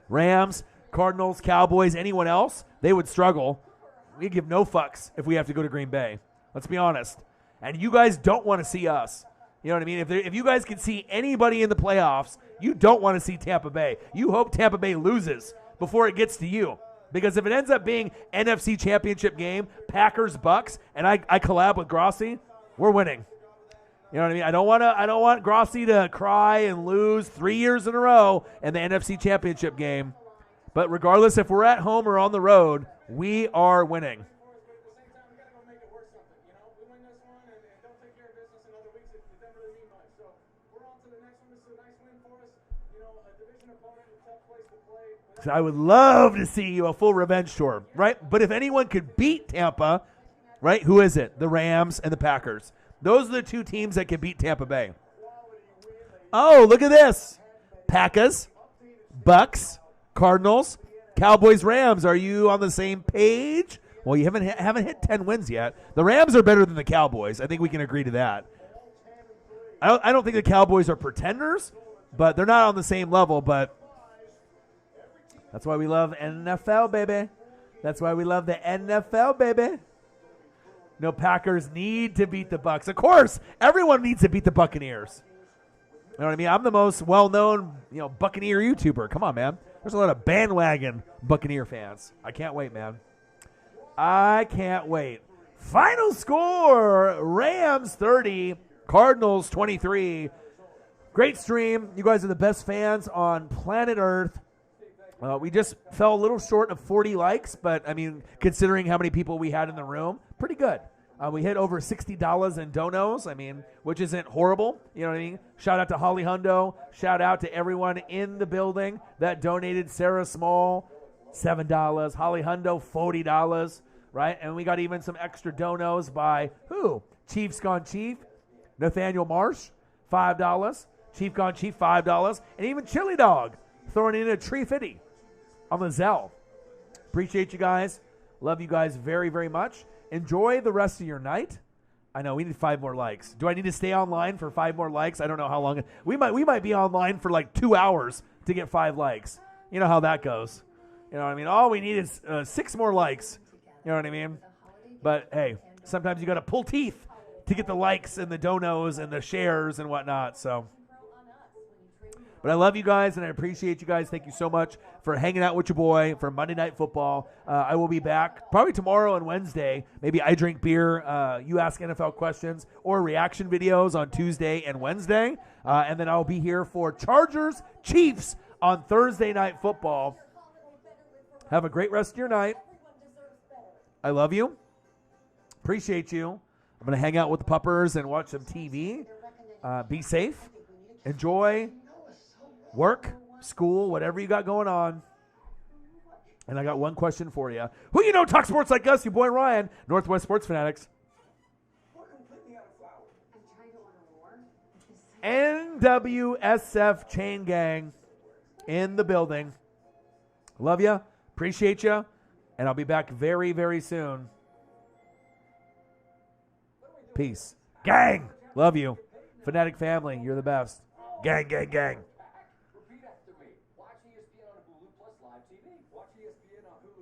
Rams, Cardinals, Cowboys, anyone else, they would struggle. We give no fucks if we have to go to Green Bay. Let's be honest. And you guys don't want to see us. You know what I mean? If you guys can see anybody in the playoffs, you don't want to see Tampa Bay. You hope Tampa Bay loses before it gets to you. Because if it ends up being NFC Championship game, Packers, Bucks, and I collab with Grossi, we're winning. You know what I mean? I don't want Grossi to cry and lose 3 years in a row in the NFC Championship game. But regardless if we're at home or on the road, we are winning. So I would love to see a full revenge tour, right? But if anyone could beat Tampa, right, who is it? The Rams and the Packers. Those are the two teams that can beat Tampa Bay. Oh, look at this. Packers, Bucks, Cardinals, Cowboys, Rams. Are you on the same page? Well, you haven't hit 10 wins yet. The Rams are better than the Cowboys. I think we can agree to that. I don't think the Cowboys are pretenders, but they're not on the same level. But that's why we love NFL, baby. That's why we love the NFL, baby. No, Packers need to beat the Bucks. Of course, everyone needs to beat the Buccaneers. You know what I mean? I'm the most well-known, Buccaneer YouTuber. Come on, man. There's a lot of bandwagon Buccaneer fans. I can't wait, man. I can't wait. Final score, Rams 30, Cardinals 23. Great stream. You guys are the best fans on planet Earth. We just fell a little short of 40 likes, but, I mean, considering how many people we had in the room, pretty good. We hit over $60 in donos, I mean, which isn't horrible. You know what I mean? Shout out to Holly Hundo. Shout out to everyone in the building that donated. Sarah Small, $7. Holly Hundo, $40, right? And we got even some extra donos by who? Chiefs Gone Chief, Nathaniel Marsh, $5. Chief Gone Chief, $5. And even Chili Dog throwing in a $3.50 on the Zelle. Appreciate you guys. Love you guys very, very much. Enjoy the rest of your night. I know we need 5 more likes. Do I need to stay online for 5 more likes? I don't know how long. We might be online for like 2 hours to get 5 likes. You know how that goes. You know what I mean? All we need is 6 more likes. You know what I mean? But hey, sometimes you got to pull teeth to get the likes and the donos and the shares and whatnot. So. But I love you guys, and I appreciate you guys. Thank you so much for hanging out with your boy for Monday Night Football. I will be back probably tomorrow and Wednesday. Maybe I drink beer, you ask NFL questions, or reaction videos on Tuesday and Wednesday. And then I'll be here for Chargers Chiefs on Thursday Night Football. Have a great rest of your night. I love you. Appreciate you. I'm going to hang out with the puppers and watch some TV. Be safe. Enjoy. Work, school, whatever you got going on. And I got one question for you. Who you know talk sports like us? Your boy Ryan, Northwest Sports Fanatics. NWSF Chain Gang in the building. Love you. Appreciate you. And I'll be back very, very soon. Peace. Gang. Love you. Fanatic family, you're the best. Gang, gang, gang.